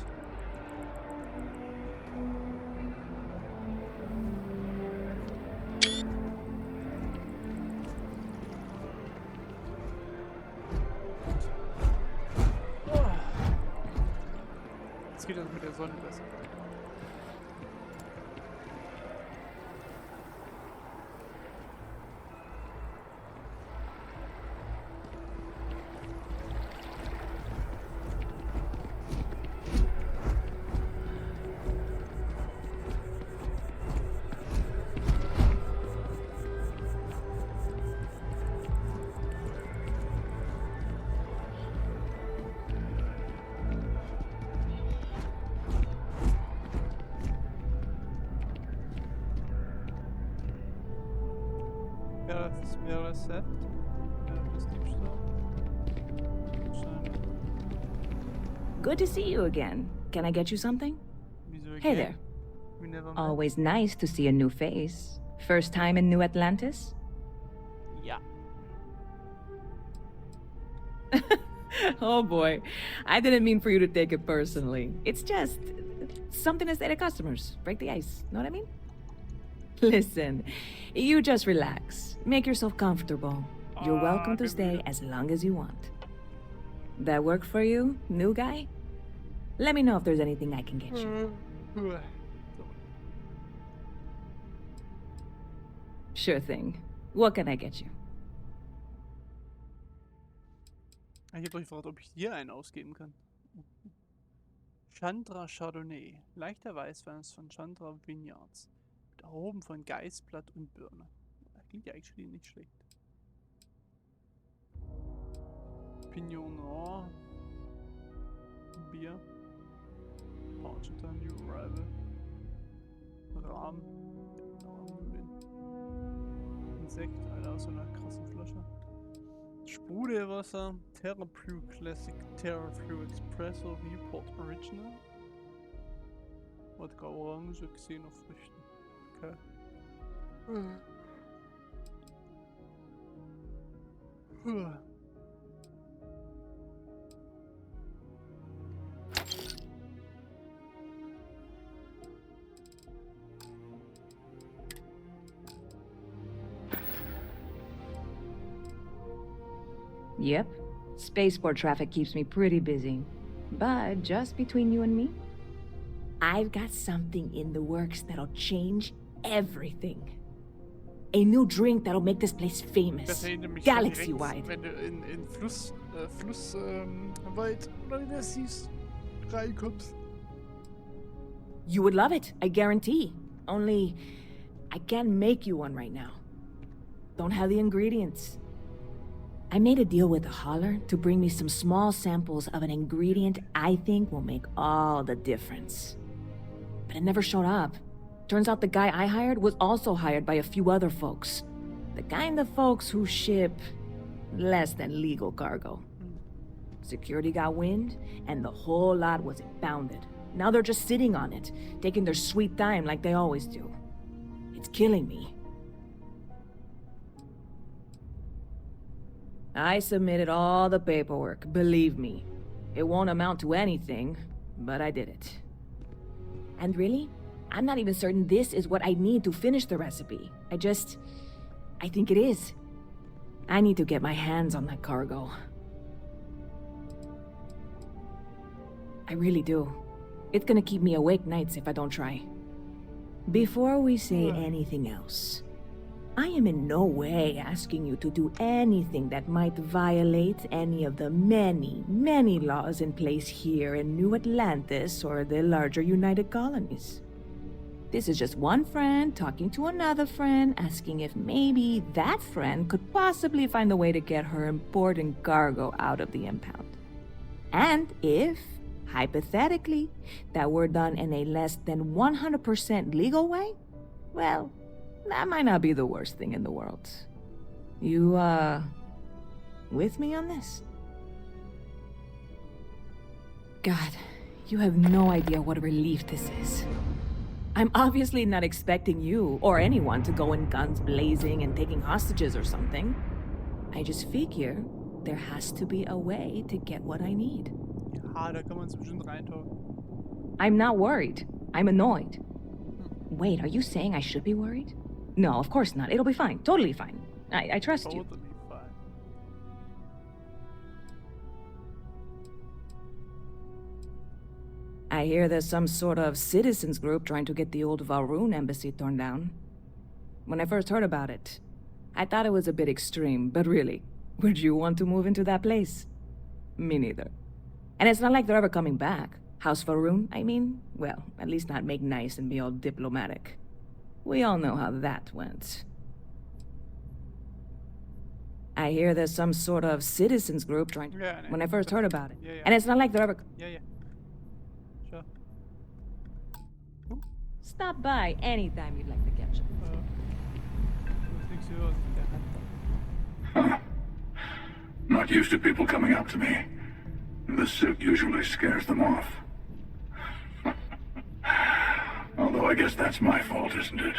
Jetzt geht das mit der Sonne besser. Wäre das Set? Das Diebstahl? Good to see you again. Can I get you something? Hey there. We never met. Always nice to see a new face. First time in New Atlantis? Yeah. Oh boy. I didn't mean for you to take it personally. It's just something to say to customers. Break the ice. Know what I mean? Listen, you just relax. Make yourself comfortable. You're welcome to stay as long as you want. That work for you, new guy? Let me know if there's anything I can get you. Sure thing. What can I get you? Ich habe euch gefragt, ob ich hier einen ausgeben kann. Chandra Chardonnay. Leichter Weißwein von Chandra Vineyards. Mit Aromen von Geißblatt und Birne. Klingt ja eigentlich nicht schlecht. Pignon, oh. Bier. Poucheta, New Arrival. Rahmen. Insekt, Alter, aus so einer krassen Flasche. Sprudelwasser, Terra Brew Classic, Terra Brew Espresso, Viewport Original. Wodka Orange, Xenofrüchten. Okay. Yep. Spaceport traffic keeps me pretty busy. But just between you and me, I've got something in the works that'll change everything. A new drink that'll make this place famous. Galaxy-wide. Wenn du in Wald, oder wie das hieß, reinkommst. You would love it, I guarantee. Only, I can't make you one right now. Don't have the ingredients. I made a deal with the hauler to bring me some small samples of an ingredient I think will make all the difference. But it never showed up. Turns out the guy I hired was also hired by a few other folks. The kind of folks who ship less than legal cargo. Security got wind, and the whole lot was impounded. Now they're just sitting on it, taking their sweet time like they always do. It's killing me. I submitted all the paperwork, believe me. It won't amount to anything, but I did it. And really, I'm not even certain this is what I need to finish the recipe. I think it is. I need to get my hands on that cargo. I really do. It's gonna keep me awake nights if I don't try. Before we say anything else, I am in no way asking you to do anything that might violate any of the many, many laws in place here in New Atlantis or the larger United Colonies. This is just one friend talking to another friend, asking if maybe that friend could possibly find a way to get her important cargo out of the impound. And if, hypothetically, that were done in a less than 100% legal way, well, that might not be the worst thing in the world. You, with me on this? God, you have no idea what a relief this is. I'm obviously not expecting you or anyone to go in guns blazing and taking hostages or something. I just figure there has to be a way to get what I need. Ja, da kann man bestimmt reintauchen. I'm not worried. I'm annoyed. Wait, are you saying I should be worried? No, of course not. It'll be fine. Totally fine. I trust you. Totally fine. I hear there's some sort of citizens group trying to get the old Valroon embassy torn down. When I first heard about it, I thought it was a bit extreme, but really, would you want to move into that place? Me neither. And it's not like they're ever coming back. House Valroon, I mean? Well, at least not make nice and be all diplomatic. We all know how that went. I hear there's some sort of citizens group trying to... When I first heard about it. And it's not like they're ever... Sure. Stop by anytime you'd like to catch up. Not used to people coming up to me. The suit usually scares them off. Although I guess that's my fault, isn't it?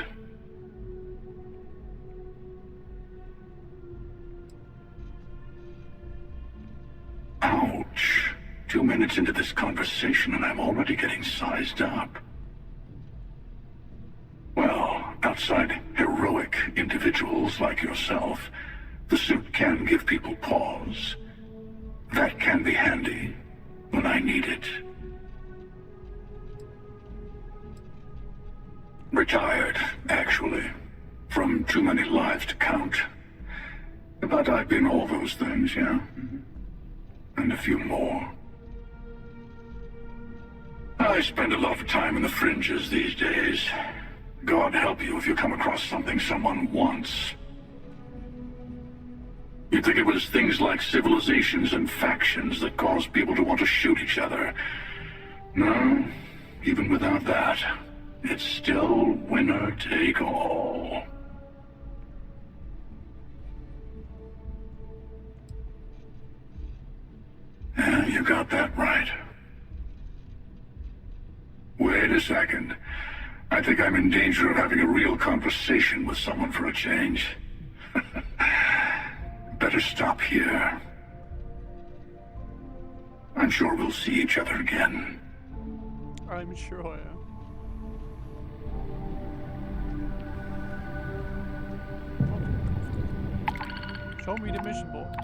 Ouch. 2 minutes into this conversation and I'm already getting sized up. Well, outside heroic individuals like yourself, the suit can give people pause. That can be handy when I need it. Retired, actually. From too many lives to count. But I've been all those things, yeah? And a few more. I spend a lot of time in the fringes these days. God help you if you come across something someone wants. You'd think it was things like civilizations and factions that cause people to want to shoot each other. No, even without that, it's still winner take all. Yeah, you got that right. Wait a second. I think I'm in danger of having a real conversation with someone for a change. Better stop here. I'm sure we'll see each other again. I'm sure, ja. Show me the mission board.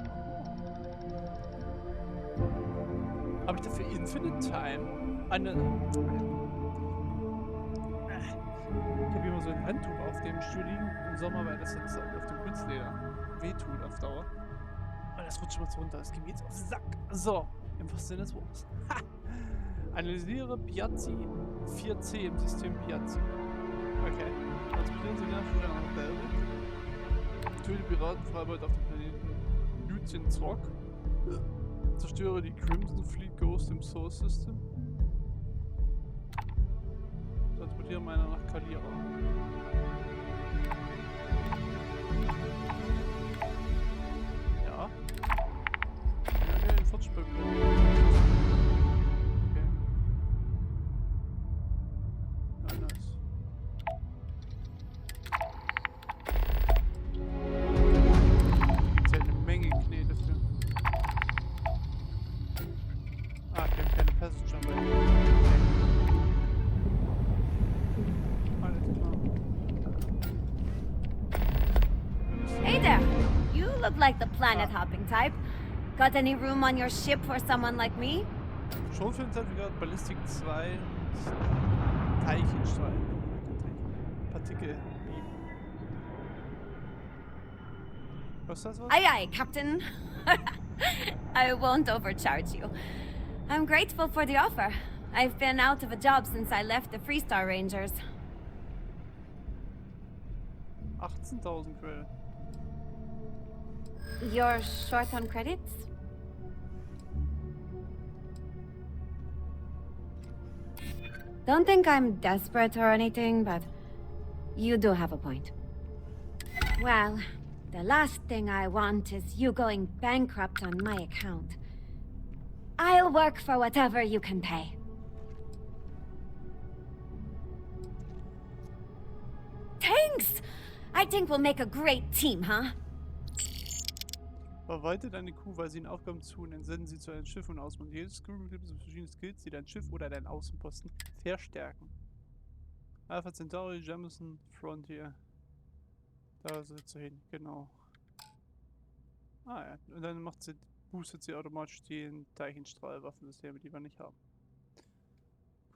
Habe ich dafür Infinite Time? Ich habe immer so ein Handtuch auf dem Stuhl liegen im Sommer, weil das jetzt auf dem Kunstleder wehtut auf Dauer. Und das rutscht mal so runter. Das geht mir jetzt auf den Sack. So, im wahrsten Sinne des Wortes. Ha! Analysiere Piazzi 4C im System Piazzi. Okay. Transportieren Sie nach Belgium. Töte Piratenfreiheit auf dem Planeten Lucien Zorg. Zerstöre die Crimson Fleet Ghost im Source System. Transportiere meiner nach Kalira. Ja. Okay, 40 Stück. Okay. Ja, nice. Gibt's ja eine Menge Knete für. Ah, die haben keine Passenger bei. Hey there! You look like the planet-hopping type. Got any room on your ship for someone like me? Schon für ein Zertifikat Ballistik 2 und Teilchenstrahl. Partikel. Was ist das was? Aye aye, Captain. I won't overcharge you. I'm grateful for the offer. I've been out of a job since I left the Freestar Rangers. 18.000 Credit. You're short on credits? Don't think I'm desperate or anything, but you do have a point. Well, the last thing I want is you going bankrupt on my account. I'll work for whatever you can pay. Thanks! I think we'll make a great team, huh? Verwalte deine Crew, weil sie ihnen Aufgaben zu und entsenden sie zu einem Schiff und ausbauen. Jedes Crewmitglied besitzt verschiedene Skills, die dein Schiff oder deinen Außenposten verstärken. Alpha Centauri, Jamison, Frontier. Da sollst du hin, genau. Ah ja, und dann boostet sie automatisch die Teilchenstrahlwaffensysteme, die wir nicht haben.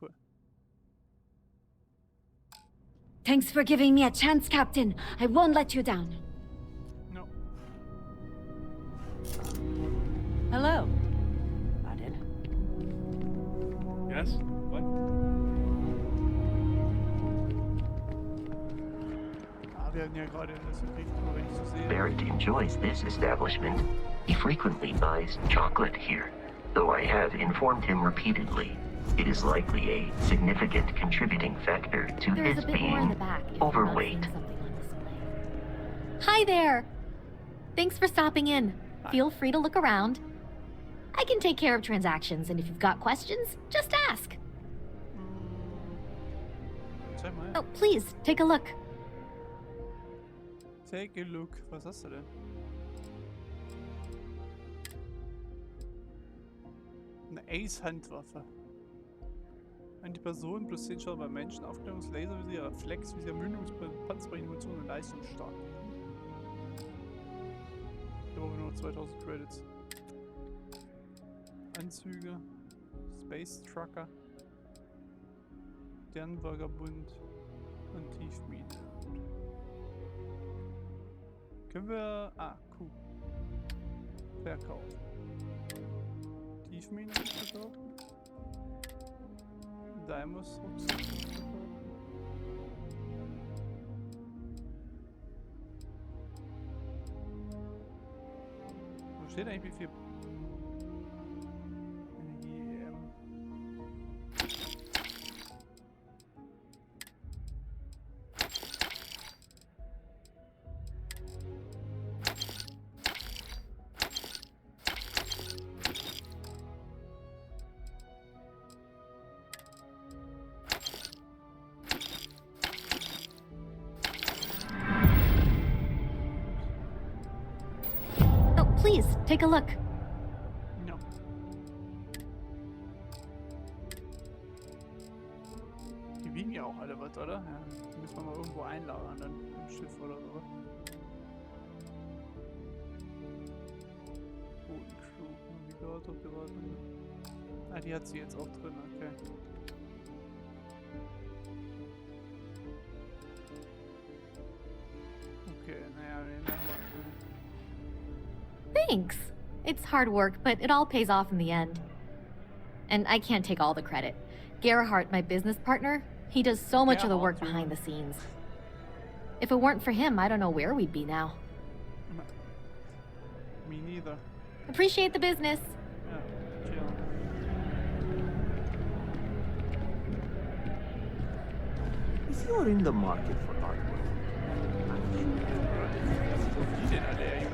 Cool. Thanks for giving me a chance, Captain. I won't let you down. No. Hello. Pardon? Yes? What? Ah, wir hatten ja gerade das gekriegt, nur wenn ich so sehe. Barrett enjoys this establishment. He frequently buys chocolate here, though I have informed him repeatedly. It is likely a significant contributing factor to There's his a bit more in being the back if you're not overweight. seeing something on display. Hi there! Thanks for stopping in. Feel free to look around. I can take care of transactions, and if you've got questions, just ask. Oh, please, take a look. Take a look. Was hast du denn? Eine Ace-Handwaffe. Antipersonen plus 10 Schaden bei Menschen, Aufklärungslaservisier, Reflexvisier, Mündungspanzerbrechende Munition und leistungsstark. Hier brauchen wir nur 2000 Credits. Anzüge, Space Trucker, Sternvagabund und Tiefmine. Können wir... Ah, cool. Verkaufen. Tiefmine verkaufen. Daimos Rucksack verkaufen. Steht eigentlich, wie viel Energie. Oh, please, take a look. Ja. Die wiegen ja auch alle was, oder? Ja, die müssen wir mal irgendwo einlagern, dann im Schiff oder so. Bodencrew, Navigator, Beratung. Ah, die hat sie jetzt auch drin, okay. Okay, naja, den machen wir drin. Thanks. It's hard work, but it all pays off in the end. And I can't take all the credit. Gerhardt, my business partner, he does so much of the work behind the scenes. If it weren't for him, I don't know where we'd be now. Me neither. Appreciate the business. Ja, chill. If you're in the market for artwork, Die den alle, ey.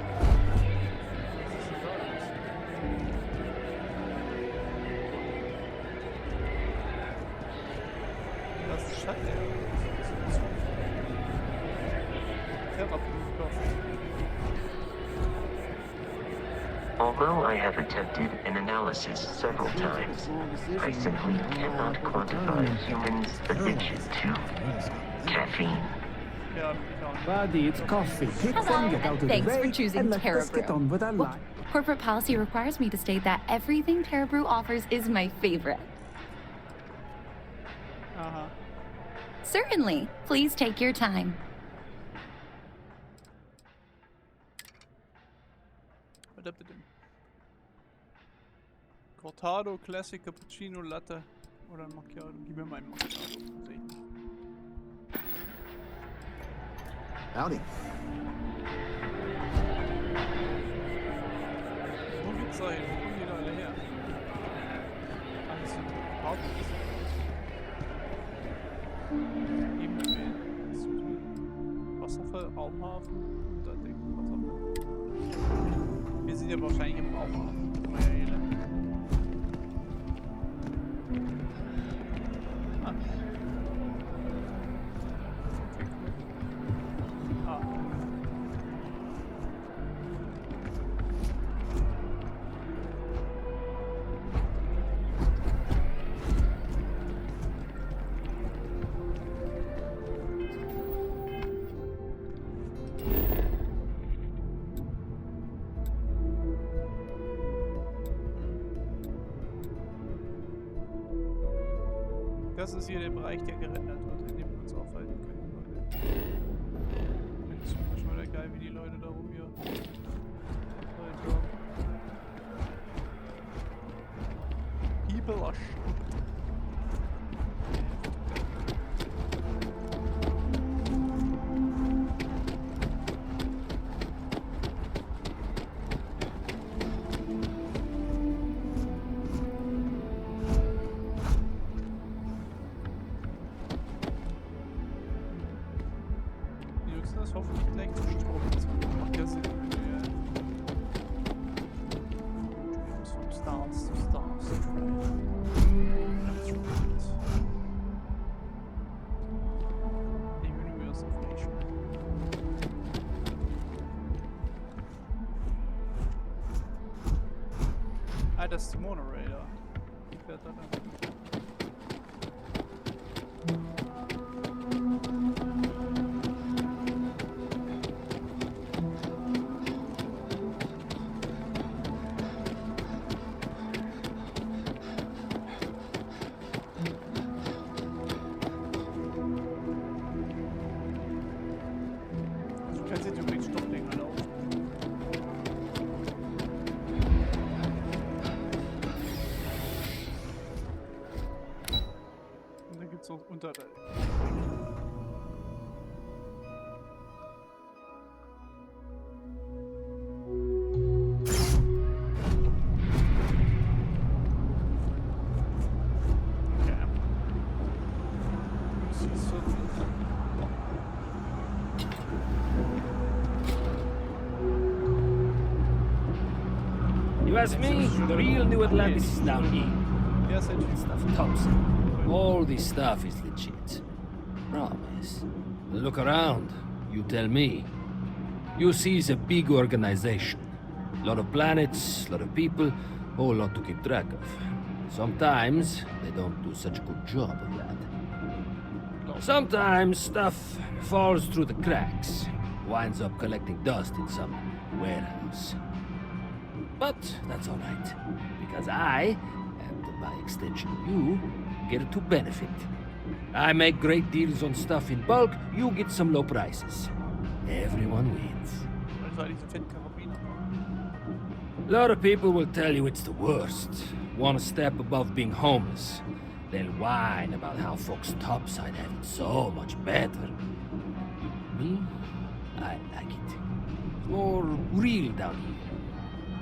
Das ist Schatten, Although I have attempted an analysis several times, I simply cannot quantify humans' addiction to caffeine. Buddy, it's coffee. Take one, get out of the Thanks way, for choosing and let us get on with our life. Corporate policy requires me to state that everything Terra Brew offers is my favorite. Certainly. Please take your time. Was habt ihr denn? Cortado, Classic, Cappuccino, Latte oder ein Macchiato? Gib mir mal einen Macchiato. Sehe ich nicht. Howdy. Wo geht's da hin? Wo kommen die da alle her? Alles sind Partys. Ebenfalls Wasserfall, Raumhafen und da denkt Wasserfall. Wir sind ja wahrscheinlich im Raumhafen. Ah. Ah. Das ist hier der Bereich, der gerendert wird, in dem wir uns aufhalten können. Jetzt ist schon wieder geil, wie die Leute da rum hier. People are stupid. Das hoffentlich gleich zu Strom. Das macht ja Sinn. From stars to stars. That's right. The universe of nature. Ah, das ist die Monorail da. Die fährt da lang. Unterwelt. ask me, the real New Atlantis is down here. Yes, I do. Stuff tops. All this stuff is legit. Promise. Look around. You tell me. You see, it's a big organization. A lot of planets, a lot of people, whole lot to keep track of. Sometimes they don't do such a good job of that. Sometimes stuff falls through the cracks, winds up collecting dust in some warehouse. But that's all right, because I, and by extension you, get to benefit. I make great deals on stuff in bulk, you get some low prices. Everyone wins. A lot of people will tell you it's the worst. One step above being homeless. They'll whine about how folks topside have it so much better. Me? I like it. More real down here.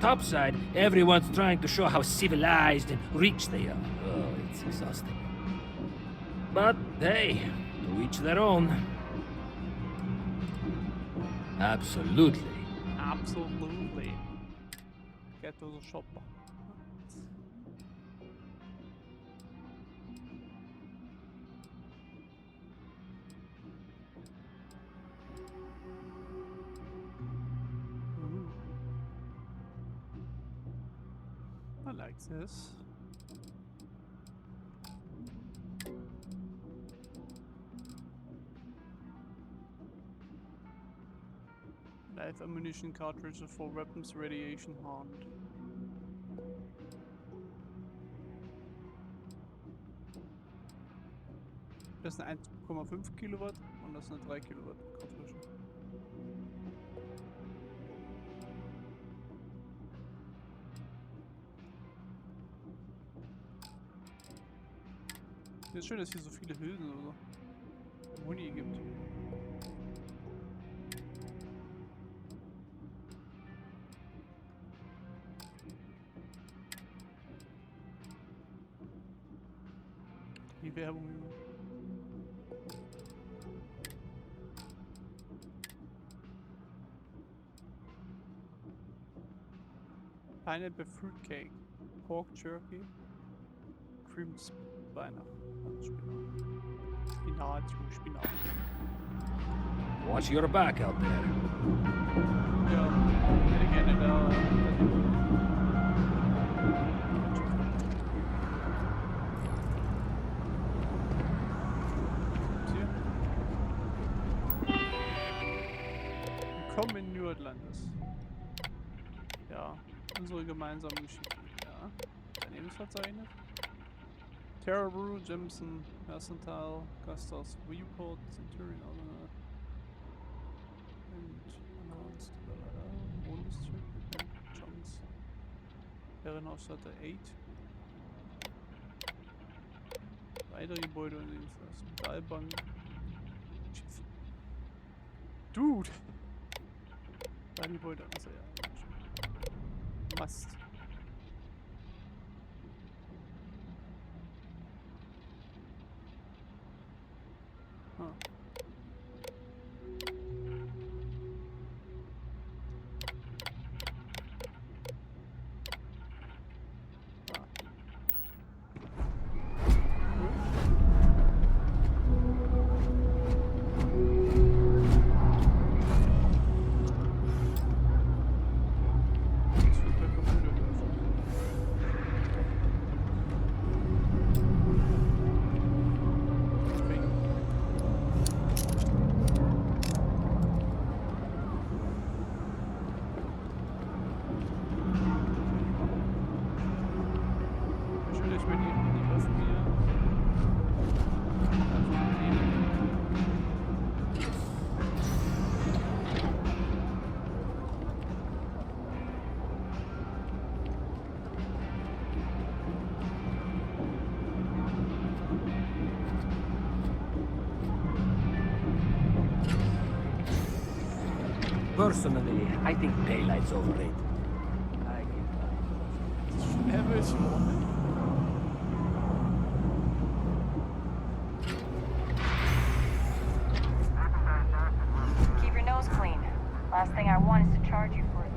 Topside, everyone's trying to show how civilized and rich they are. Oh, it's exhausting. But hey, to each their own. Absolutely. Absolutely. Get to the shop. I like this. Live ammunition cartridges for weapons radiation harmed. Das ist eine 1,5 Kilowatt und das ist eine 3 Kilowatt Kartusche. Es ist schön, dass hier so viele Hülsen oder so Muni gibt. Die Werbung. Pineapple fruitcake, pork jerky, cream Spinat. Spinat. Watch your back out there. Ja, hätte gerne da. Willkommen in New Atlantis. Ja, unsere gemeinsame Geschichte. Ja, Unternehmensverzeichnis. Terra Brew, Jemison, Mercantile, Gasthaus, Viewport, Centurion, and announced Bundesstück, Chunks, Herrenausstatter 8. Weitere Gebäude und Dienstleistungen. Metallbank. Schiff. Dude! Da Gebäude, also ja. Mast. Personally, I think daylight's overrated. Keep your nose clean. Last thing I want is to charge you for a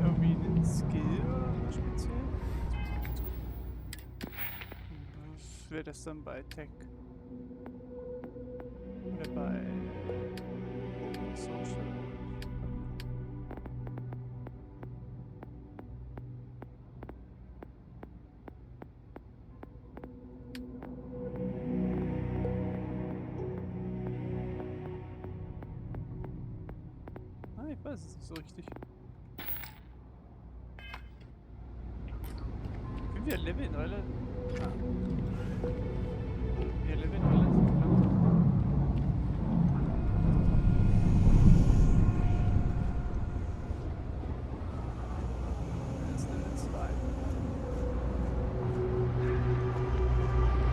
Irgendwie einen Skill speziell? Was wäre das dann bei Tech? Oder bei Social? Ich weiß es nicht so richtig. Können wir leveln, oder? Wir leveln alles. Das ist Level 2.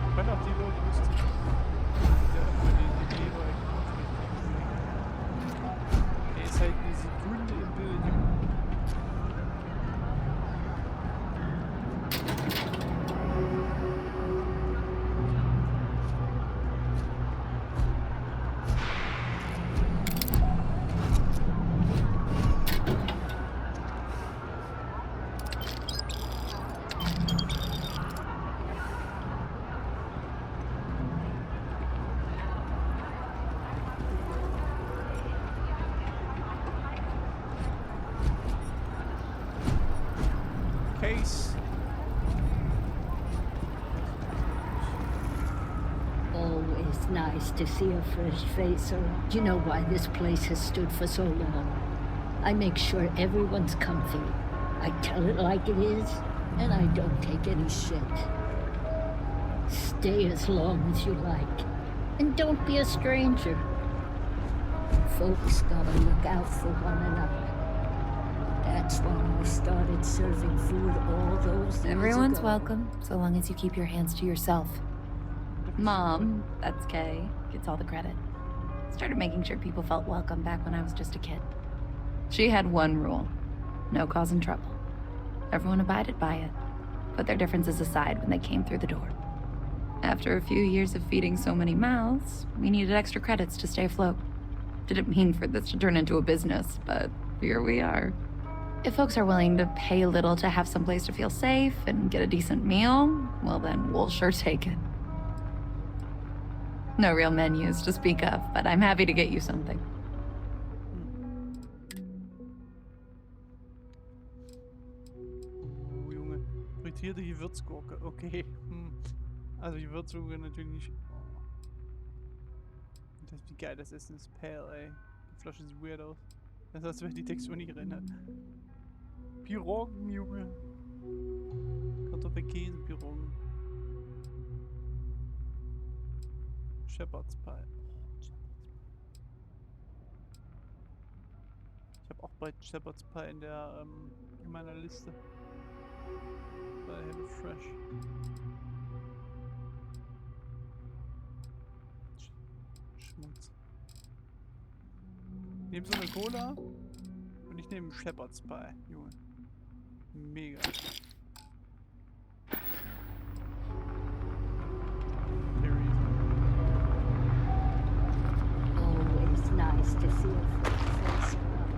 Ich fand auch die Leute lustig. Der ist halt eine Sekunde im Bild. Case. Always nice to see a fresh face around. You know why this place has stood for so long. I make sure everyone's comfy. I tell it like it is, and I don't take any shit. Stay as long as you like, and don't be a stranger. Folks gotta look out for one another. That's when we started serving food all those years Everyone's ago. welcome, so long as you keep your hands to yourself. Mom, that's Kay, gets all the credit. Started making sure people felt welcome back when I was just a kid. She had one rule: no causing trouble. Everyone abided by it, put their differences aside when they came through the door. After a few years of feeding so many mouths, we needed extra credits to stay afloat. Didn't mean for this to turn into a business, but here we are. If folks are willing to pay a little to have someplace to feel safe and get a decent meal, well then we'll sure take it. No real menus to speak of, but I'm happy to get you something. Oh, Junge. Frittierte Gewürzgurke. Okay. Also die Würzung wäre natürlich nicht... Oh. Das, wie geil das Essen ist. Pale, ey. Die Flasche sieht weird aus. Das heißt, wenn die Textur nicht erinnert. Piroggen, Junge. Kartoffelkäse-Piroggen. Shepherd's Pie. Ich habe auch bald Shepherd's Pie in der, in meiner Liste. Bei Hello Fresh. Schmutz. Ich nehme so eine Cola und ich nehme Shepherd's Pie, Junge. Mega. Always nice to see a fresh face around.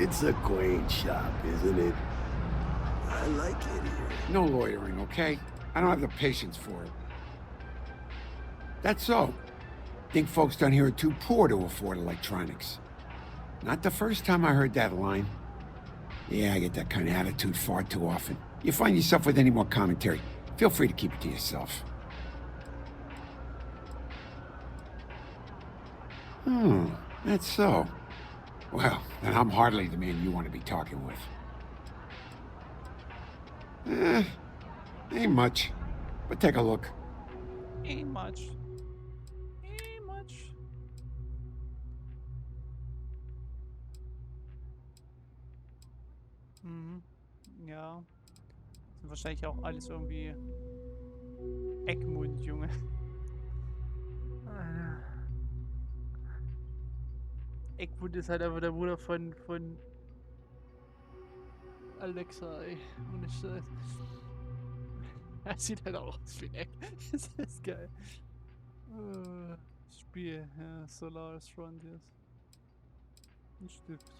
It's a quaint shop, isn't it? I like it here. No loitering, okay? I don't have the patience for it. That's so. Think folks down here are too poor to afford electronics. Not the first time I heard that line. Yeah, I get that kind of attitude far too often. You find yourself with any more commentary, feel free to keep it to yourself. That's so. Well, then I'm hardly the man you want to be talking with. Ain't much. But take a look. Ain't much. Ain't much. Ja. Sind wahrscheinlich auch alles irgendwie Eckmund, Junge. Eckmund ist halt einfach der Bruder von Alexa, ey. Ohne Scheiß. Er sieht halt auch aus wie ein Eck. Das ist geil. Spiel, ja, Solaris Frontiers. Ein Stift.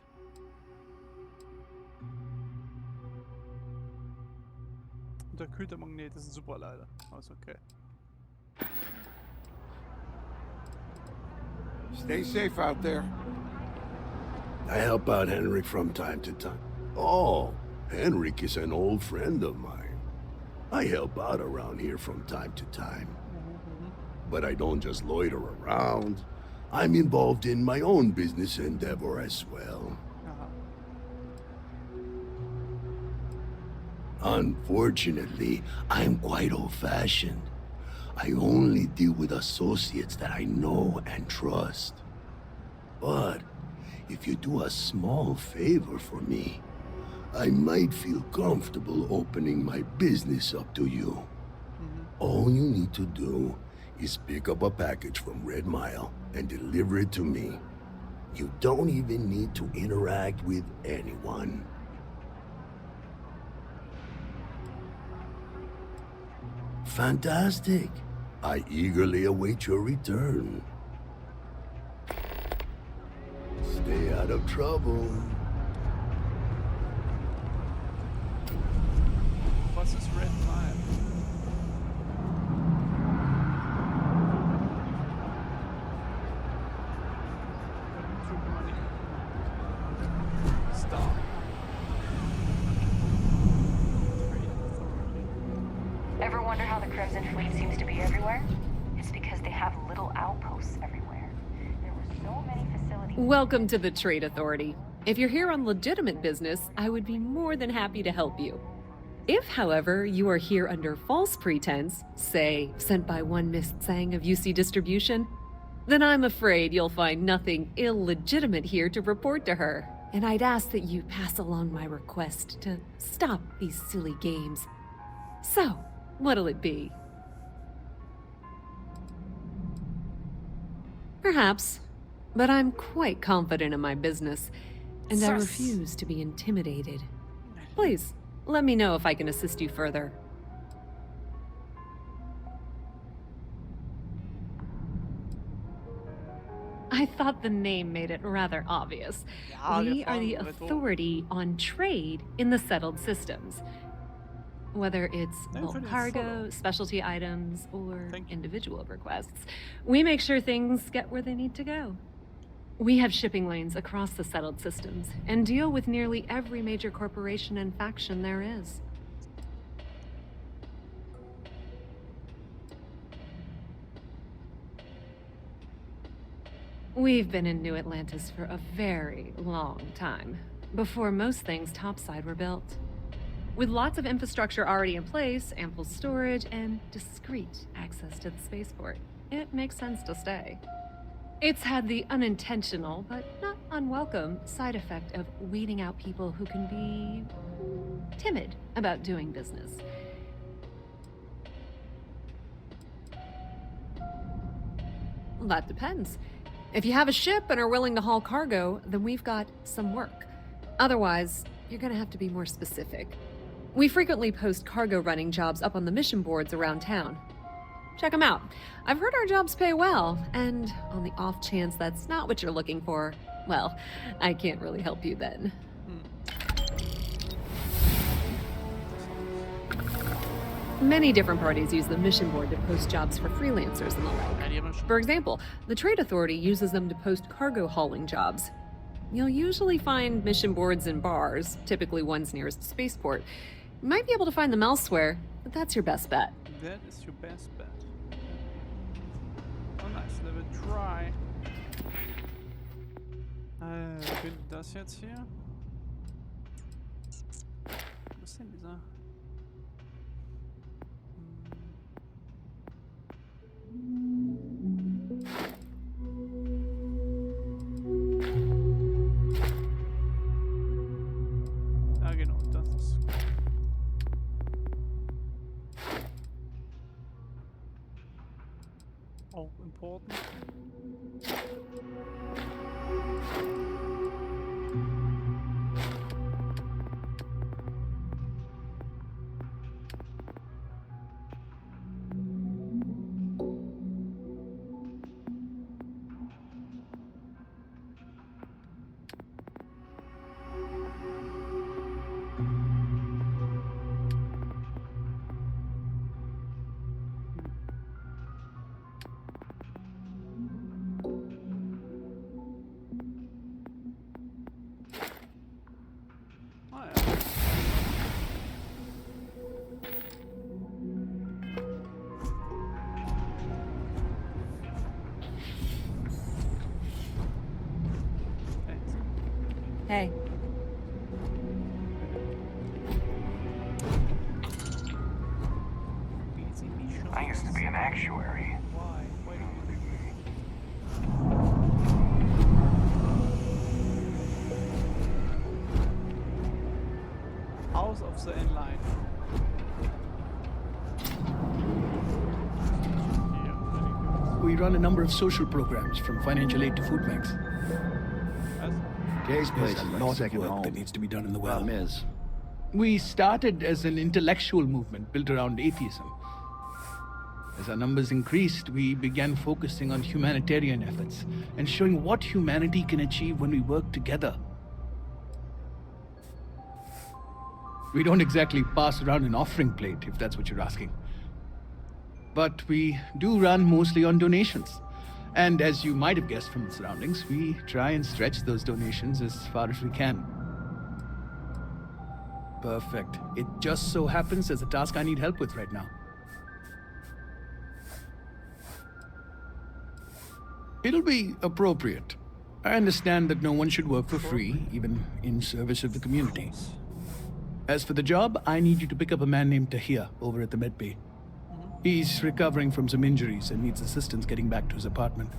Und der Ködermagnet ist super leider. Aber ist okay. Stay safe out there. I help out Henrik from time to time. Oh, Henrik is an old friend of mine. I help out around here from time to time. But I don't just loiter around. I'm involved in my own business endeavor as well. Unfortunately, I'm quite old-fashioned. I only deal with associates that I know and trust. But if you do a small favor for me, I might feel comfortable opening my business up to you. All you need to do is pick up a package from Red Mile and deliver it to me. You don't even need to interact with anyone. Fantastic. I eagerly await your return. Stay out of trouble. Was ist Red Mile? Stop. Ever wonder how the Crimson Fleet seems to be everywhere? It's because they have little outposts everywhere. There were so many facilities. Welcome to the Trade Authority. If you're here on legitimate business, I would be more than happy to help you. If, however, you are here under false pretense, say, sent by one Miss Tsang of UC Distribution, then I'm afraid you'll find nothing illegitimate here to report to her. And I'd ask that you pass along my request to stop these silly games. So, what'll it be? Perhaps, but I'm quite confident in my business, and I refuse to be intimidated. Please, let me know if I can assist you further. I thought the name made it rather obvious. We are the authority on trade in the settled systems. Whether it's bulk cargo, specialty items, or individual requests, we make sure things get where they need to go. We have shipping lanes across the settled systems and deal with nearly every major corporation and faction there is. We've been in New Atlantis for a very long time, before most things topside were built. With lots of infrastructure already in place, ample storage, and discreet access to the spaceport, it makes sense to stay. It's had the unintentional, but not unwelcome, side effect of weeding out people who can be timid about doing business. That depends. If you have a ship and are willing to haul cargo, then we've got some work. Otherwise, you're gonna have to be more specific. We frequently post cargo running jobs up on the mission boards around town. Check them out. I've heard our jobs pay well, and on the off chance that's not what you're looking for, well, I can't really help you then. Many different parties use the mission board to post jobs for freelancers and the like. For example, the Trade Authority uses them to post cargo hauling jobs. You'll usually find mission boards in bars, typically ones nearest a spaceport. You might be able to find them elsewhere, but that's your best bet. That is your best bet. Oh nice, let it try. Bin das jetzt hier? Was ist denn dieser? Ah genau, das ist auch important. Hey. I used to be an actuary. Why? Why do you leave me? House of the Inline. We run a number of social programs, from financial aid to food banks. Jay's place There's is a like lot of second work home. that needs to be done in the well. Problem is, We started as an intellectual movement built around atheism. As our numbers increased, we began focusing on humanitarian efforts and showing what humanity can achieve when we work together. We don't exactly pass around an offering plate, if that's what you're asking. But we do run mostly on donations. And as you might have guessed from the surroundings, we try and stretch those donations as far as we can. Perfect. It just so happens there's a task I need help with right now. It'll be appropriate. I understand that no one should work for free, even in service of the community. As for the job, I need you to pick up a man named Tahir over at the medbay. He's recovering from some injuries and needs assistance getting back to his apartment.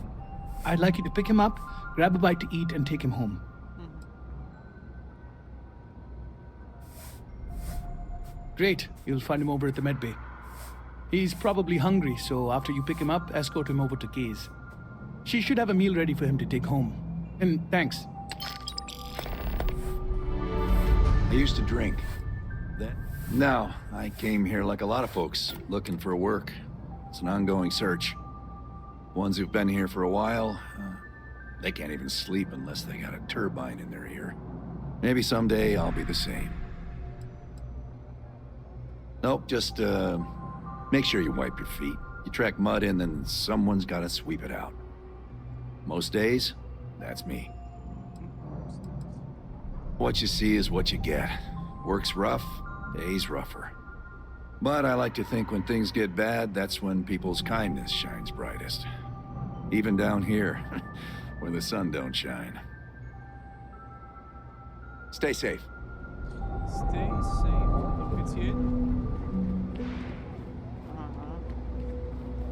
I'd like you to pick him up, grab a bite to eat, and take him home. Great. You'll find him over at the medbay. He's probably hungry, so after you pick him up, escort him over to Kay's. She should have a meal ready for him to take home. And thanks. I used to drink. Now, I came here like a lot of folks, looking for work. It's an ongoing search. Ones who've been here for a while, they can't even sleep unless they got a turbine in their ear. Maybe someday I'll be the same. Nope, just, make sure you wipe your feet. You track mud in, then someone's gotta sweep it out. Most days, that's me. What you see is what you get. Work's rough, days rougher. But I like to think when things get bad, that's when people's kindness shines brightest. Even down here, where the sun don't shine. Stay safe. Stay safe. Geht's hier hin? Aha.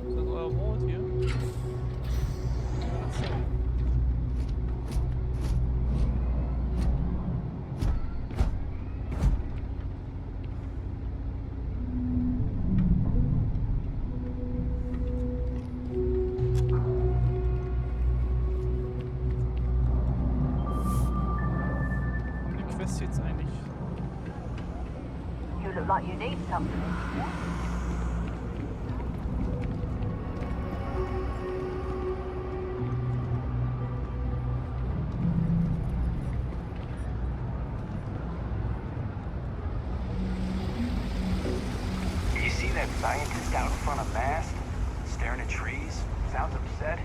Ist das euer Boot hier? Achso. Jetzt eigentlich. You look like you need something. You see that sounds upset.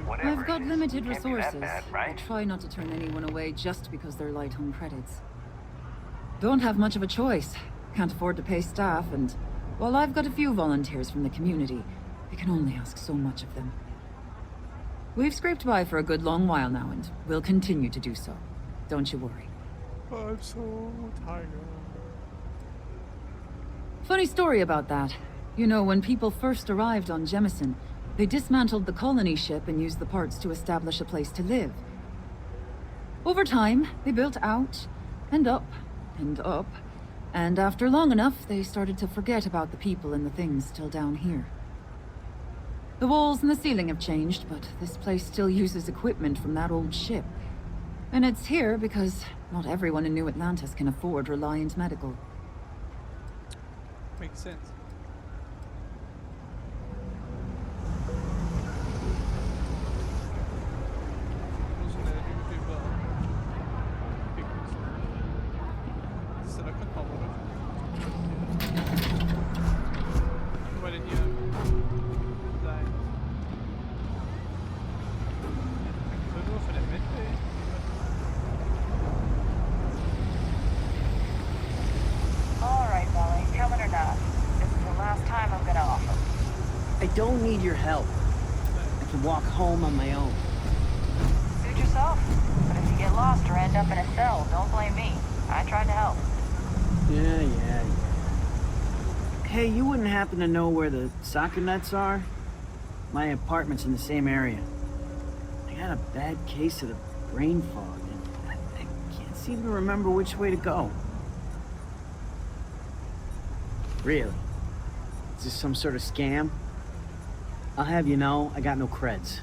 Whatever I've got it is, limited it can't be that resources. bad, I right? try not to turn anyone away just because they're light on credits. Don't have much of a choice. Can't afford to pay staff, and while I've got a few volunteers from the community, I can only ask so much of them. We've scraped by for a good long while now, and we'll continue to do so. Don't you worry. I'm so tired. Funny story about that. You know, when people first arrived on Jemison, they dismantled the colony ship and used the parts to establish a place to live. Over time, they built out, and up, and up, and after long enough, they started to forget about the people and the things still down here. The walls and the ceiling have changed, but this place still uses equipment from that old ship. And it's here because not everyone in New Atlantis can afford Reliant Medical. Makes sense. I don't need your help. I can walk home on my own. Suit yourself. But if you get lost or end up in a cell, don't blame me. I tried to help. Yeah. Hey, you wouldn't happen to know where the soccer nets are? My apartment's in the same area. I got a bad case of the brain fog, and I can't seem to remember which way to go. Really? Is this some sort of scam? I'll have you know, I got no creds.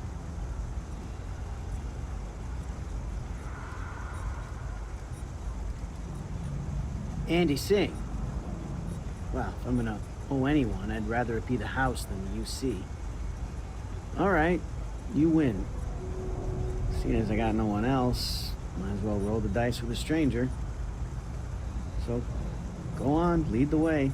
Andy Singh. Well, if I'm gonna owe anyone, I'd rather it be the house than the UC. All right, you win. Seeing as I got no one else, might as well roll the dice with a stranger. So, go on, lead the way.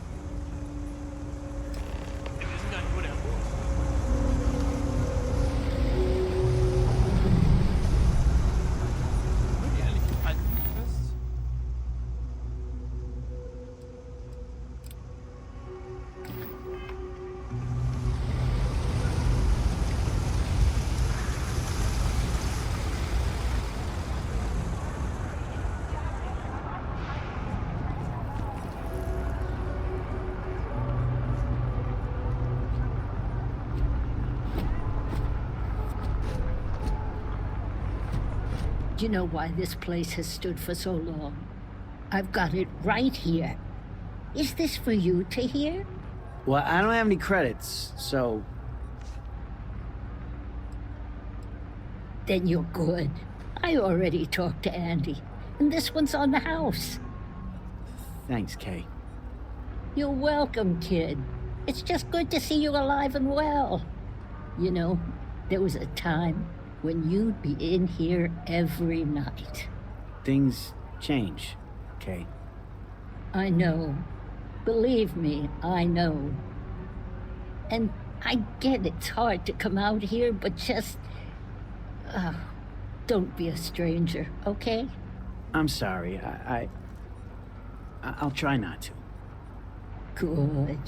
Do you know why this place has stood for so long? I've got it right here. Is this for you to hear? Well, I don't have any credits, so... Then you're good. I already talked to Andy, and this one's on the house. Thanks, Kay. You're welcome, kid. It's just good to see you alive and well. You know, there was a time when you'd be in here every night. Things change, Kay. I know. Believe me, I know. And I get it's hard to come out here, but just... don't be a stranger, okay? I'm sorry. I'll try not to. Good.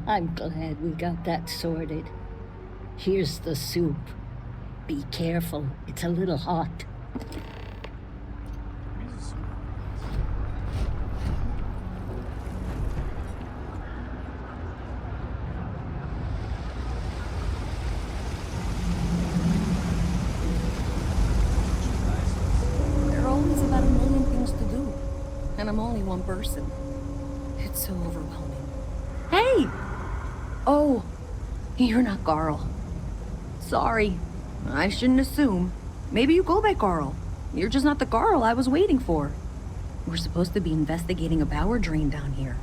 I'm glad we got that sorted. Here's the soup. Be careful, it's a little hot. There are always about a million things to do, and I'm only one person. It's so overwhelming. Hey! Oh, you're not Carl. Sorry. I shouldn't assume. Maybe you go by Carl. You're just not the Carl I was waiting for. We're supposed to be investigating a power drain down here.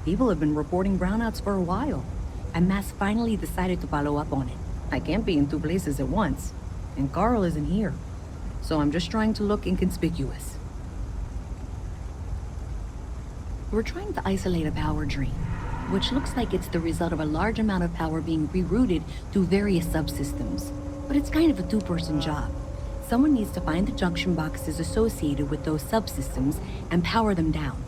People have been reporting brownouts for a while, and Mass finally decided to follow up on it. I can't be in two places at once, and Carl isn't here. So I'm just trying to look inconspicuous. We're trying to isolate a power drain. which looks like it's the result of a large amount of power being rerouted through various subsystems. But it's kind of a two-person job. Someone needs to find the junction boxes associated with those subsystems and power them down.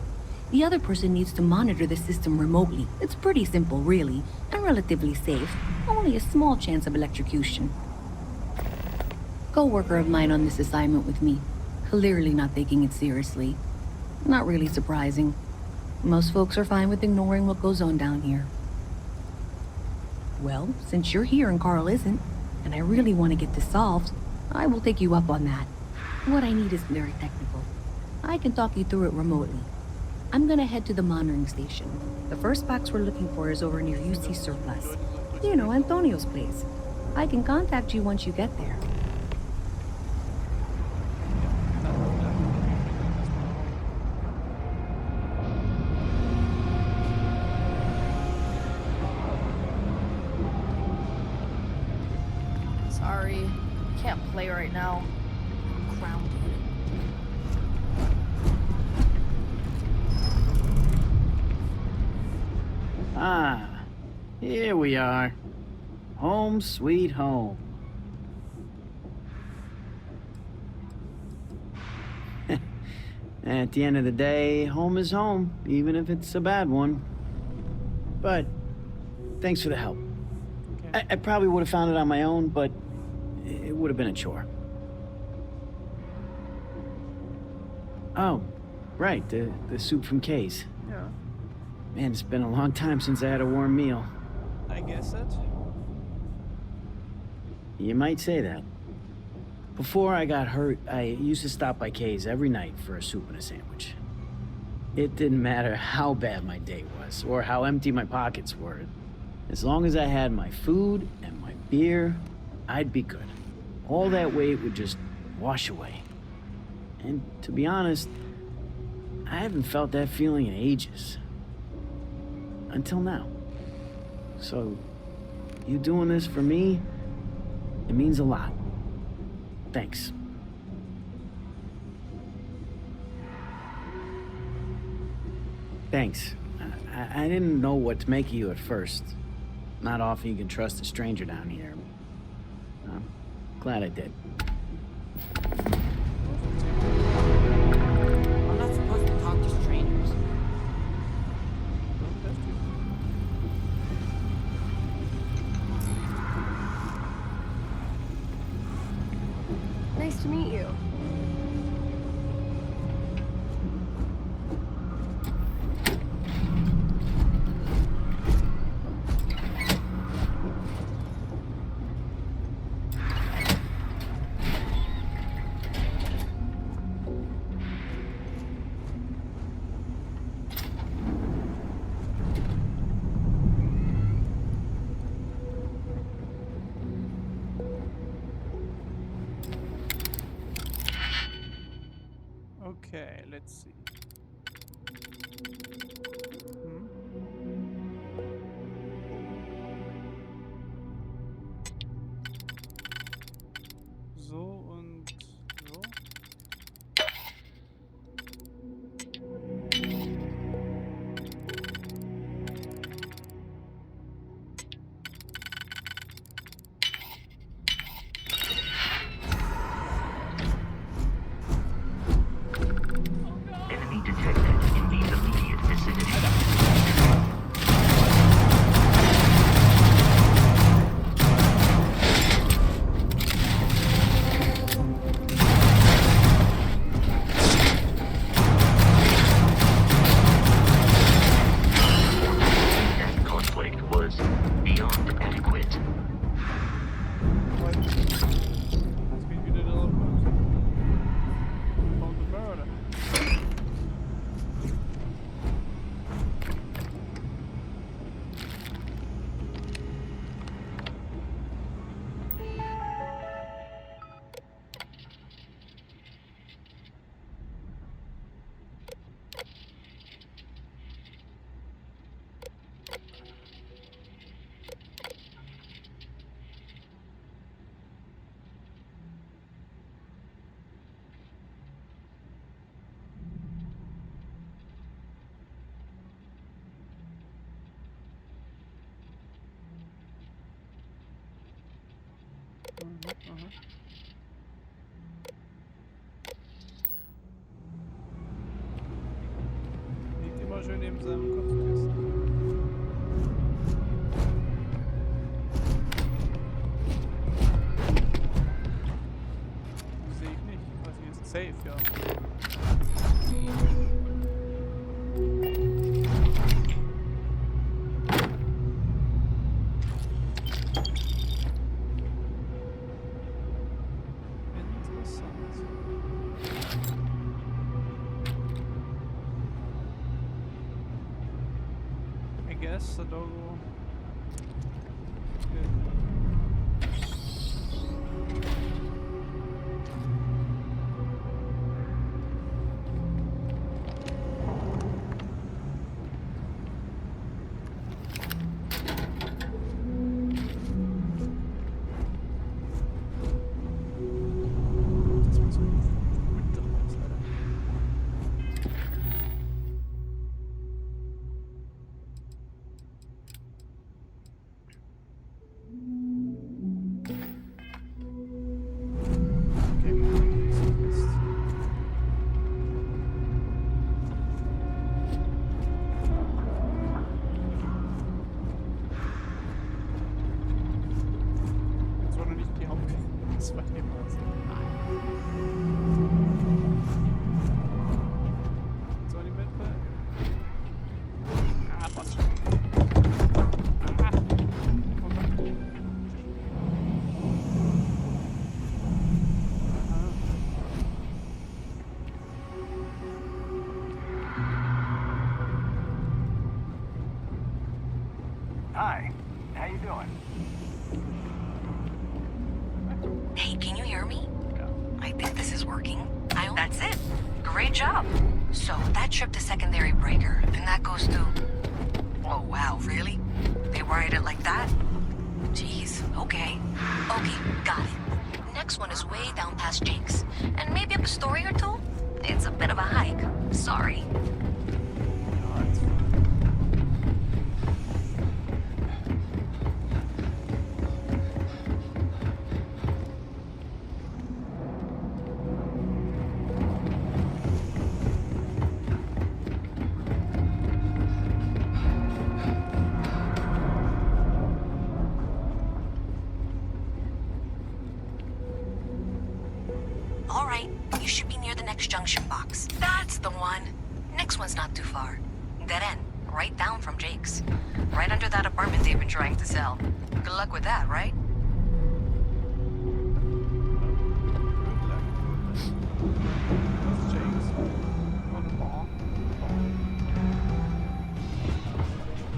The other person needs to monitor the system remotely. It's pretty simple, really, and relatively safe. Only a small chance of electrocution. Co-worker of mine on this assignment with me. Clearly not taking it seriously. Not really surprising. Most folks are fine with ignoring what goes on down here. Well, since you're here and Carl isn't, and I really want to get this solved, I will take you up on that. What I need is very technical. I can talk you through it remotely. I'm gonna head to the monitoring station. The first box we're looking for is over near UC Surplus. You know, Antonio's place. I can contact you once you get there. Sorry, can't play right now. I'm grounded. Ah, here we are. Home sweet home. At the end of the day, home is home, even if it's a bad one. But thanks for the help. Okay. I probably would have found it on my own, but it would have been a chore. Oh, right, the soup from Kay's. Yeah. Man, it's been a long time since I had a warm meal. I guess it. You might say that. Before I got hurt, I used to stop by Kay's every night for a soup and a sandwich. It didn't matter how bad my day was, or how empty my pockets were. As long as I had my food and my beer, I'd be good. All that weight would just wash away. And to be honest, I haven't felt that feeling in ages. Until now. So, you doing this for me, it means a lot. Thanks. Thanks. I didn't know what to make of you at first. Not often you can trust a stranger down here. I'm glad I did. I'm not supposed to talk to strangers. Nice to meet you. Okay, let's see. So und so. Enemy detected in these immediate Liegt immer schön neben seinem Kopfkissen. Sehe ich nicht. Ich weiß nicht, ist safe, ja. I guess the dog will... Hi, how you doing? Hey, can you hear me? I think this is working. That's it. Great job. So, that trip to secondary breaker, and that goes to... Oh, wow, really? They wired it like that? Jeez, okay. Okay, got it. Next one is way down past Jake's. And maybe up a story or two? It's a bit of a hike. Sorry. All right, you should be near the next junction box. That's the one. Next one's not too far. Dead end, right down from Jake's. Right under that apartment they've been trying to sell. Good luck with that, right?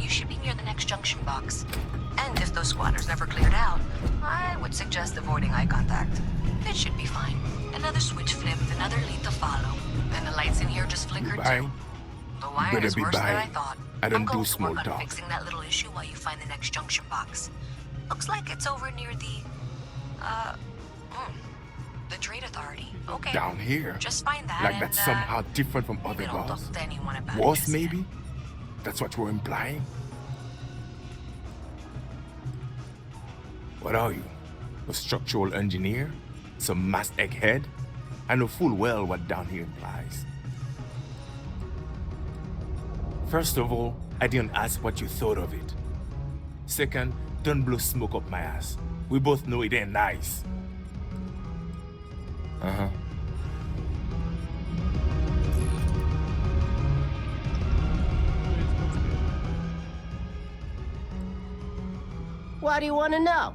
You should be near the next junction box. And if those squatters never cleared out, I would suggest avoiding eye contact. It should be fine. Another switch flipped, another lead to follow. And the lights in here just flickered too. The wire is worse than I thought. I don't I'm do going to small work on talk. fixing that little issue while you find the next junction box. Looks like it's over near the Trade Authority. Okay. Down here? Just find that Like and, that's somehow different from other maybe don't bars? talk to anyone about Worse, it. maybe? That's what you're implying? What are you? A structural engineer? Some mass egghead? I know full well what down here implies. First of all, I didn't ask what you thought of it. Second, don't blow smoke up my ass. We both know it ain't nice. Uh-huh. What do you want to know?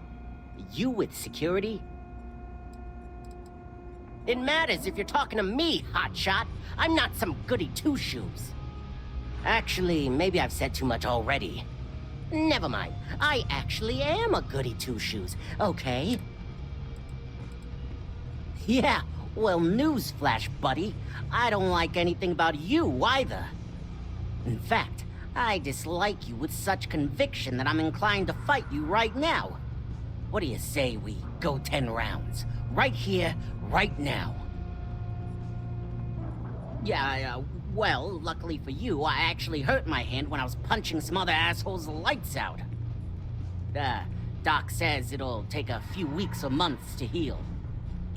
You with security? It matters if you're talking to me, hotshot. I'm not some goody two-shoes. Actually, maybe I've said too much already. Never mind. I actually am a goody two-shoes, okay? Yeah, well, newsflash, buddy. I don't like anything about you either. In fact, I dislike you with such conviction that I'm inclined to fight you right now. What do you say we go 10 rounds? Right here, right now. Yeah, well, luckily for you, I actually hurt my hand when I was punching some other assholes' lights out. Doc says it'll take a few weeks or months to heal.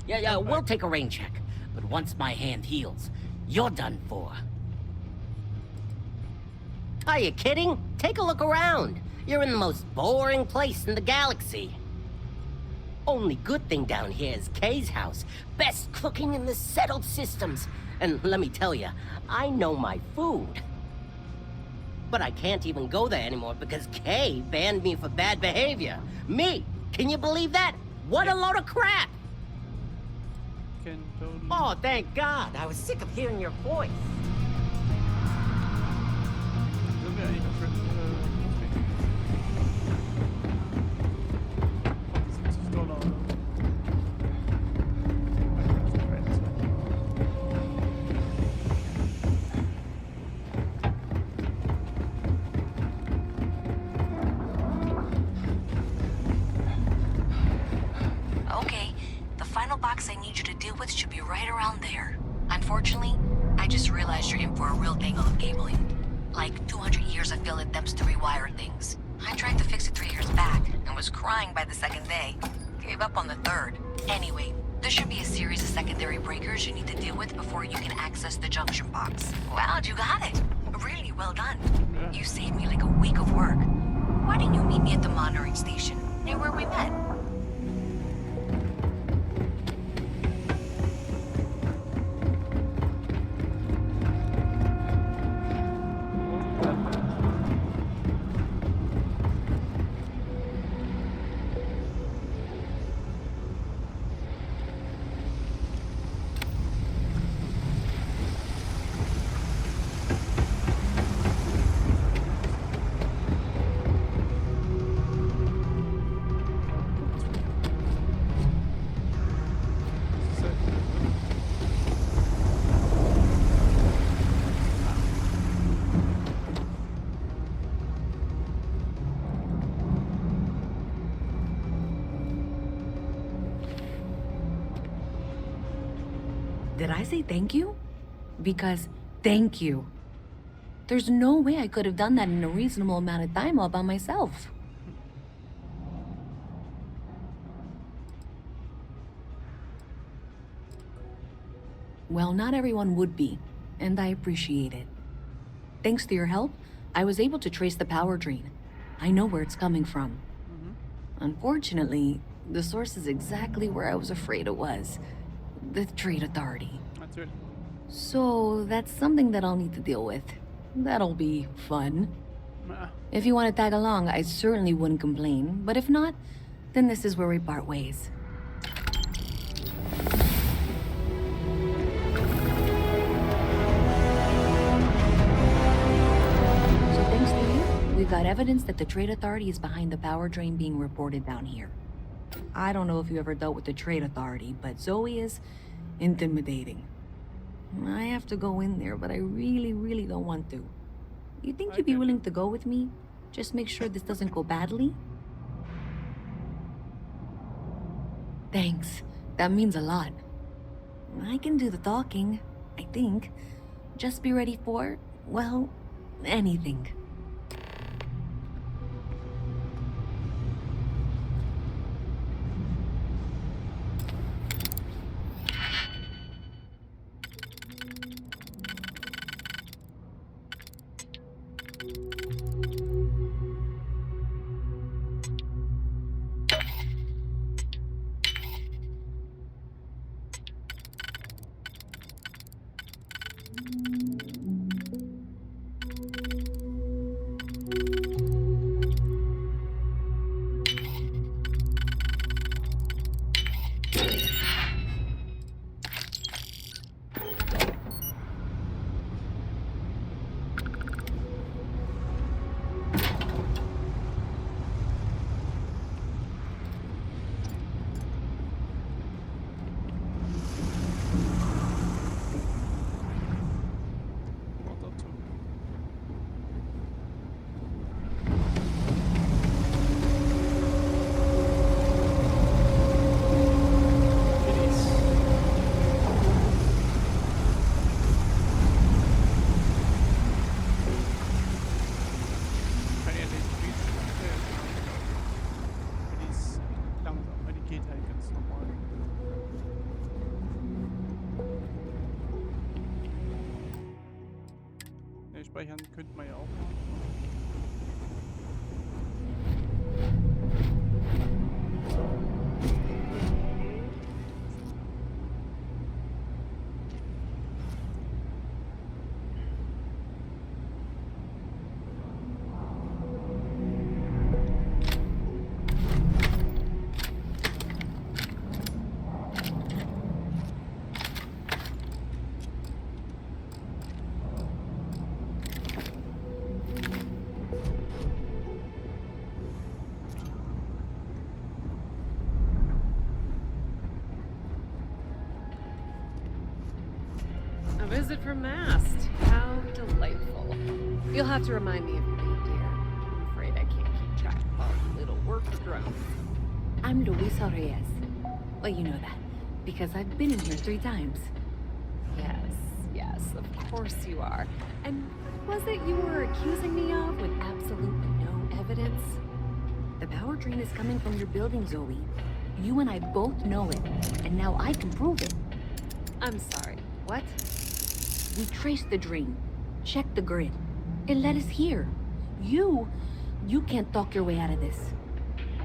Yeah, we'll take a rain check. But once my hand heals, you're done for. Are you kidding? Take a look around. You're in the most boring place in the galaxy. Only good thing down here is Kay's house. Best cooking in the settled systems. And let me tell you, I know my food. But I can't even go there anymore because Kay banned me for bad behavior. Me! Can you believe that? What a load of crap! Oh, thank God. I was sick of hearing your voice. Okay, the final box I need you to deal with should be right around there. Unfortunately, I just realized you're in for a real tangle of cabling. Like 200 years of field attempts to rewire things. I tried to fix it 3 years back, and was crying by the second day. Gave up on the third. Anyway, there should be a series of secondary breakers you need to deal with before you can access the junction box. Wow, you got it! Really well done. You saved me like a week of work. Why didn't you meet me at the monitoring station, near where we met? Did I say thank you? Because thank you. There's no way I could have done that in a reasonable amount of time all by myself. Well, not everyone would be, and I appreciate it. Thanks to your help, I was able to trace the power drain. I know where it's coming from. Unfortunately, the source is exactly where I was afraid it was. The Trade Authority. That's it. So, that's something that I'll need to deal with. That'll be fun. If you want to tag along, I certainly wouldn't complain. But if not, then this is where we part ways. So thanks to you, we've got evidence that the Trade Authority is behind the power drain being reported down here. I don't know if you ever dealt with the Trade Authority, but Zoe is intimidating. I have to go in there, but I really don't want to. You think you'd be willing to go with me? Just make sure this doesn't go badly? Thanks. That means a lot. I can do the talking, I think. Just be ready for, well, anything. geht halt ganz normal. Ne, speichern könnte man ja auch mal. A visit from Mast. How delightful. You'll have to remind me of your name, dear. I'm afraid I can't keep track of all the little work drones. I'm Luisa Reyes. Well, you know that, because I've been in here 3 times. Yes, of course you are. And what was it you were accusing me of with absolutely no evidence? The power drain is coming from your building, Zoe. You and I both know it, and now I can prove it. I'm sorry, what? We traced the drain, checked the grid. It led us here. You can't talk your way out of this.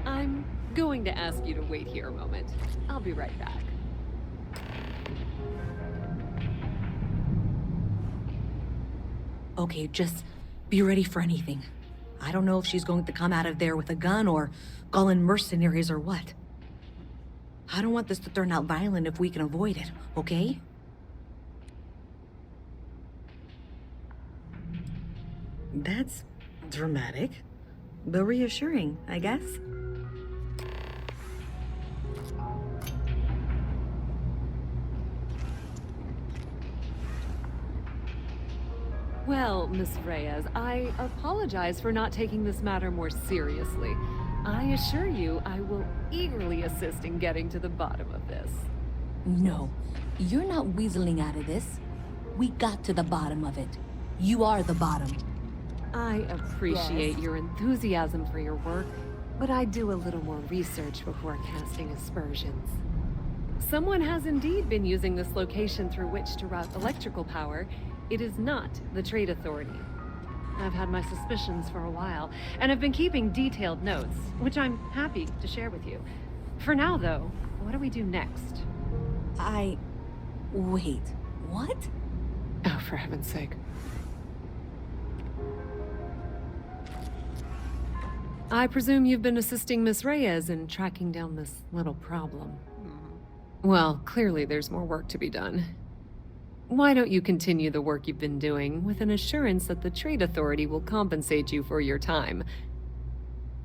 I'm going to ask you to wait here a moment. I'll be right back. Okay, just be ready for anything. I don't know if she's going to come out of there with a gun or call in mercenaries or what. I don't want this to turn out violent if we can avoid it, okay? That's dramatic, but reassuring, I guess. Well, Miss Reyes, I apologize for not taking this matter more seriously. I assure you I will eagerly assist in getting to the bottom of this. No, you're not weaseling out of this. We got to the bottom of it. You are the bottom. I appreciate your enthusiasm for your work, but I do a little more research before casting aspersions. Someone has indeed been using this location through which to route electrical power. It is not the Trade Authority. I've had my suspicions for a while, and have been keeping detailed notes, which I'm happy to share with you. For now, though, what do we do next? Wait, what? Oh, for heaven's sake. I presume you've been assisting Miss Reyes in tracking down this little problem. Well, clearly there's more work to be done. Why don't you continue the work you've been doing with an assurance that the Trade Authority will compensate you for your time?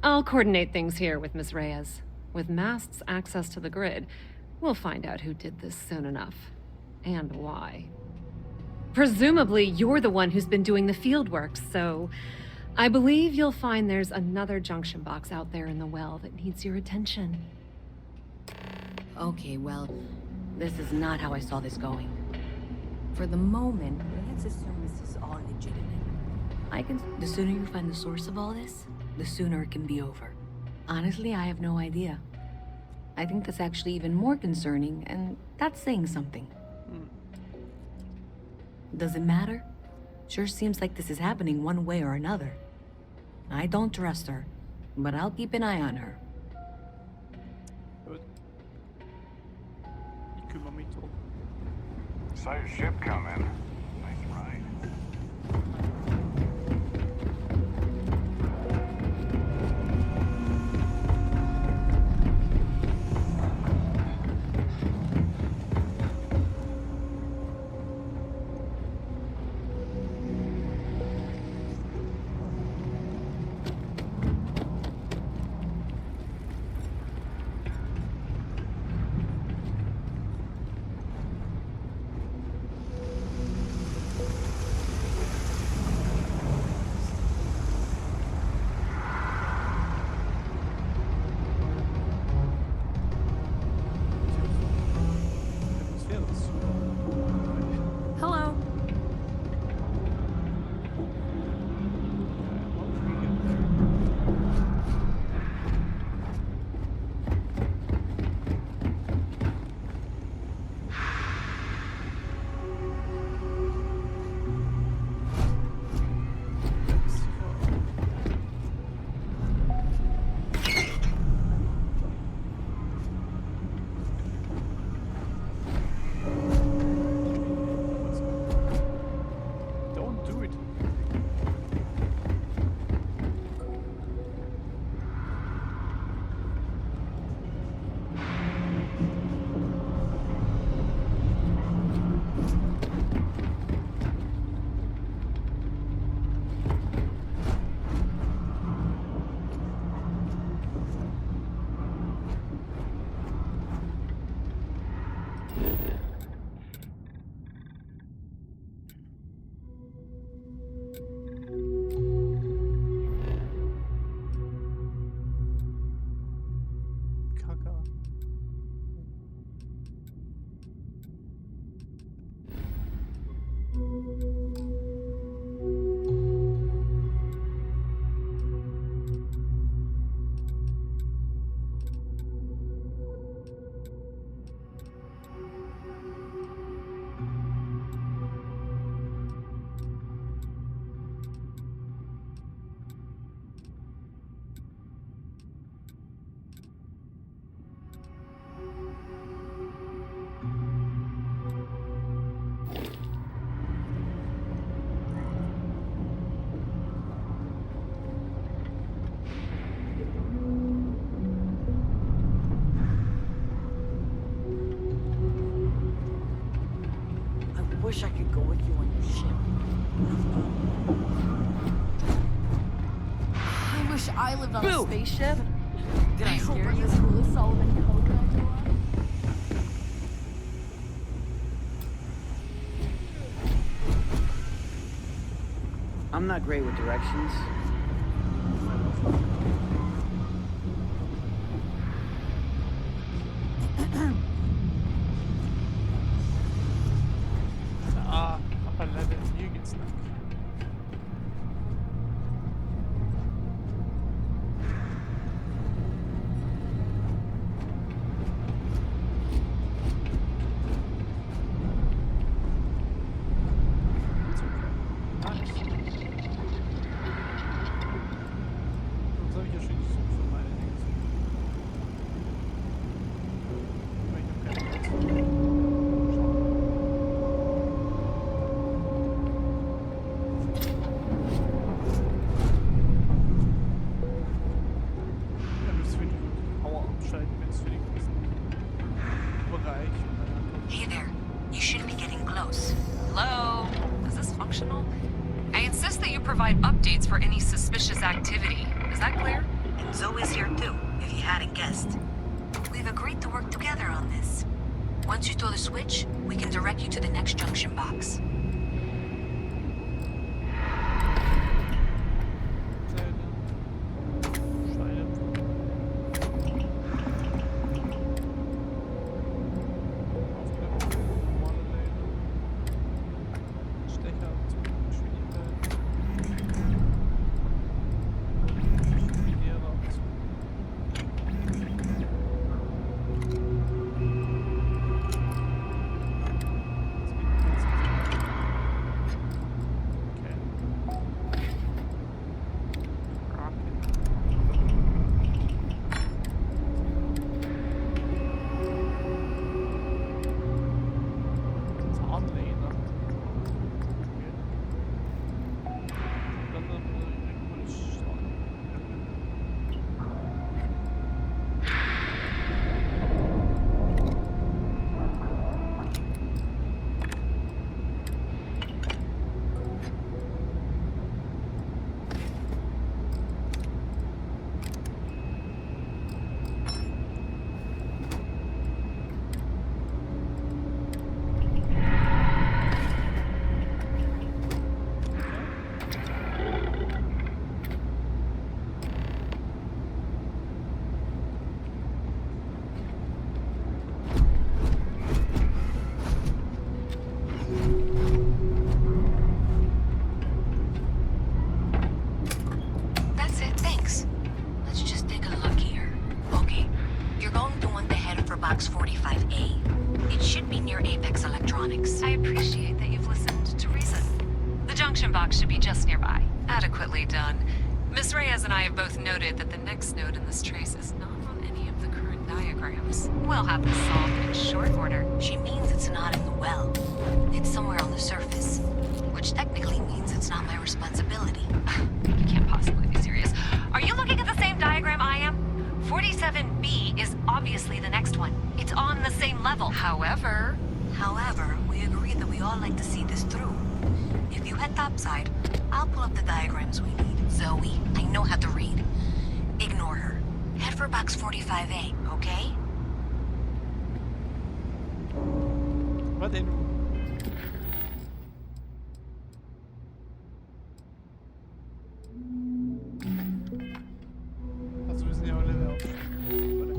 I'll coordinate things here with Miss Reyes. With Mast's access to the grid, we'll find out who did this soon enough. And why. Presumably, you're the one who's been doing the field work, so I believe you'll find there's another junction box out there in the well that needs your attention. Okay, well, this is not how I saw this going. For the moment, let's assume this is all legitimate. The sooner you find the source of all this, the sooner it can be over. Honestly, I have no idea. I think that's actually even more concerning, and that's saying something. Does it matter? Sure seems like this is happening one way or another. I don't trust her, but I'll keep an eye on her. Gut. Ich kümmere mich drum. Saw your ship come in. Nice ride. Kacke. I wish I could go with you on your ship. I wish I lived on a spaceship. Did I scare you? Sullivan Coconut I'm not great with directions. Upper Level, hier geht's lang. Hey there. You should be getting close. Hello? Is this functional? I insist that you provide updates for any suspicious activity. Is that clear? And Zoe's here too, if you hadn't guessed. We've agreed to work together on this. Once you throw the switch, we can direct you to the next junction box. Box 45A. It should be near Apex Electronics. I appreciate that you've listened to reason. The junction box should be just nearby. Adequately done. Miss Reyes and I have both noted that the next node in this trace is not on any of the current diagrams. We'll have this solved in short order. She means it's not in the well. It's somewhere on the surface. Which technically means it's not my responsibility. You can't possibly be serious. Are you looking at the same diagram I am? 47B is obviously the next one. It's on the same level. However, we agreed that we all like to see this through. If you head topside, I'll pull up the diagrams we need. Zoe, I know how to read. Ignore her. Head for box 45A, okay? Was denn? Also wir sind ja alle auf. Warte.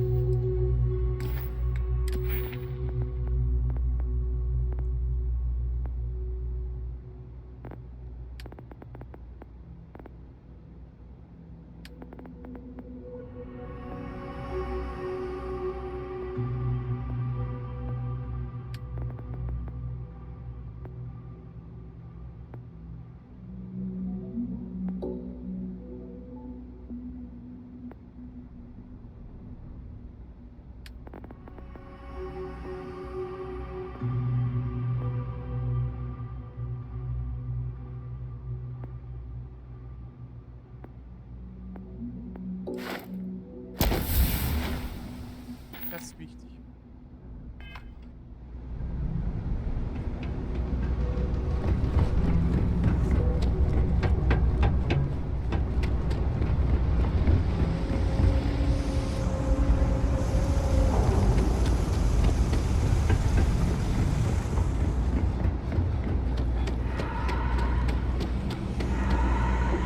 Das ist wichtig.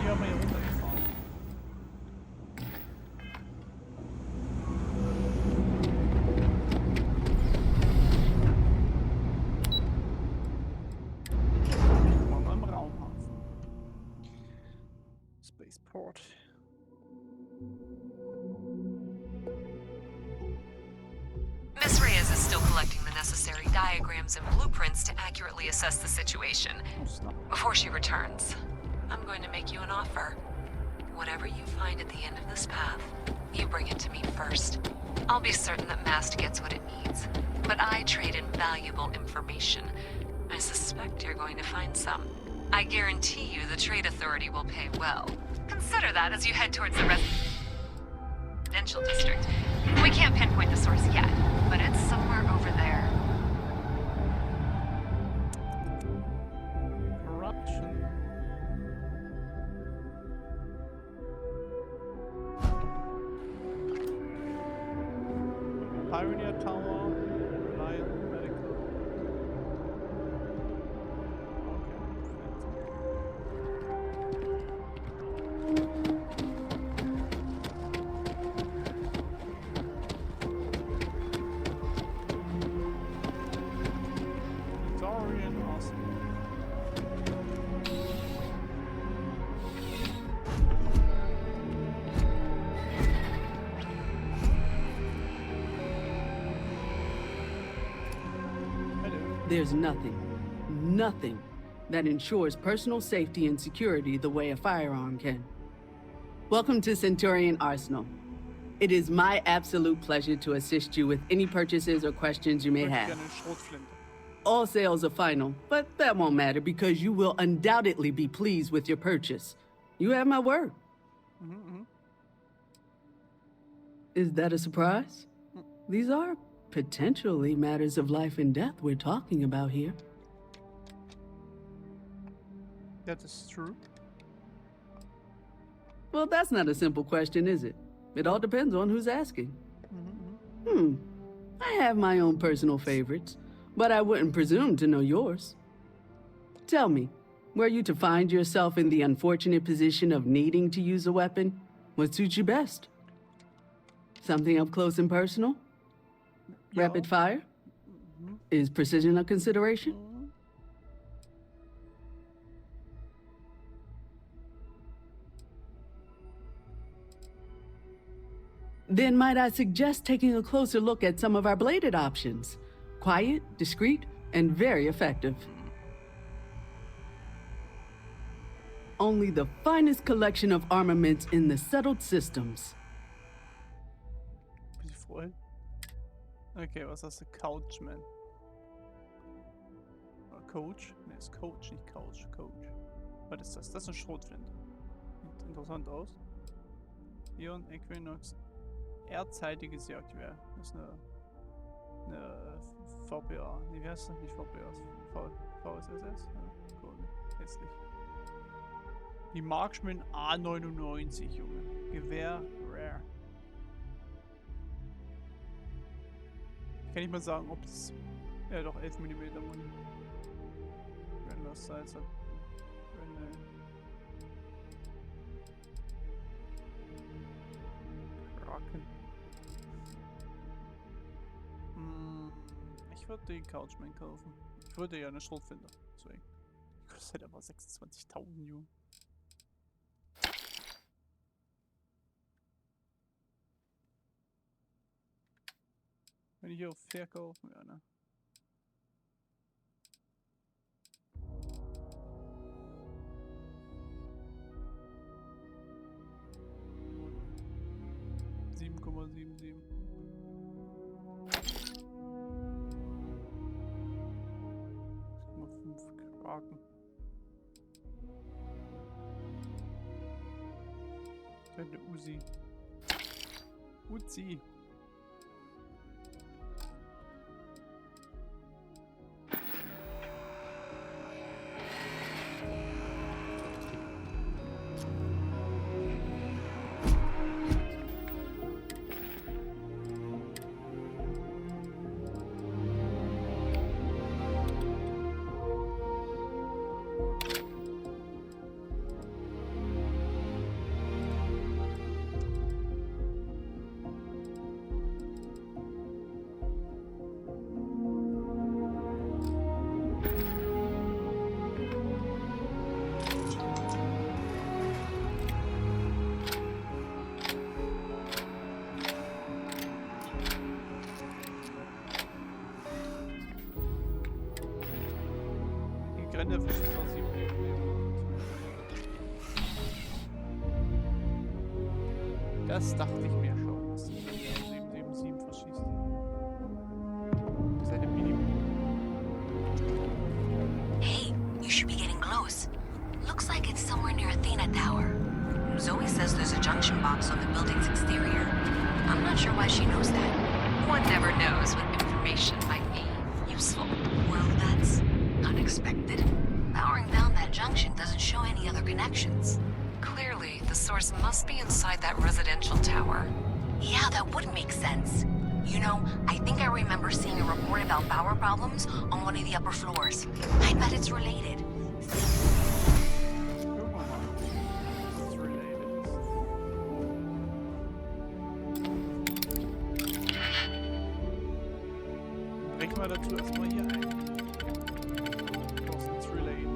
Hier haben wir hier runtergefahren. Spaceport. Miss Reyes is still collecting the necessary diagrams and blueprints to accurately assess the situation. Before she returns, I'm going to make you an offer. Whatever you find at the end of this path, you bring it to me first. I'll be certain that Mast gets what it needs, but I trade in valuable information. I suspect you're going to find some. I guarantee you the Trade Authority will pay well. Consider that as you head towards the residential district. We can't pinpoint the source yet, but it's somewhere over there. Corruption. Pioneer Tower. Reliant Medical. Dorian Austin. There's nothing that ensures personal safety and security the way a firearm can. Welcome to Centurion Arsenal. It is my absolute pleasure to assist you with any purchases or questions you may have. All sales are final, but that won't matter because you will undoubtedly be pleased with your purchase. You have my word. Is that a surprise? These are potentially matters of life and death we're talking about here. That is true. Well, that's not a simple question, is it? It all depends on who's asking. I have my own personal favorites, but I wouldn't presume to know yours. Tell me, were you to find yourself in the unfortunate position of needing to use a weapon, what suits you best? Something up close and personal? Rapid fire? Is precision a consideration? Then might I suggest taking a closer look at some of our bladed options? Quiet, discreet, and very effective. Only the finest collection of armaments in the settled systems. Bin ich voll? Okay, was hast du? Couchman. Oder Coach? Ne, ist Coach, nicht Couch. Coach. Was ist das? Das ist eine Schrotflinte. Sieht interessant aus. Ion Equinox. Erdzeitige Jagdgewehr. Das ist eine VPA. Nee, wie heißt das? Nicht VPA. VSSS? Ja, cool. Hässlich. Die Marksman A99, Junge. Gewehr Rare. Ich kann nicht mal sagen, ob es Ja, doch 11 mm Muni. Wenn das Salz hat. Kraken. Ich würde den Couchman kaufen. Ich würde ja eine Schrotflinte. Deswegen. Die kostet aber 26.000, Junge. Wenn ich hier auf verkaufen, ja, ne? Eine Uzi. Uzi. Grände verschießt aus 7 Das dachte ich mir schon, dass die 777 verschießt. Das ist eine Minimum. Hey, you should be getting close. Looks like it's somewhere near Athena Tower. Zoe says there's a junction box on the building's exterior. I'm not sure why she knows that. One never knows when information might be useful. Well, that's unexpected. Powering down that junction doesn't show any other connections. Clearly, the source must be inside that residential tower. Yeah, that would make sense. You know, I think I remember seeing a report about power problems on one of the upper floors. I bet it's related. Brech mal dazu erstmal hier ein. It's related.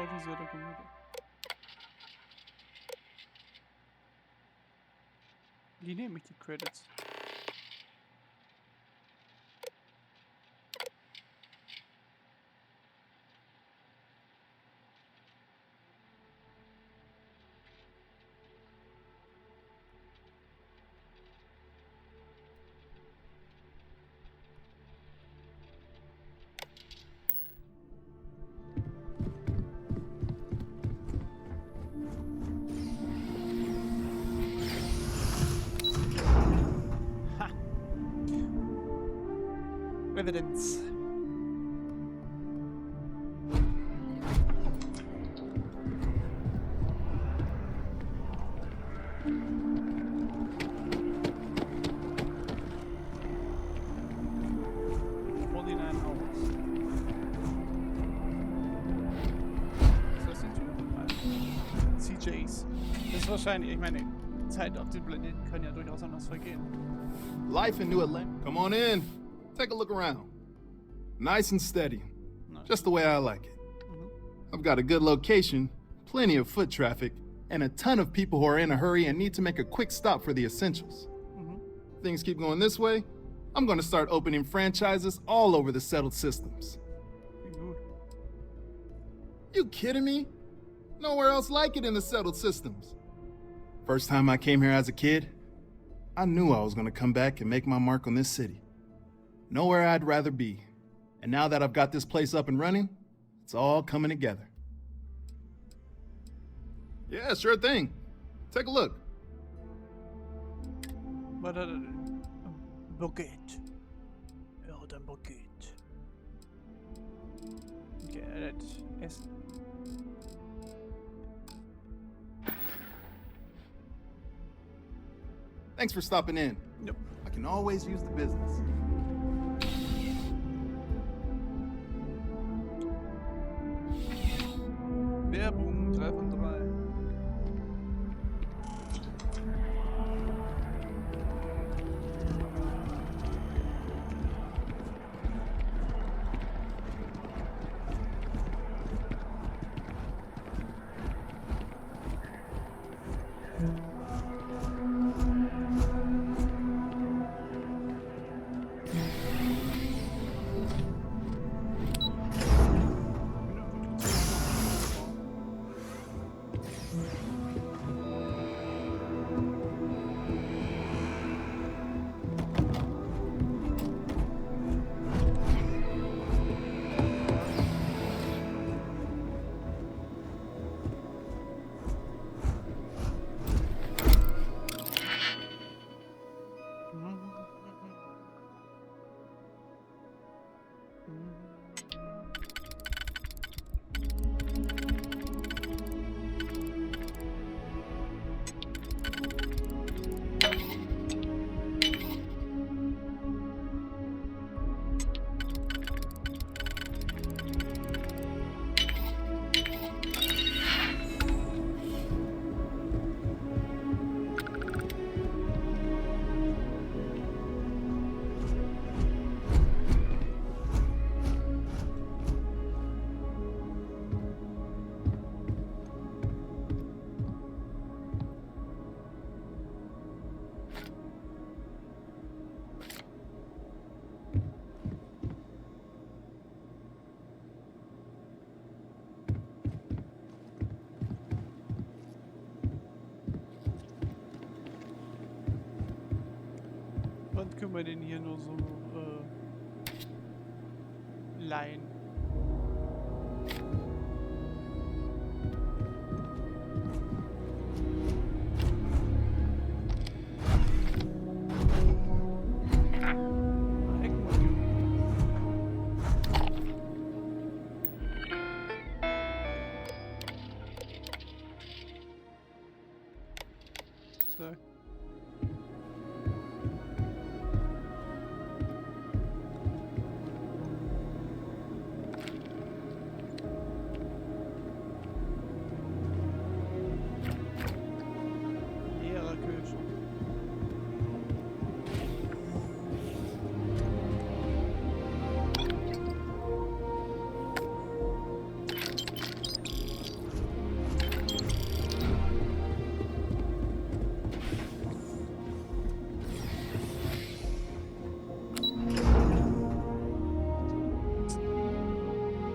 Autorisierter Computer. Die nehme ich die Credits. Evidence. CJs. Das ist wahrscheinlich, ich meine, Zeit auf dem Planeten kann ja durchaus anders vergehen. Life in New Atlanta. Come on in. Take a look around. Nice and steady. Just the way I like it. I've got a good location, plenty of foot traffic, and a ton of people who are in a hurry and need to make a quick stop for the essentials. Things keep going this way, I'm gonna start opening franchises all over the settled systems. You kidding me? Nowhere else like it in the settled systems. First time I came here as a kid, I knew I was gonna come back and make my mark on this city. Nowhere I'd rather be. And now that I've got this place up and running, it's all coming together. Yeah, sure thing. Take a look. Was hat er denn? Bucket. Er hat ein Bucket. Okay, er hat Essen. Thanks for stopping in. Yep. I can always use the business. Werbung 3 von 3. Wann können wir denn hier nur so leihen? So. Leerer Kühlschrank.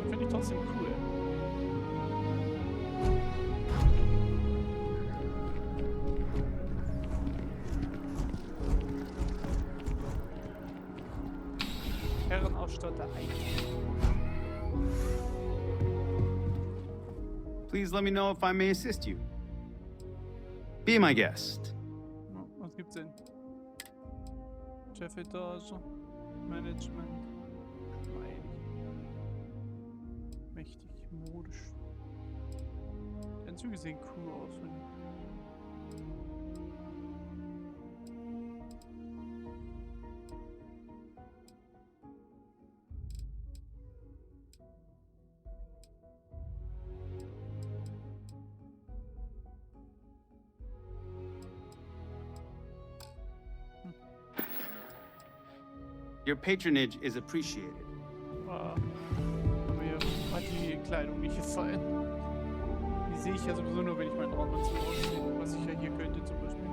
Finde ich trotzdem cool. Herrenausstatter 1. Please let me know if I may assist you. Be my guest. Was gibt's denn? Chefetage, Management. Nein. Mächtig, modisch. Die Anzüge sehen cool aus, finde ich. Your patronage is appreciated. Mir hat die Kleidung nicht gefallen. Die sehe ich ja sowieso nur, wenn ich meinen Raumanzug ausziehe, was ich ja hier könnte zum Beispiel.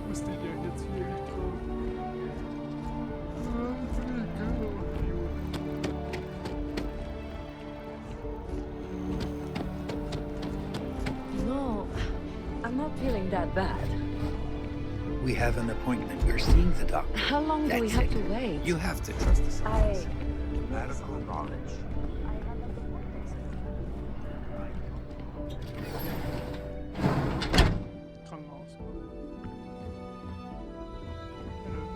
Was steht ja jetzt hier nicht drauf? No, I'm not feeling that bad. We have an appointment. We're seeing the doctor. How long do we have to wait? You have to trust the science. Medical knowledge.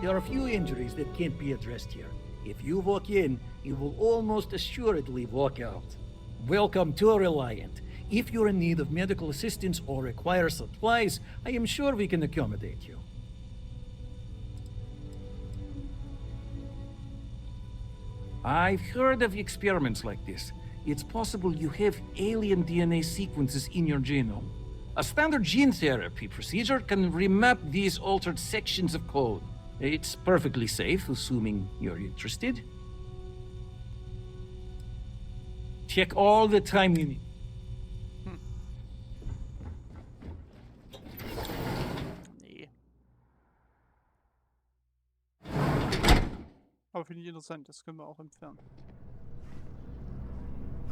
There are a few injuries that can't be addressed here. If you walk in, you will almost assuredly walk out. Welcome to Reliant. If you're in need of medical assistance or require supplies, I am sure we can accommodate you. I've heard of experiments like this. It's possible you have alien DNA sequences in your genome. A standard gene therapy procedure can remap these altered sections of code. It's perfectly safe, assuming you're interested. Check all the time you need. Nee. Aber finde ich interessant, das können wir auch entfernen.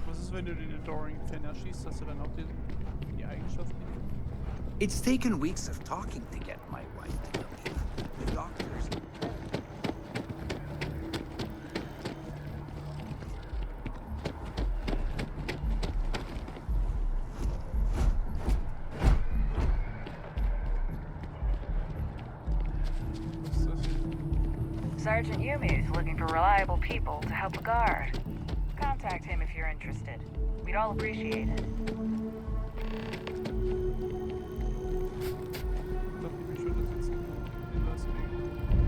Was ist, wenn du den Adoring Fan erschießt? Hast du dann auch die Eigenschaften? It's taken weeks of talking to get my wife to believe. The doctors. Sergeant Yumi is looking for reliable people to help a guard. Contact him if you're interested. We'd all appreciate it.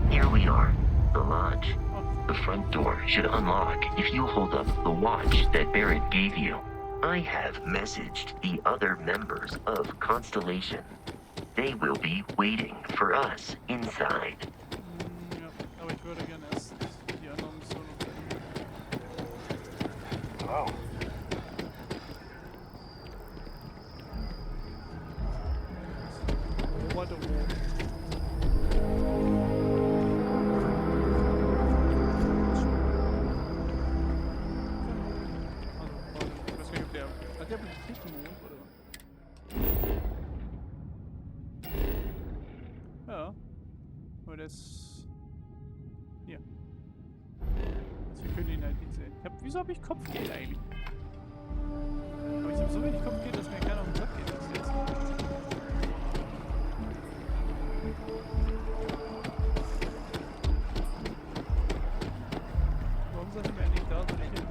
Here we are, the lodge. The front door should unlock if you hold up the watch that Barrett gave you. I have messaged the other members of Constellation. They will be waiting for us inside. Aber ich würde gerne erst die anderen Missionen. Oh. What a war. Ja. Aber das... Hier. Also wir können ihn halt nicht sehen. Wieso habe ich Kopfgeld eigentlich? Aber ich habe so wenig Kopfgeld, dass mir keiner auf den Sack geht. Das jetzt. Warum sind wir eigentlich da, so nicht hin?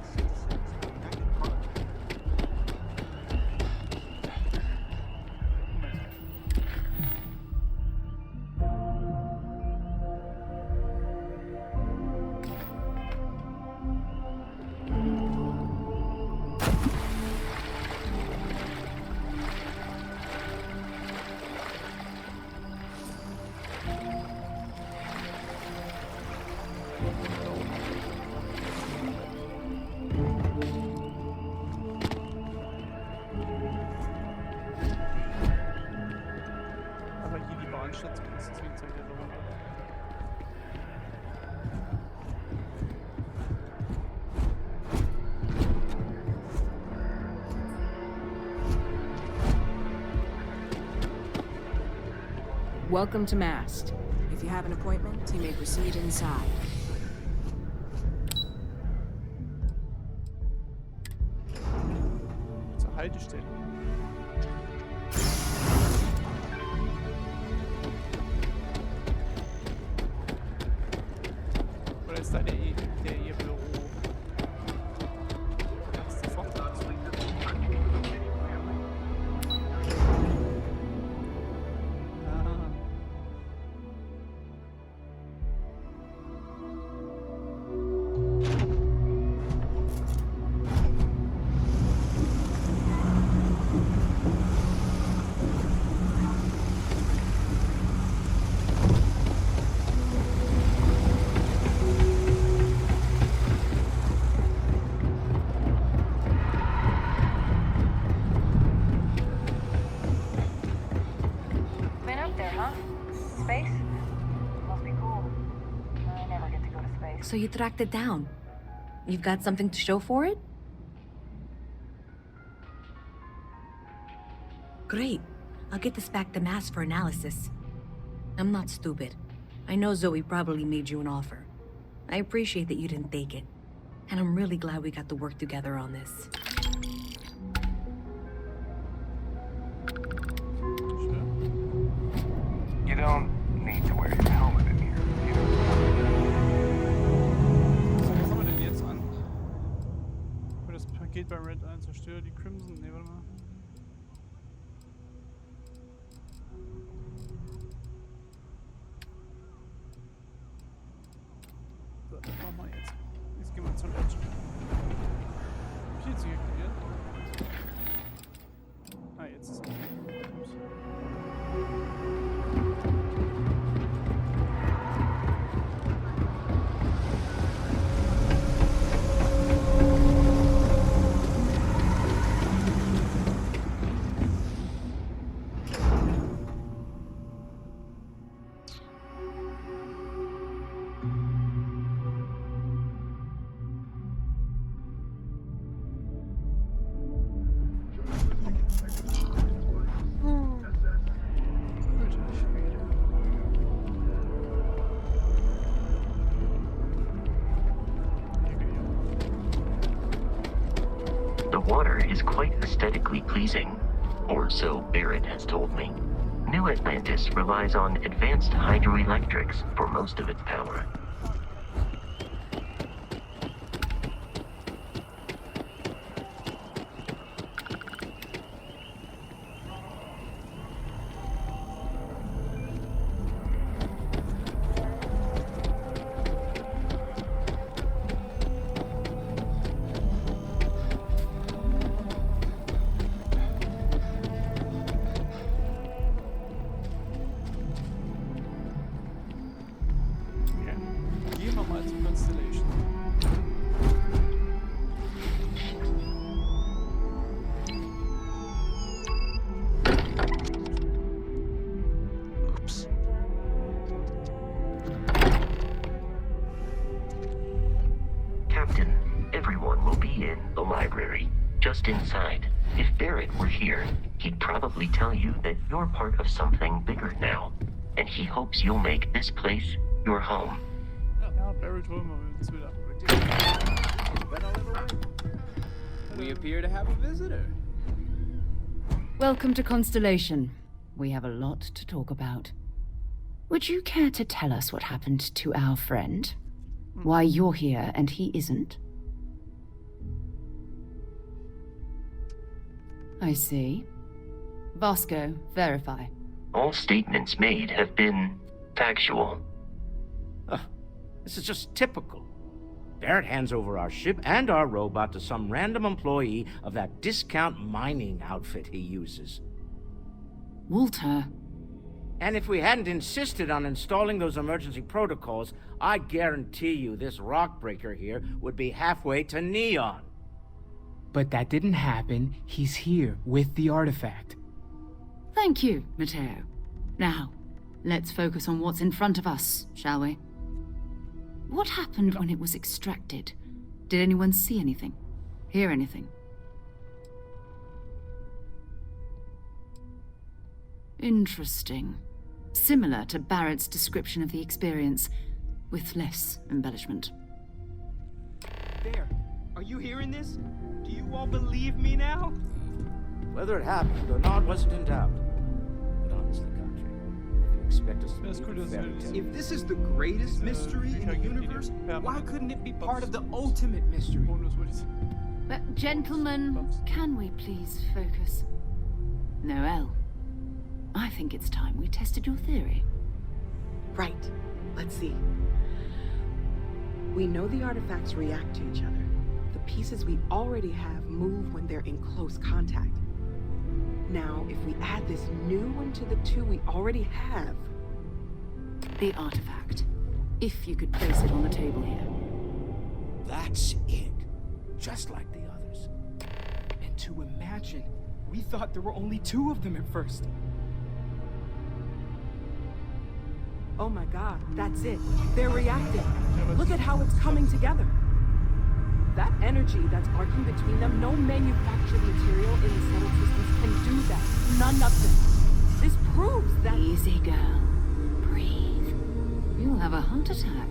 Welcome to Mast. If you have an appointment, you may proceed inside. Zur Haltestelle. Oder ist da der ihr Büro? Das ist die Fortpflanzung. So you tracked it down. You've got something to show for it? Great. I'll get this back to Mass for analysis. I'm not stupid. I know Zoe probably made you an offer. I appreciate that you didn't take it. And I'm really glad we got to work together on this. You don't need to wear your helmet in here. So, was haben wir denn jetzt an? Für das Paket bei Red 1 zerstöre die Crimson. Ne, warte mal. So, das machen wir jetzt. Jetzt gehen wir zur Legend. Hab ich jetzt hier aktiviert? Ah, jetzt ist es. Ups. The water is quite aesthetically pleasing, or so Barrett has told me. New Atlantis relies on advanced hydroelectrics for most of its power. Gehen wir mal zur Constellation. Oops. Captain, everyone will be in the library, just inside. If Barrett were here, he'd probably tell you that you're part of something bigger now, and he hopes you'll make this place your home. Ja, Barrett holen wir uns wieder. We appear to have a visitor. Welcome to Constellation. We have a lot to talk about. Would you care to tell us what happened to our friend? Why you're here and he isn't? I see. Vasco, verify. All statements made have been factual. This is just typical. Barrett hands over our ship and our robot to some random employee of that discount mining outfit he uses. Walter. And if we hadn't insisted on installing those emergency protocols, I guarantee you this rock breaker here would be halfway to Neon. But that didn't happen. He's here with the artifact. Thank you, Matteo. Now, let's focus on what's in front of us, shall we? What happened when it was extracted? Did anyone see anything? Hear anything? Interesting. Similar to Barrett's description of the experience, with less embellishment. There. Are you hearing this? Do you all believe me now? Whether it happened or not wasn't in doubt. But honestly, Country, if you expect us to believe a fairy tale... If this is the greatest mystery in the universe, why couldn't it be part of the ultimate mystery? But gentlemen, can we please focus? Noel, I think it's time we tested your theory. Right. Let's see. We know the artifacts react to each other. The pieces we already have move when they're in close contact. Now, if we add this new one to the two we already have... The artifact. If you could place it on the table here. That's it. Just like the others. And to imagine, we thought there were only two of them at first. Oh my god, that's it. They're reacting. Look at how it's coming together. That energy that's arcing between them, no manufactured material in the settled systems can do that. None of them. This proves that... Easy, girl. Breathe. You'll have a heart attack.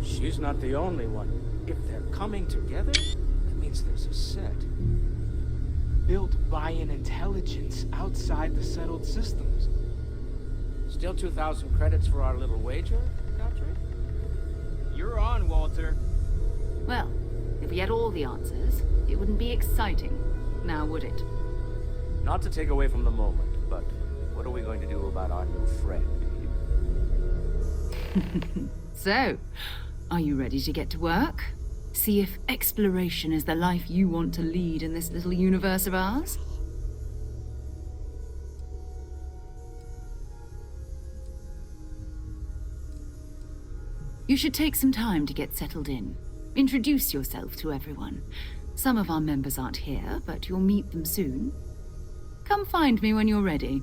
She's not the only one. If they're coming together, that means there's a set. Built by an intelligence outside the settled systems. Still 2,000 credits for our little wager, Godfrey? You're on, Walter. Well, if we had all the answers, it wouldn't be exciting, now would it? Not to take away from the moment, but what are we going to do about our new friend? So, are you ready to get to work? See if exploration is the life you want to lead in this little universe of ours? You should take some time to get settled in. Introduce yourself to everyone. Some of our members aren't here, but you'll meet them soon. Come find me when you're ready.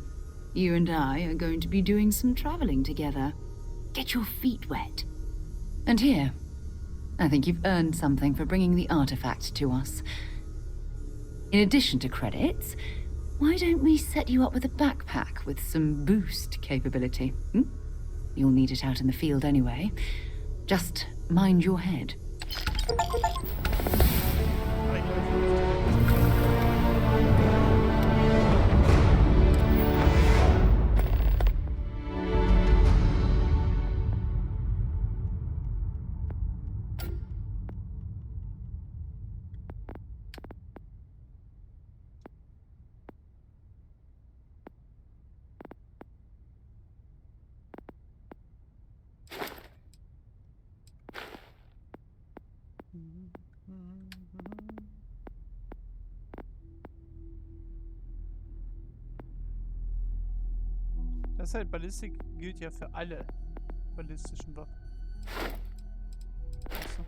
You and I are going to be doing some traveling together. Get your feet wet. And here, I think you've earned something for bringing the artifact to us. In addition to credits, why don't we set you up with a backpack with some boost capability? You'll need it out in the field anyway. Just mind your head. Das ist halt, Ballistik gilt ja für alle ballistischen Waffen. Achso.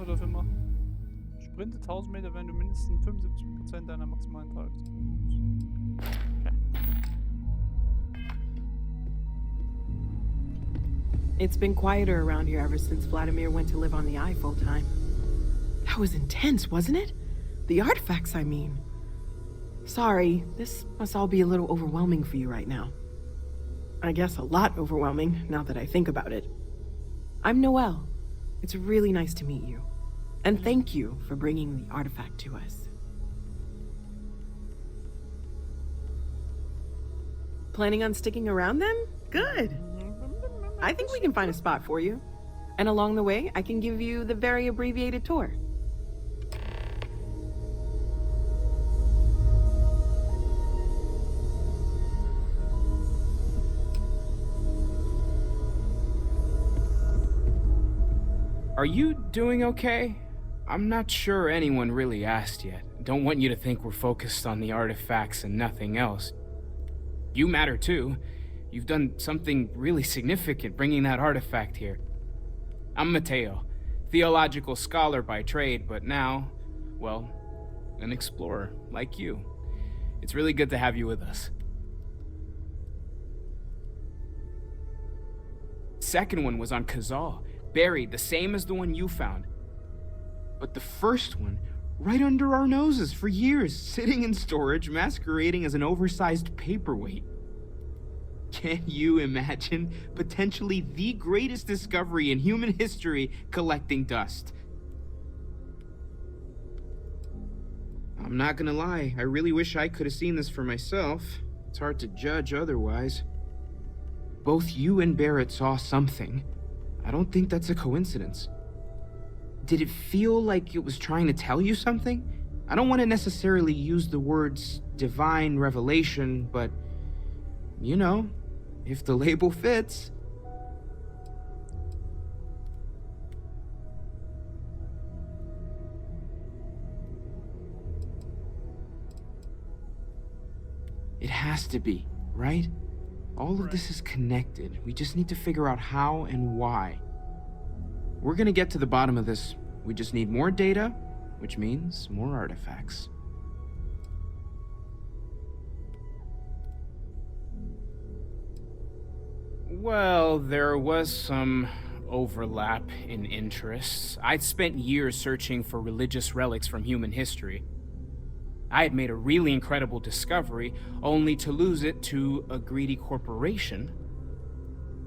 Oder für mal. Sprinte 1000 Meter, wenn du mindestens 75% deiner maximalen Tageszeit. Okay. It's been quieter around here ever since Vladimir went to live on the Eye full-time. That was intense, wasn't it? The artifacts, I mean. Sorry, this must all be a little overwhelming for you right now. I guess a lot overwhelming, now that I think about it. I'm Noelle. It's really nice to meet you. And thank you for bringing the artifact to us. Planning on sticking around then? Good. I think we can find a spot for you. And along the way, I can give you the very abbreviated tour. Are you doing okay? I'm not sure anyone really asked yet. Don't want you to think we're focused on the artifacts and nothing else. You matter too. You've done something really significant bringing that artifact here. I'm Mateo, theological scholar by trade, but now, well, an explorer like you. It's really good to have you with us. Second one was on Kazal, buried the same as the one you found. But the first one, right under our noses for years, sitting in storage, masquerading as an oversized paperweight. Can you imagine potentially the greatest discovery in human history collecting dust? I'm not gonna lie, I really wish I could have seen this for myself. It's hard to judge otherwise. Both you and Barrett saw something. I don't think that's a coincidence. Did it feel like it was trying to tell you something? I don't want to necessarily use the words divine revelation, but, you know, if the label fits. It has to be, right? All of this is connected. We just need to figure out how and why. We're gonna get to the bottom of this. We just need more data, which means more artifacts. Well, there was some overlap in interests. I'd spent years searching for religious relics from human history. I had made a really incredible discovery, only to lose it to a greedy corporation.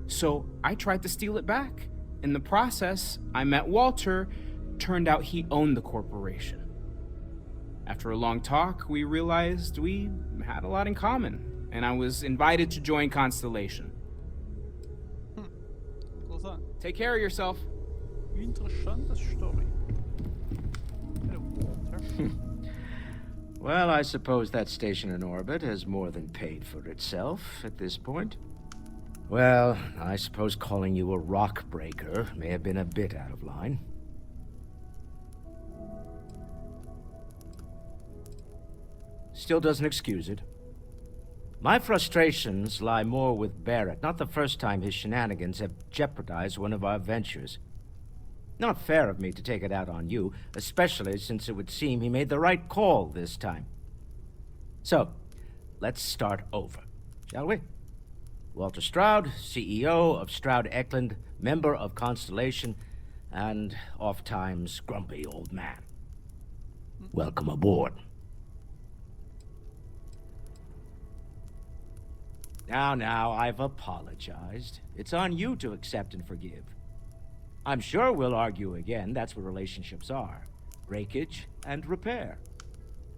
So I tried to steal it back. In the process, I met Walter. Turned out he owned the corporation. After a long talk, we realized we had a lot in common, and I was invited to join Constellation. Interessant. Take care of yourself. Interessante Story. Hello, Walter. Well, I suppose that station in orbit has more than paid for itself at this point. Well, I suppose calling you a rock breaker may have been a bit out of line. Still doesn't excuse it. My frustrations lie more with Barrett. Not the first time his shenanigans have jeopardized one of our ventures. Not fair of me to take it out on you, especially since it would seem he made the right call this time. So, let's start over, shall we? Walter Stroud, CEO of Stroud Eklund, member of Constellation, and oft-times grumpy old man. Welcome aboard. Now, I've apologized. It's on you to accept and forgive. I'm sure we'll argue again. That's what relationships are. Breakage and repair.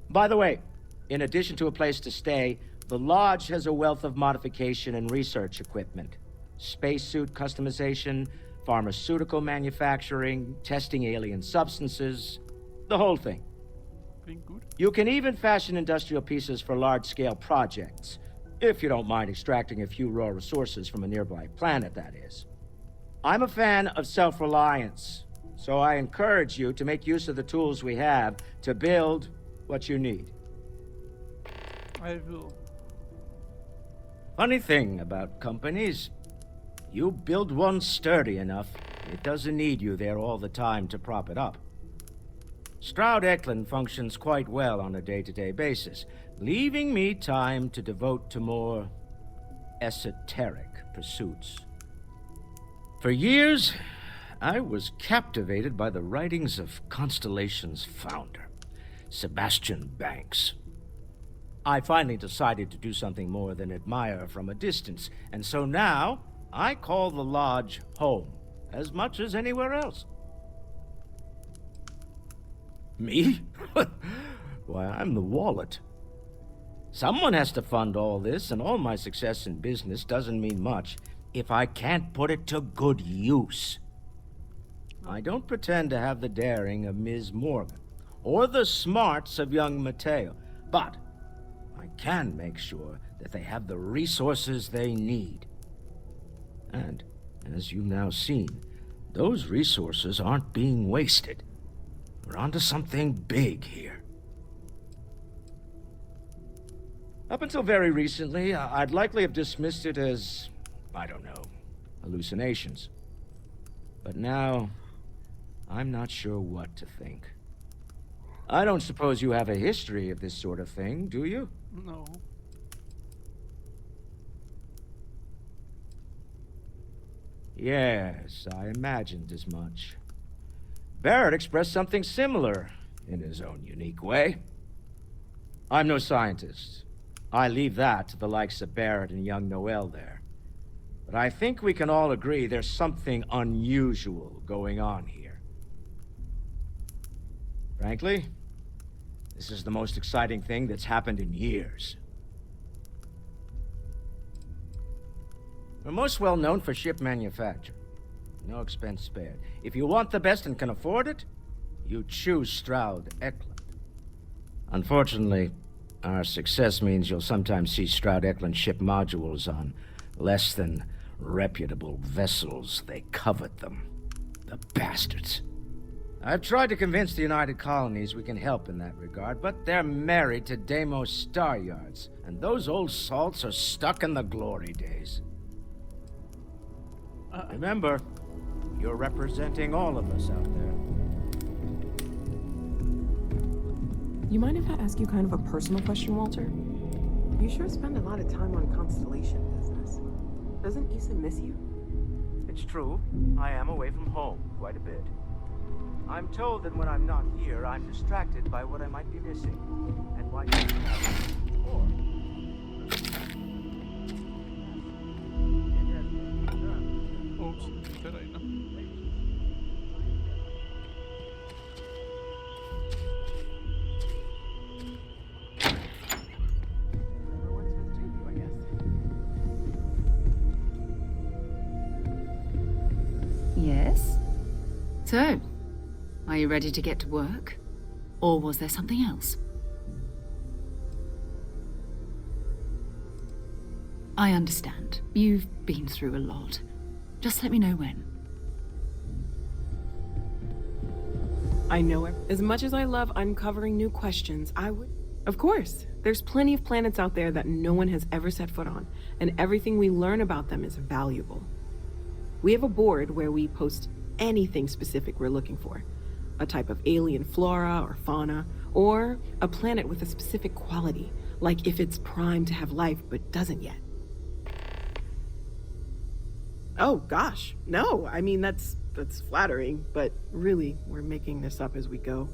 By the way, in addition to a place to stay, the Lodge has a wealth of modification and research equipment. Spacesuit customization, pharmaceutical manufacturing, testing alien substances, the whole thing. You can even fashion industrial pieces for large-scale projects, if you don't mind extracting a few raw resources from a nearby planet, that is. I'm a fan of self-reliance, so I encourage you to make use of the tools we have to build what you need. I will. Funny thing about companies, you build one sturdy enough, it doesn't need you there all the time to prop it up. Stroud Eklund functions quite well on a day-to-day basis, leaving me time to devote to more esoteric pursuits. For years, I was captivated by the writings of Constellation's founder, Sebastian Banks. I finally decided to do something more than admire from a distance, and so now I call the Lodge home, as much as anywhere else. Me? Why, I'm the wallet. Someone has to fund all this, and all my success in business doesn't mean much if I can't put it to good use. I don't pretend to have the daring of Ms. Morgan, or the smarts of young Mateo, but I can make sure that they have the resources they need. And, as you've now seen, those resources aren't being wasted. We're onto something big here. Up until very recently, I'd likely have dismissed it as, I don't know, hallucinations. But now, I'm not sure what to think. I don't suppose you have a history of this sort of thing, do you? No. Yes, I imagined as much. Barrett expressed something similar, in his own unique way. I'm no scientist. I leave that to the likes of Barrett and young Noel there. But I think we can all agree there's something unusual going on here. Frankly, this is the most exciting thing that's happened in years. We're most well known for ship manufacture. No expense spared. If you want the best and can afford it, you choose Stroud Eklund. Unfortunately, our success means you'll sometimes see Stroud Eklund ship modules on less than reputable vessels. They covet them. The bastards. I've tried to convince the United Colonies we can help in that regard, but they're married to Deimos Star Yards, and those old salts are stuck in the glory days. Remember, you're representing all of us out there. You mind if I ask you kind of a personal question, Walter? You sure spend a lot of time on Constellation business. Doesn't Issa miss you? It's true. I am away from home quite a bit. I'm told that when I'm not here, I'm distracted by what I might be missing. And why... Oops, det derinde. Yes? So, are you ready to get to work? Or was there something else? I understand. You've been through a lot. Just let me know when. I know it. As much as I love uncovering new questions, I would... Of course. There's plenty of planets out there that no one has ever set foot on, and everything we learn about them is valuable. We have a board where we post anything specific we're looking for. A type of alien flora or fauna, or a planet with a specific quality, like if it's primed to have life but doesn't yet. Oh gosh, no, I mean that's flattering, but really, we're making this up as we go.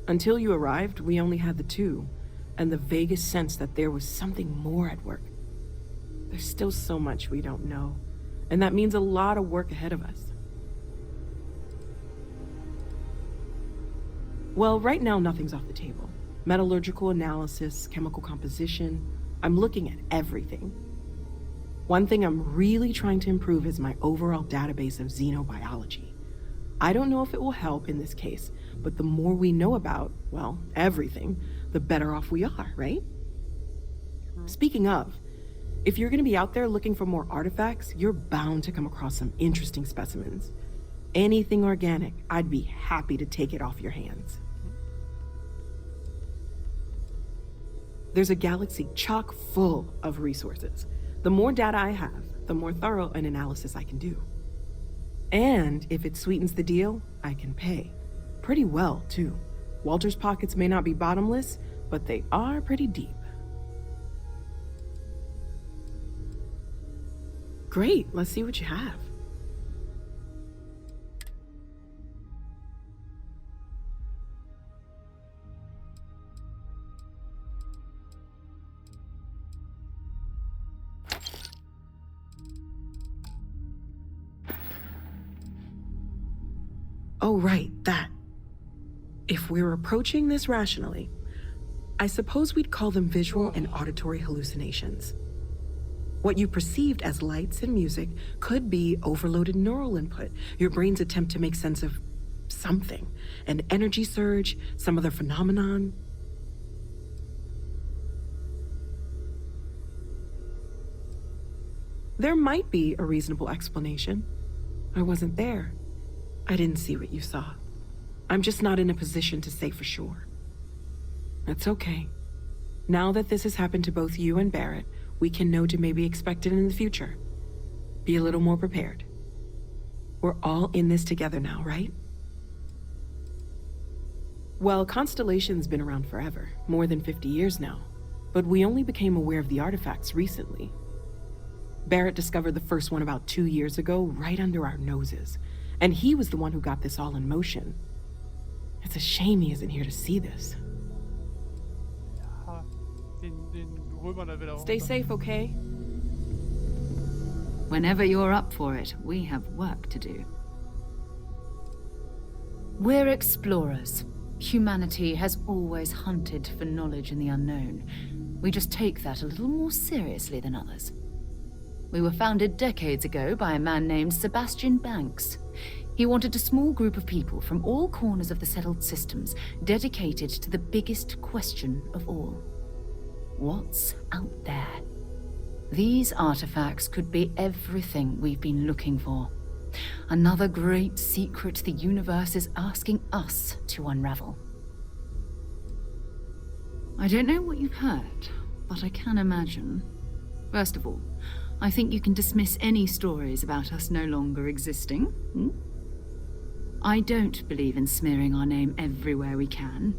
Until you arrived, we only had the two, and the vaguest sense that there was something more at work. There's still so much we don't know, and that means a lot of work ahead of us. Well, right now nothing's off the table. Metallurgical analysis, chemical composition, I'm looking at everything. One thing I'm really trying to improve is my overall database of xenobiology. I don't know if it will help in this case, but the more we know about, well, everything, the better off we are, right? Speaking of, if you're gonna be out there looking for more artifacts, you're bound to come across some interesting specimens. Anything organic, I'd be happy to take it off your hands. There's a galaxy chock full of resources. The more data I have, the more thorough an analysis I can do. And if it sweetens the deal, I can pay. Pretty well, too. Walter's pockets may not be bottomless, but they are pretty deep. Great, let's see what you have. Oh, right, that. If we're approaching this rationally, I suppose we'd call them visual and auditory hallucinations. What you perceived as lights and music could be overloaded neural input, your brain's attempt to make sense of something, an energy surge, some other phenomenon. There might be a reasonable explanation. I wasn't there. I didn't see what you saw. I'm just not in a position to say for sure. That's okay. Now that this has happened to both you and Barrett, we can know to maybe expect it in the future. Be a little more prepared. We're all in this together now, right? Well, Constellation's been around forever, more than 50 years now. But we only became aware of the artifacts recently. Barrett discovered the first one about 2 years ago, right under our noses. And he was the one who got this all in motion. It's a shame he isn't here to see this. Stay safe, okay? Whenever you're up for it, we have work to do. We're explorers. Humanity has always hunted for knowledge in the unknown. We just take that a little more seriously than others. We were founded decades ago by a man named Sebastian Banks. He wanted a small group of people from all corners of the settled systems dedicated to the biggest question of all. What's out there? These artifacts could be everything we've been looking for. Another great secret the universe is asking us to unravel. I don't know what you've heard, but I can imagine. First of all, I think you can dismiss any stories about us no longer existing. I don't believe in smearing our name everywhere we can.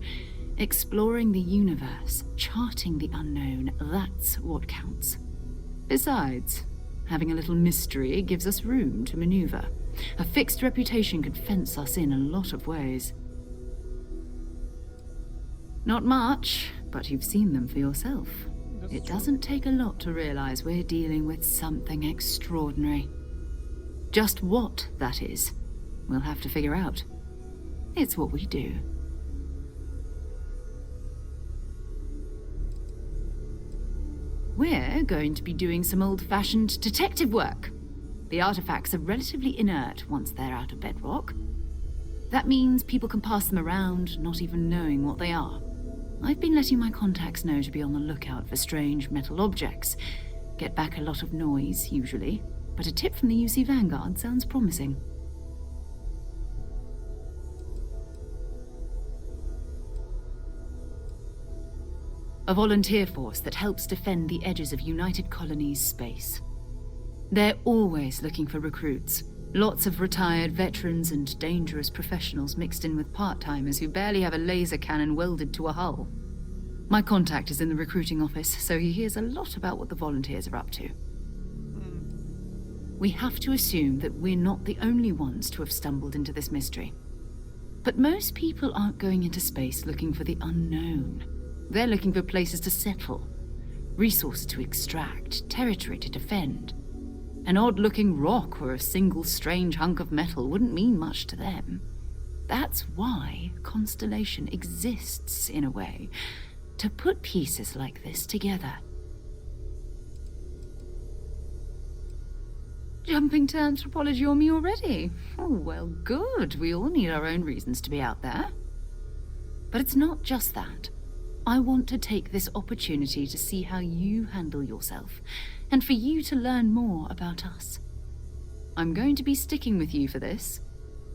Exploring the universe, charting the unknown, that's what counts. Besides, having a little mystery gives us room to maneuver. A fixed reputation could fence us in a lot of ways. Not much, but you've seen them for yourself. It doesn't take a lot to realize we're dealing with something extraordinary. Just what that is, we'll have to figure out. It's what we do. We're going to be doing some old-fashioned detective work. The artifacts are relatively inert once they're out of bedrock. That means people can pass them around, not even knowing what they are. I've been letting my contacts know to be on the lookout for strange metal objects. Get back a lot of noise, usually, but a tip from the UC Vanguard sounds promising. A volunteer force that helps defend the edges of United Colonies space. They're always looking for recruits. Lots of retired veterans and dangerous professionals mixed in with part-timers who barely have a laser cannon welded to a hull. My contact is in the recruiting office, so he hears a lot about what the volunteers are up to. We have to assume that we're not the only ones to have stumbled into this mystery. But most people aren't going into space looking for the unknown. They're looking for places to settle, resources to extract, territory to defend. An odd-looking rock or a single strange hunk of metal wouldn't mean much to them. That's why Constellation exists, in a way, to put pieces like this together. Jumping to anthropology on me already? Oh, well, good. We all need our own reasons to be out there. But it's not just that. I want to take this opportunity to see how you handle yourself, and for you to learn more about us. I'm going to be sticking with you for this.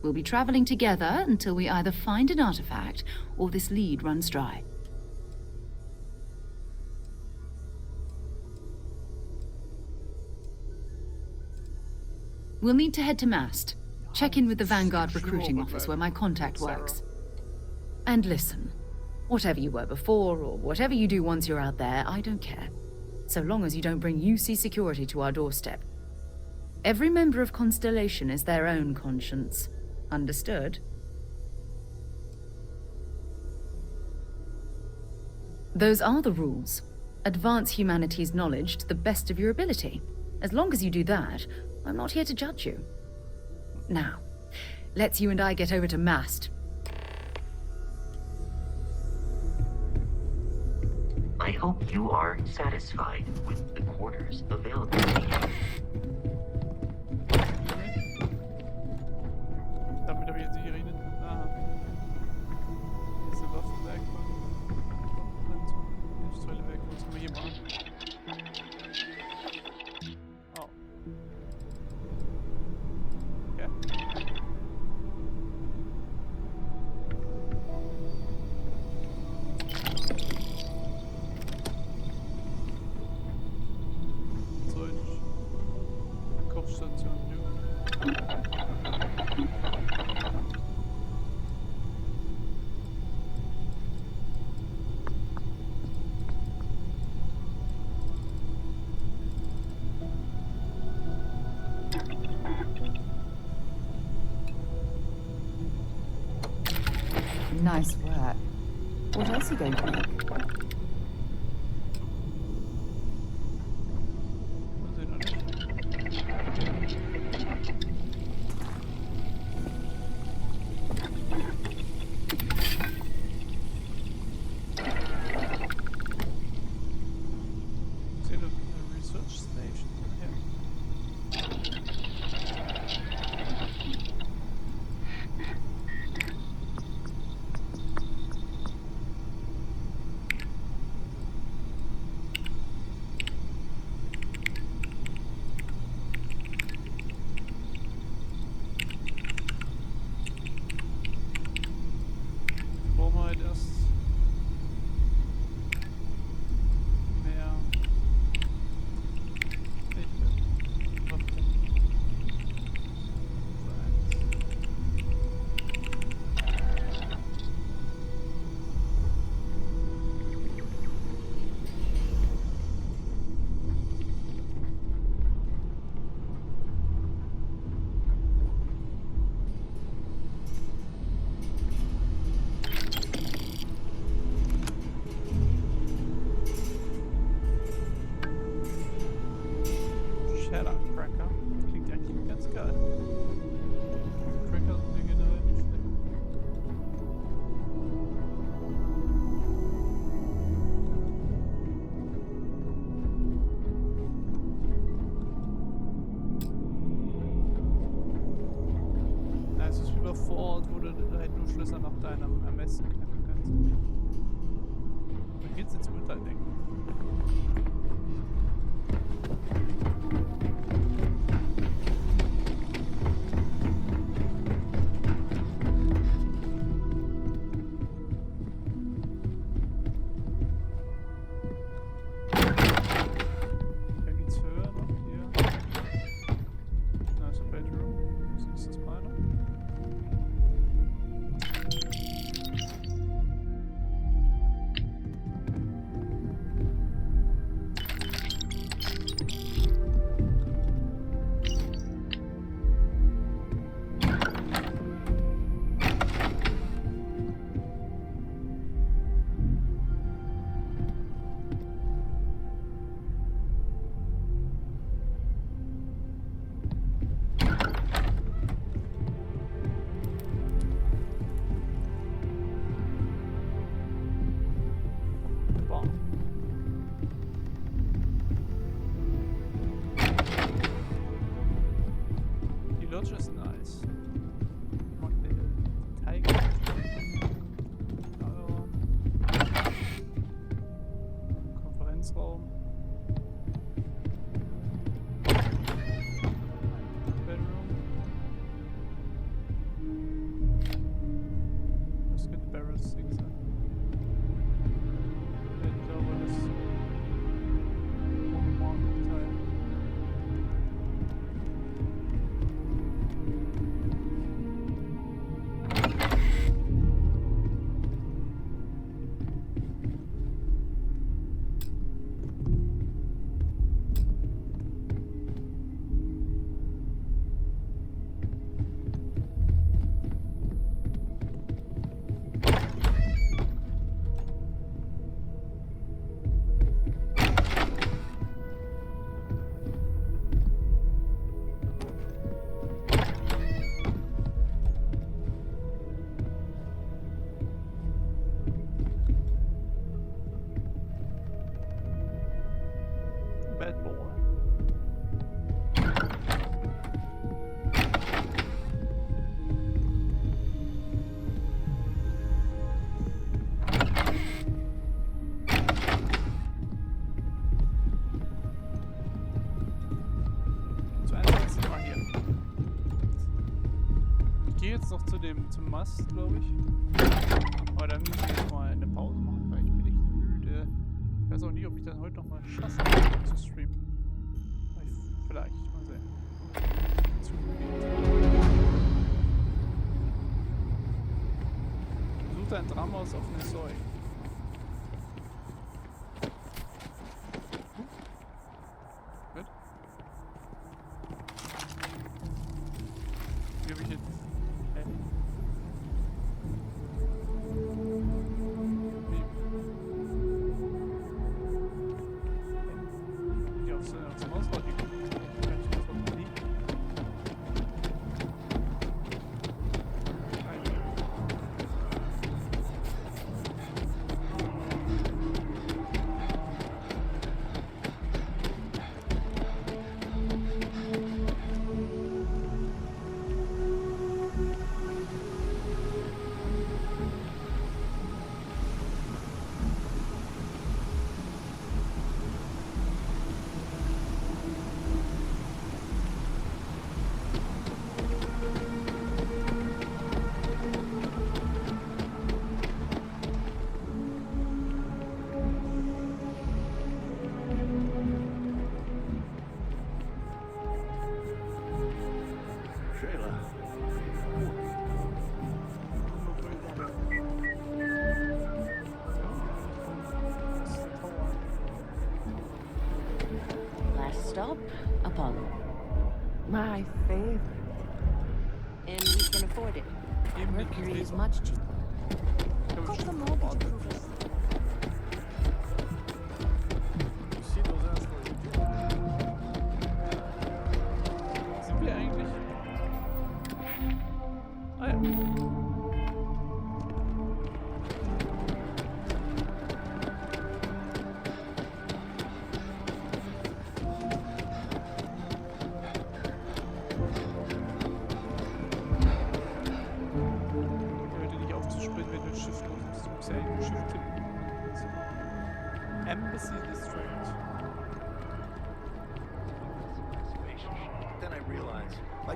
We'll be traveling together until we either find an artifact or this lead runs dry. We'll need to head to Mast. Check in with the Vanguard recruiting office where my contact works. And listen. Whatever you were before, or whatever you do once you're out there, I don't care. So long as you don't bring UC security to our doorstep. Every member of Constellation is their own conscience. Understood? Those are the rules. Advance humanity's knowledge to the best of your ability. As long as you do that, I'm not here to judge you. Now, let's you and I get over to Mast. I hope you are satisfied with the quarters available to you. Damit habe ich jetzt nicht geredet. Ah. Hier ist eine Waffenwerkbank. Industrielle Werke. Was können wir hier machen? Oh. Ja. Nice work. What else are you going to make? oder vor Ort, wo du halt nur Schlösser nach deinem Ermessen knacken kannst. Da geht's ins Metalldeck. Lodge ist nice. Ich mag den Tiger. Konferenzraum. Bedroom. Das könnte Barrels Ding sein. Ich glaube, das ist Teil. Bad boy. Zu Einsatz mal hier. Ich gehe jetzt noch zum Mast, glaube ich. Aber dann müssen wir jetzt mal eine Pause machen, weil ich bin echt müde. Ich weiß auch nicht, ob ich das heute noch mal schaffe zu streamen. Vielleicht, mal sehen. Besucht ein Drama aus offenes Zeug. Gut. Wie habe ich jetzt... Aufs Mausrad geguckt. Kann ich das noch liegen? Last stop, Apollo. My favorite. And we can afford it. Mercury is much cheaper. Sind wir eigentlich? Ah ja.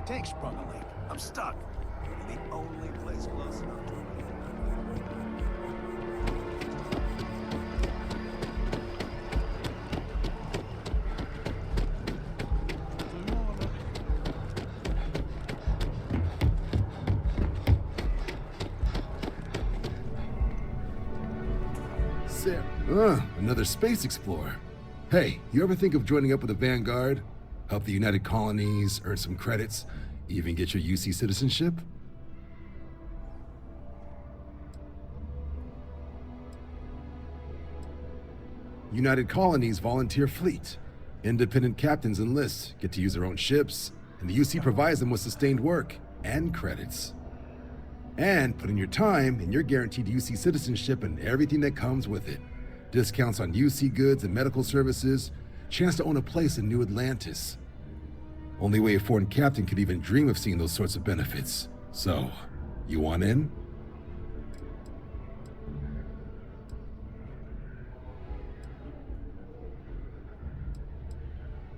tank sprung a leak. I'm stuck. You're the only place close enough to me. Another space explorer. Hey, you ever think of joining up with the Vanguard? Help the United Colonies, earn some credits, even get your UC citizenship? United Colonies volunteer fleet. Independent captains enlist, get to use their own ships, and the UC provides them with sustained work and credits. And put in your time, and you're guaranteed UC citizenship and everything that comes with it. Discounts on UC goods and medical services, chance to own a place in New Atlantis. Only way a foreign captain could even dream of seeing those sorts of benefits. So, you want in?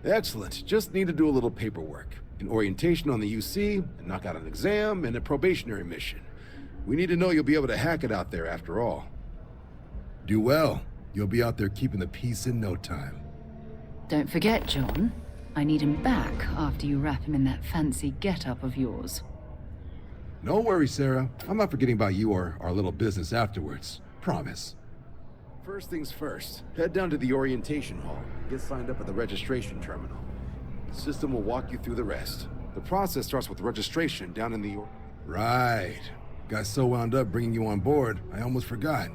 Excellent. Just need to do a little paperwork. An orientation on the UC, and knock out an exam, and a probationary mission. We need to know you'll be able to hack it out there after all. Do well. You'll be out there keeping the peace in no time. Don't forget, John. I need him back after you wrap him in that fancy get-up of yours. No worries, Sarah. I'm not forgetting about you or our little business afterwards. Promise. First things first, head down to the orientation hall. Get signed up at the registration terminal. The system will walk you through the rest. The process starts with registration down in the... Right. Got so wound up bringing you on board, I almost forgot.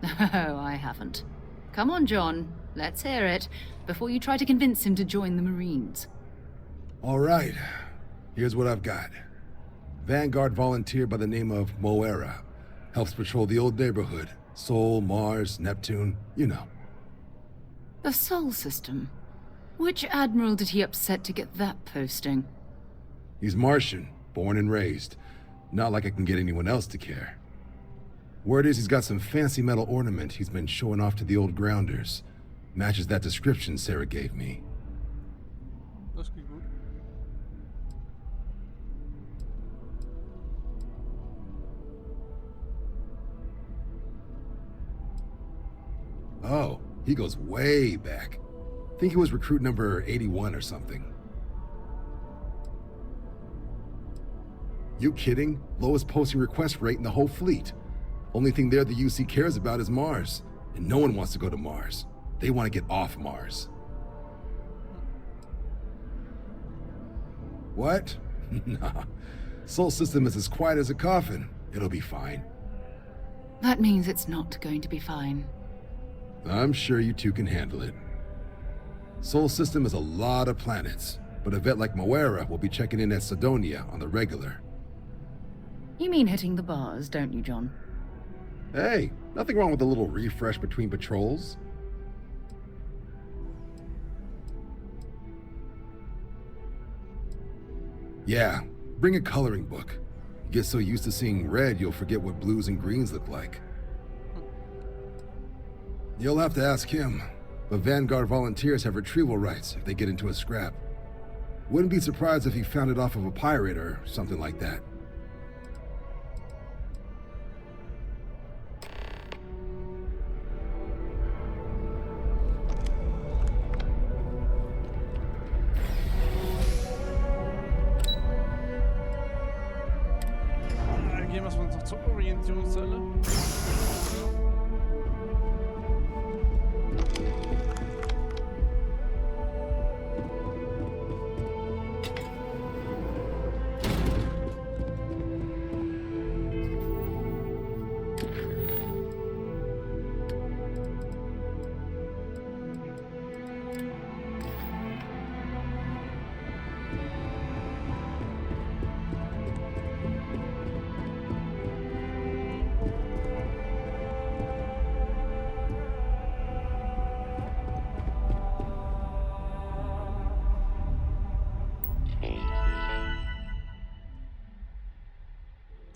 Oh, I haven't. Come on, John. Let's hear it, before you try to convince him to join the Marines. All right. Here's what I've got. Vanguard volunteer by the name of Moira. Helps patrol the old neighborhood. Sol, Mars, Neptune, you know. The Sol system? Which admiral did he upset to get that posting? He's Martian, born and raised. Not like I can get anyone else to care. Word is he's got some fancy metal ornament he's been showing off to the old grounders. Matches that description Sarah gave me. Das klingt gut. Oh, he goes way back. Think he was recruit number 81 or something. You kidding? Lowest posting request rate in the whole fleet. Only thing there the UC cares about is Mars. And no one wants to go to Mars. They want to get off Mars. What? Nah. Sol system is as quiet as a coffin. It'll be fine. That means it's not going to be fine. I'm sure you two can handle it. Sol system is a lot of planets, but a vet like Moira will be checking in at Sidonia on the regular. You mean hitting the bars, don't you, John? Hey, nothing wrong with a little refresh between patrols. Yeah, bring a coloring book. You get so used to seeing red, you'll forget what blues and greens look like. You'll have to ask him, but Vanguard volunteers have retrieval rights if they get into a scrap. Wouldn't be surprised if he found it off of a pirate or something like that. Gehen wir mal zur Orientierungszelle.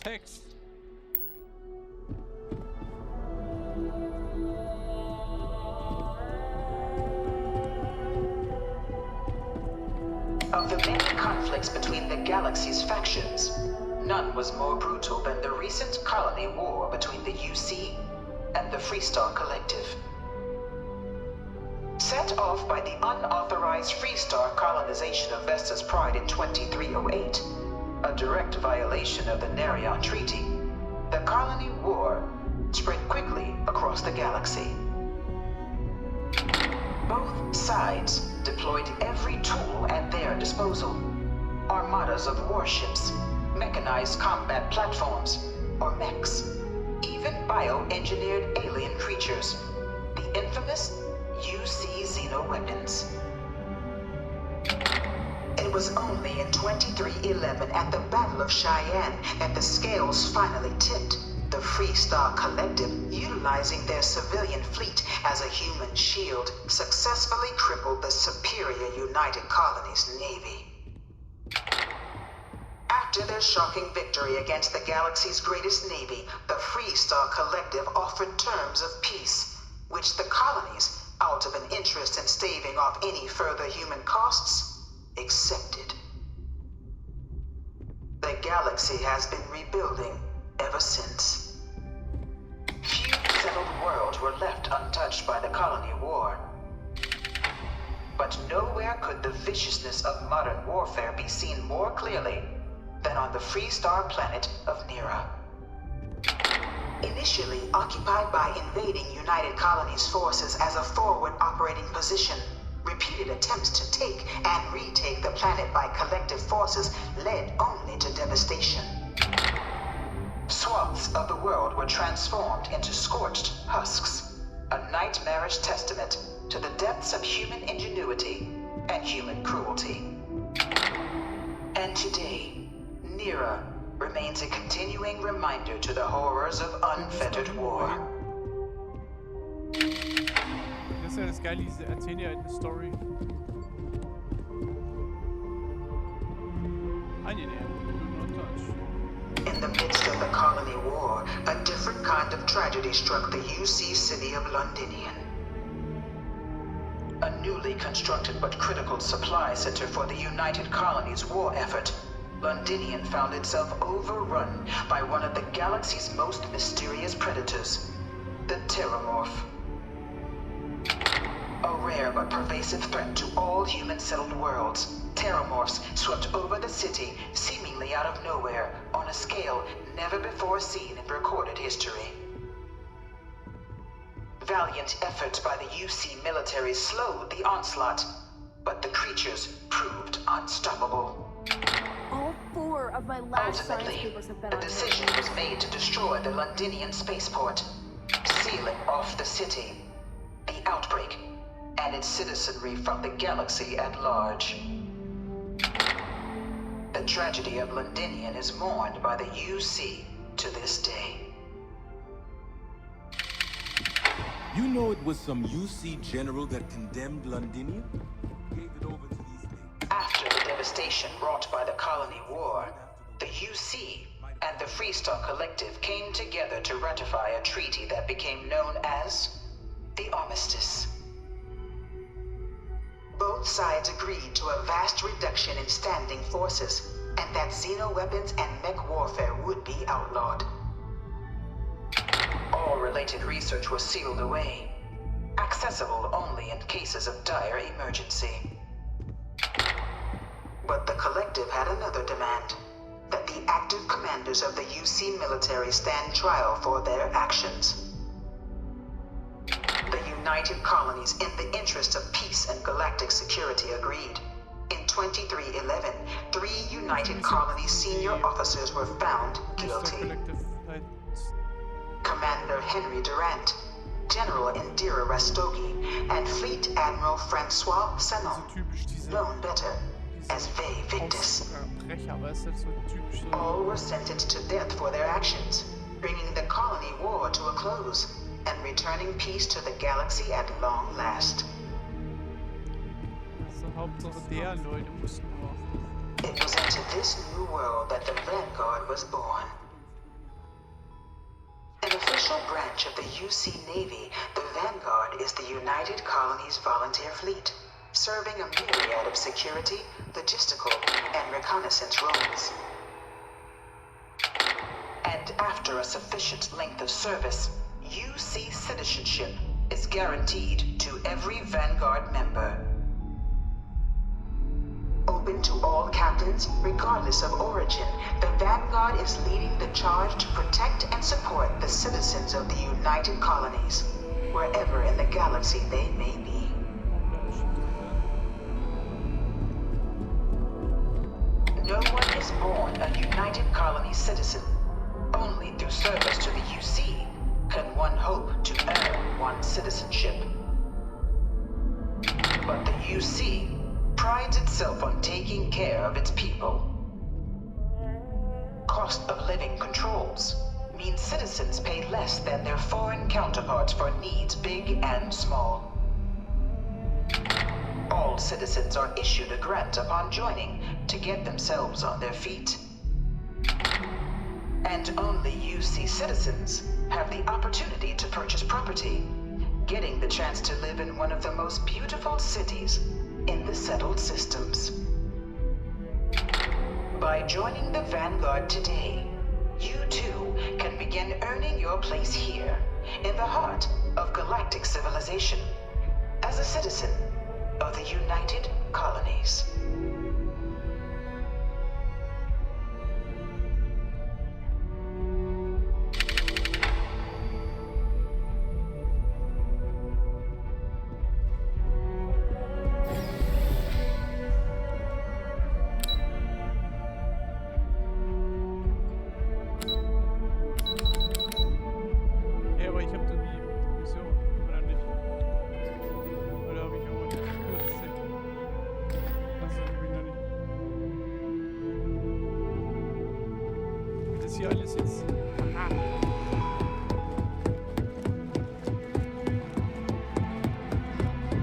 Text. Of the many conflicts between between the galaxy's factions, none was more brutal than the recent colony war between the UC and the Freestar Collective. Set off by the unauthorized Freestar colonization of Vesta's Pride in 2308, a direct violation of the Nerion Treaty, the colony war spread quickly across the galaxy. Both sides deployed every tool at their disposal. Armadas of warships, mechanized combat platforms, or mechs, even bioengineered alien creatures, the infamous UC xeno-weapons. It was only in 2311 at the Battle of Cheyenne that the scales finally tipped, the Freestar Collective, utilizing their civilian fleet as a human shield, successfully crippled the superior United Colonies Navy. After their shocking victory against the galaxy's greatest navy, the Freestar Collective offered terms of peace, which the colonies, out of an interest in staving off any further human costs, accepted. The galaxy has been rebuilding ever since. Few settled worlds were left untouched by the colony war. But nowhere could the viciousness of modern warfare be seen more clearly than on the Freestar planet of Nera. Initially occupied by invading United Colonies forces as a forward operating position, repeated attempts to take and retake the planet by collective forces led only to devastation. Swaths of the world were transformed into scorched husks, a nightmarish testament to the depths of human ingenuity and human cruelty. And today, Nera remains a continuing reminder to the horrors of unfettered war. Das ist ja das Geile, diese erzählen ja eine Story. In the midst of the colony war, a different kind of tragedy struck the UC city of Londinian. A newly constructed but critical supply center for the United Colonies' war effort, Londinian found itself overrun by one of the galaxy's most mysterious predators, the Terramorph. A rare but pervasive threat to all human-settled worlds, Terramorphs swept over the city, seemingly out of nowhere, on a scale never before seen in recorded history. Valiant efforts by the UC military slowed the onslaught, but the creatures proved unstoppable. All 4 of my last science Ultimately, papers have been a on decision was made to destroy the Londinian spaceport, sealing off the city, the outbreak, and its citizenry from the galaxy at large. The tragedy of Londinian is mourned by the UC to this day. You know it was some UC general that condemned Londinian? Gave it over to these things. After the devastation wrought by the colony war, the UC and the Freestar Collective came together to ratify a treaty that became known as the Armistice. Both sides agreed to a vast reduction in standing forces, and that xeno-weapons and mech warfare would be outlawed. All related research was sealed away, accessible only in cases of dire emergency. But the Collective had another demand, that the active commanders of the UC military stand trial for their actions. The United Colonies, in the interest of peace and galactic security, agreed. In 2311, 3 United Colonies senior officers were found guilty. Commander Henry Durant, General Indira Rastogi, and Fleet Admiral Francois Sanon, known better as Ve Victus. All were sentenced to death for their actions, bringing the colony war to a close and returning peace to the galaxy at long last. It was into this new world that the Vanguard was born. An official branch of the UC Navy, the Vanguard is the United Colonies Volunteer Fleet, serving a myriad of security, logistical, and reconnaissance roles. And after a sufficient length of service, UC citizenship is guaranteed to every Vanguard member. Open to all captains, regardless of origin, the Vanguard is leading the charge to protect and support the citizens of the United Colonies, wherever in the galaxy they may be. No one is born a United Colony citizen. Only through service to the UC can one hope to earn one's citizenship. But the UC prides itself on taking care of its people. Cost of living controls mean citizens pay less than their foreign counterparts for needs big and small. All citizens are issued a grant upon joining to get themselves on their feet. And only UC citizens have the opportunity to purchase property, getting the chance to live in one of the most beautiful cities in the settled systems. By joining the Vanguard today, you too can begin earning your place here, in the heart of galactic civilization, as a citizen of the United Colonies. Hier alles jetzt. Aha.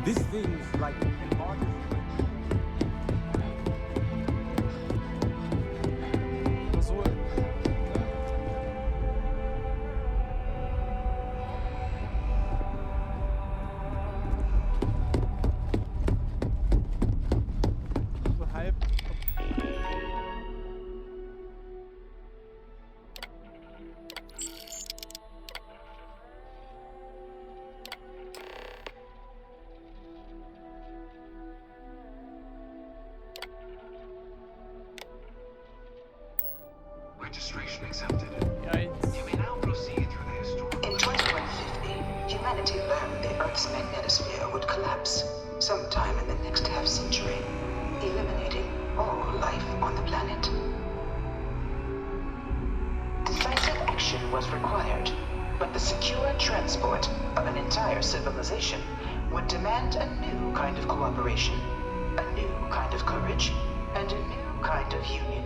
This thing's like an artist. So. So halb. Registration accepted. You may now proceed through the historical... In 2150, humanity learned the Earth's magnetosphere would collapse sometime in the next half-century, eliminating all life on the planet. Decisive action was required, but the secure transport of an entire civilization would demand a new kind of cooperation, a new kind of courage, and a new kind of union.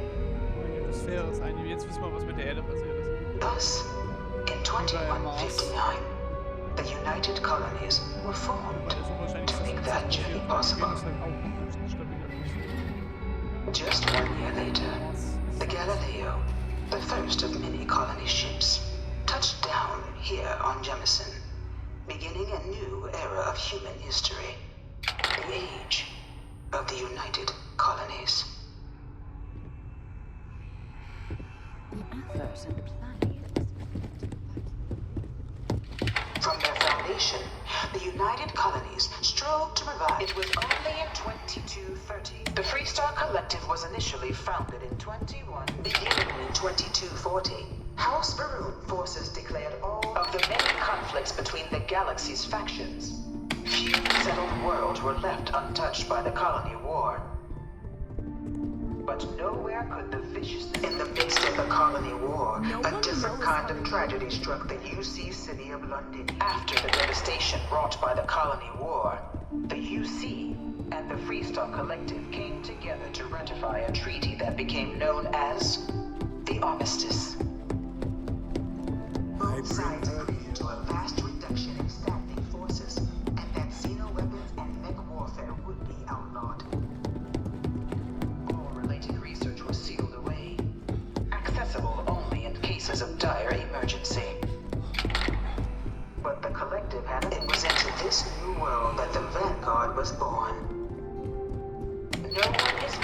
Jetzt wissen wir, was mit der Erde passiert ist. Thus, in 2159, the United Colonies were formed to make that journey possible. Just 1 year later, the Galileo, the first of many colony ships, touched down here on Jemison, beginning a new era of human history, the age of the United Colonies. From their foundation, the United Colonies strove to provide. It was only in 2230. The Freestar Collective was initially founded in 21. Beginning in 2240, House Baroon forces declared all of the many conflicts between the galaxy's factions. Few settled worlds were left untouched by the colony war. But nowhere could the viciousness... In the midst of the colony war, a different kind of tragedy struck the UC city of London. After the devastation wrought by the colony war, the UC and the Freestar Collective came together to ratify a treaty that became known as the Armistice. Both sides agreed to a vast reduction in standing forces, and that xeno weapons and mech warfare would be outlawed. Research was sealed away, accessible only in cases of dire emergency. But the Collective had... It was into this new world that the Vanguard was born.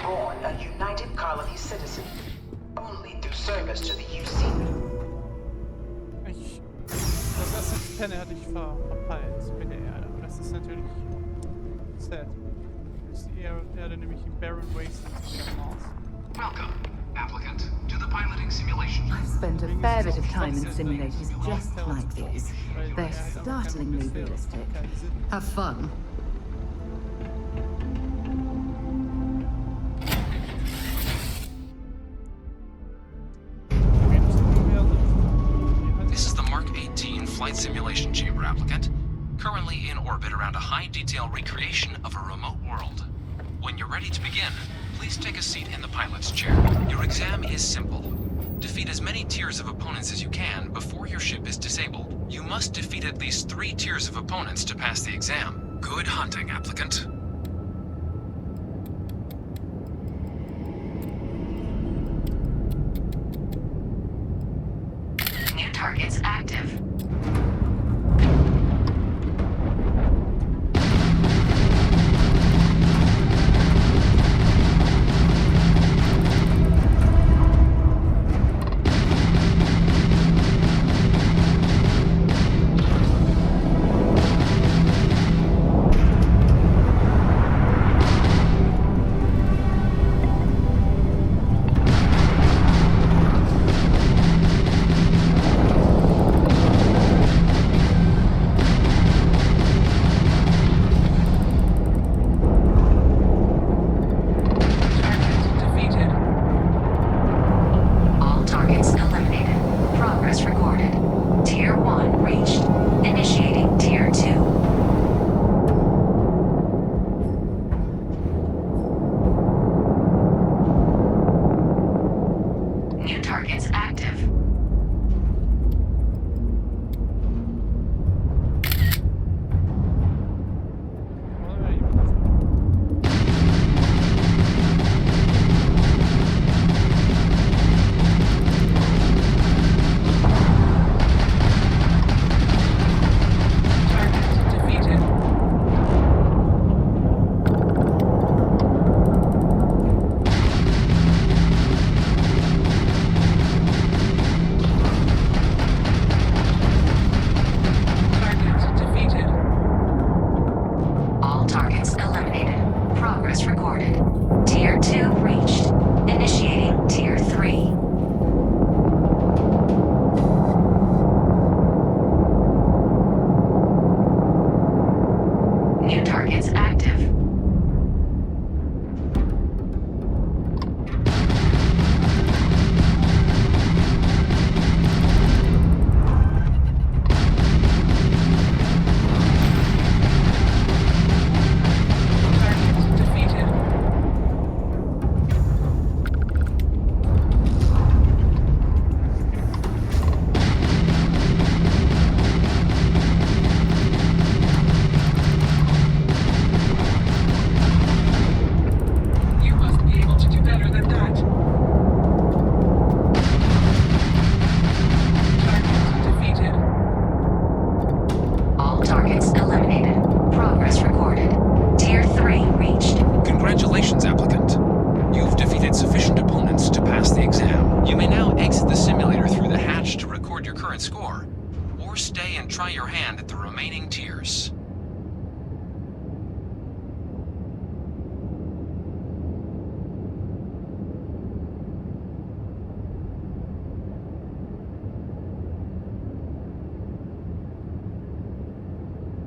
reborn a United Colony citizen. Only through service to the UC. Das erste Panel hatte ich verpeilt mit der Erde. Das ist natürlich sad. Ist die Erde nämlich in Barren Wastelands wie am Mars. Welcome, applicant, to the piloting simulation. I've spent a fair bit of time in simulators just like this. They're startlingly realistic. Have fun. This is the Mark 18 Flight Simulation Chamber applicant, currently in orbit around a high-detail recreation of a remote world. When you're ready to begin, please take a seat in the pilot's chair. Your exam is simple. Defeat as many tiers of opponents as you can before your ship is disabled. You must defeat at least 3 tiers of opponents to pass the exam. Good hunting, applicant. New targets active.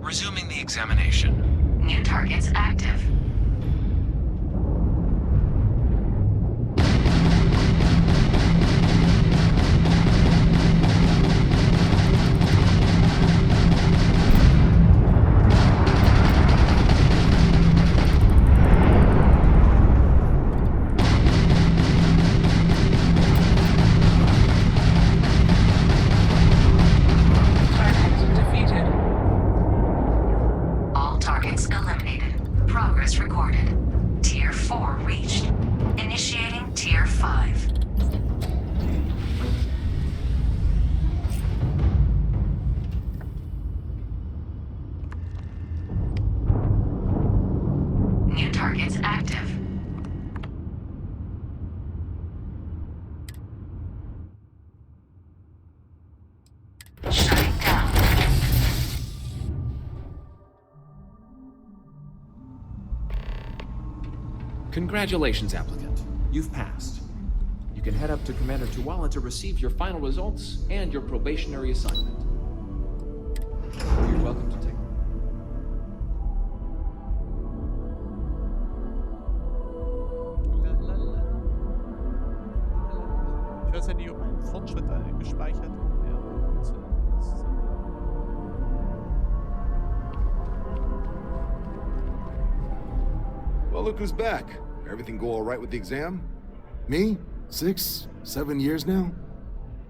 Resuming the examination. New targets active. Progress Congratulations, applicant. You've passed. You can head up to Commander Tuwala to receive your final results and your probationary assignment. You're welcome to take. Ich weiß ja nicht, ob mein Fortschritt da gespeichert wird. Well, look who's back. Everything go all right with the exam? Me? 6, 7 years now?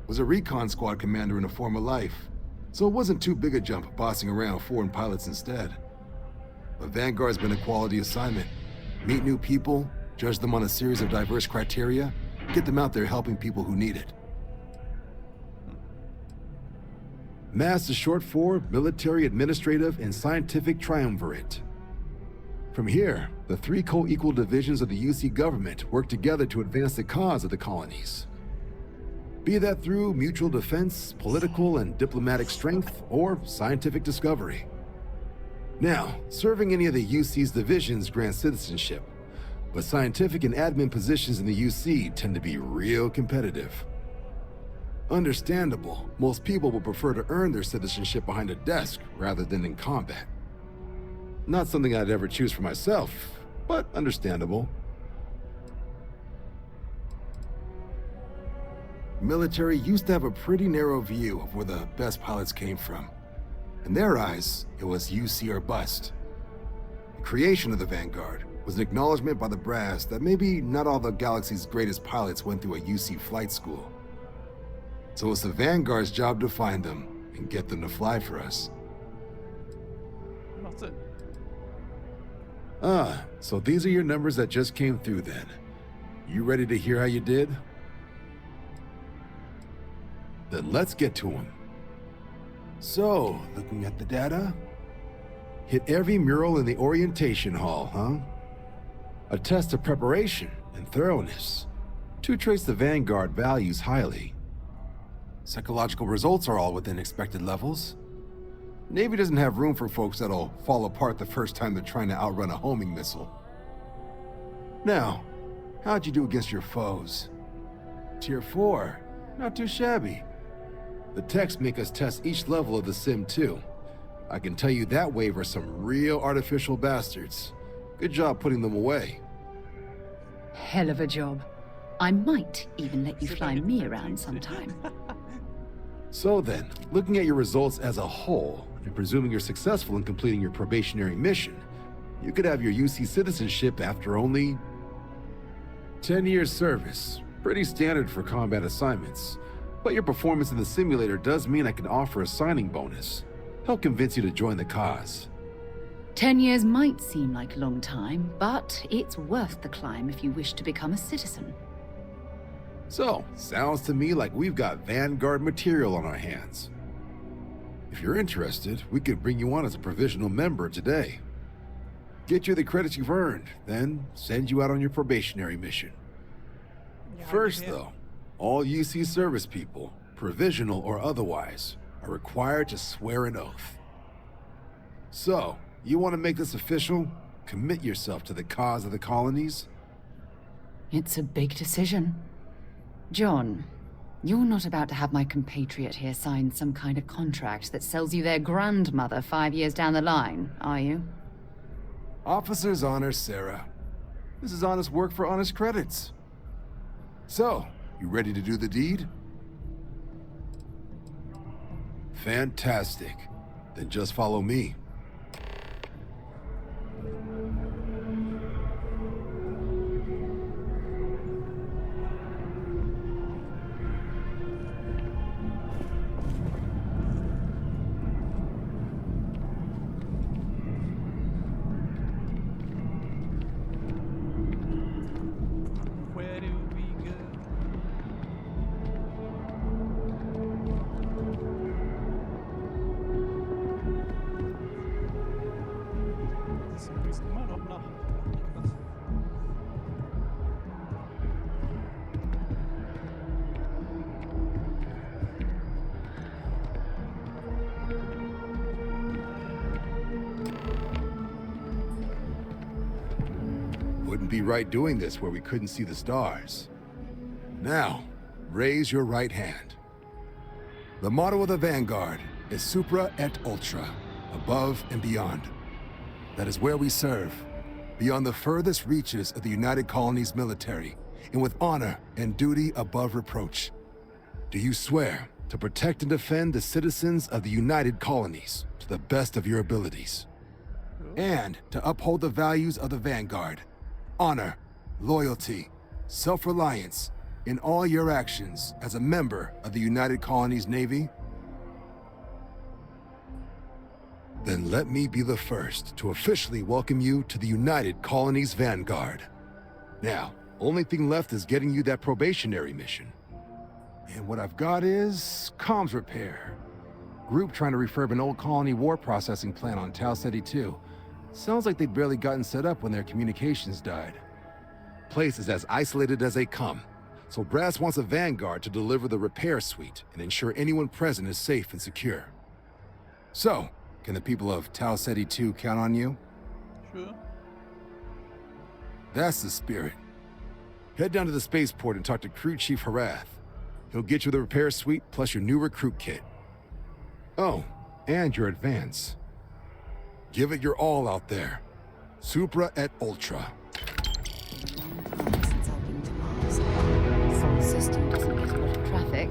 Was a recon squad commander in a former life, so it wasn't too big a jump bossing around foreign pilots instead. But Vanguard's been a quality assignment. Meet new people, judge them on a series of diverse criteria, get them out there helping people who need it. MASS is short for Military, Administrative, and Scientific Triumvirate. From here, the 3 co-equal divisions of the UC government work together to advance the cause of the colonies. Be that through mutual defense, political and diplomatic strength, or scientific discovery. Now, serving any of the UC's divisions grants citizenship, but scientific and admin positions in the UC tend to be real competitive. Understandable, most people will prefer to earn their citizenship behind a desk rather than in combat. Not something I'd ever choose for myself, but understandable. Military used to have a pretty narrow view of where the best pilots came from. In their eyes, it was UC or bust. The creation of the Vanguard was an acknowledgement by the brass that maybe not all the galaxy's greatest pilots went through a UC flight school. So it's the Vanguard's job to find them and get them to fly for us. Macht Sinn. Ah, so these are your numbers that just came through then. You ready to hear how you did? Then let's get to them. So, looking at the data, hit every mural in the orientation hall, huh? A test of preparation and thoroughness. 2 traits the Vanguard values highly. Psychological results are all within expected levels. Navy doesn't have room for folks that'll fall apart the first time they're trying to outrun a homing missile. Now, how'd you do against your foes? Tier 4, not too shabby. The techs make us test each level of the sim too. I can tell you that wave are some real artificial bastards. Good job putting them away. Hell of a job. I might even let you fly me around sometime. So then, looking at your results as a whole, and presuming you're successful in completing your probationary mission, you could have your UC citizenship after only 10 years service. Pretty standard for combat assignments. But your performance in the simulator does mean I can offer a signing bonus. Help convince you to join the cause. 10 years might seem like a long time, but it's worth the climb if you wish to become a citizen. So, sounds to me like we've got Vanguard material on our hands. If you're interested, we could bring you on as a provisional member today. Get you the credits you've earned, then send you out on your probationary mission. First, though, all UC service people, provisional or otherwise, are required to swear an oath. So, you want to make this official? Commit yourself to the cause of the colonies? It's a big decision. John, you're not about to have my compatriot here sign some kind of contract that sells you their grandmother 5 years down the line, are you? Officer's honor, Sarah. This is honest work for honest credits. So, you ready to do the deed? Fantastic. Then just follow me. Where do we go? Wouldn't be right doing this where we couldn't see the stars. Now, raise your right hand. The motto of the Vanguard is Supra et Ultra, above and beyond. That is where we serve, beyond the furthest reaches of the United Colonies military, and with honor and duty above reproach. Do you swear to protect and defend the citizens of the United Colonies to the best of your abilities? And to uphold the values of the Vanguard, honor, loyalty, self-reliance, in all your actions as a member of the United Colonies Navy? Then let me be the first to officially welcome you to the United Colonies Vanguard. Now, only thing left is getting you that probationary mission. And what I've got is comms repair. Group trying to refurb an old colony war processing plant on Tau Ceti 2. Sounds like they'd barely gotten set up when their communications died. Place is as isolated as they come, so Brass wants a Vanguard to deliver the repair suite and ensure anyone present is safe and secure. So, can the people of Tau Ceti 2 count on you? Sure. That's the spirit. Head down to the spaceport and talk to Crew Chief Harath. He'll get you the repair suite plus your new recruit kit. Oh, and your advance. Give it your all out there. Supra et Ultra. Since I've been to Mars. The solar system doesn't get a lot of traffic.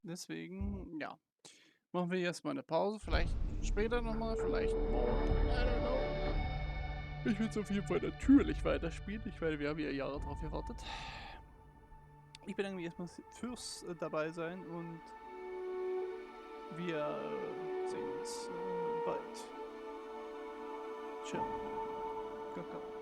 Deswegen, ja. Machen wir erstmal eine Pause. Vielleicht später nochmal, vielleicht morgen. I don't know. Ich will es auf jeden Fall natürlich weiterspielen. Wir haben ja Jahre drauf gewartet. Ich bedanke mich erstmal fürs dabei sein und wir sehen uns bald. Ciao. Kakao.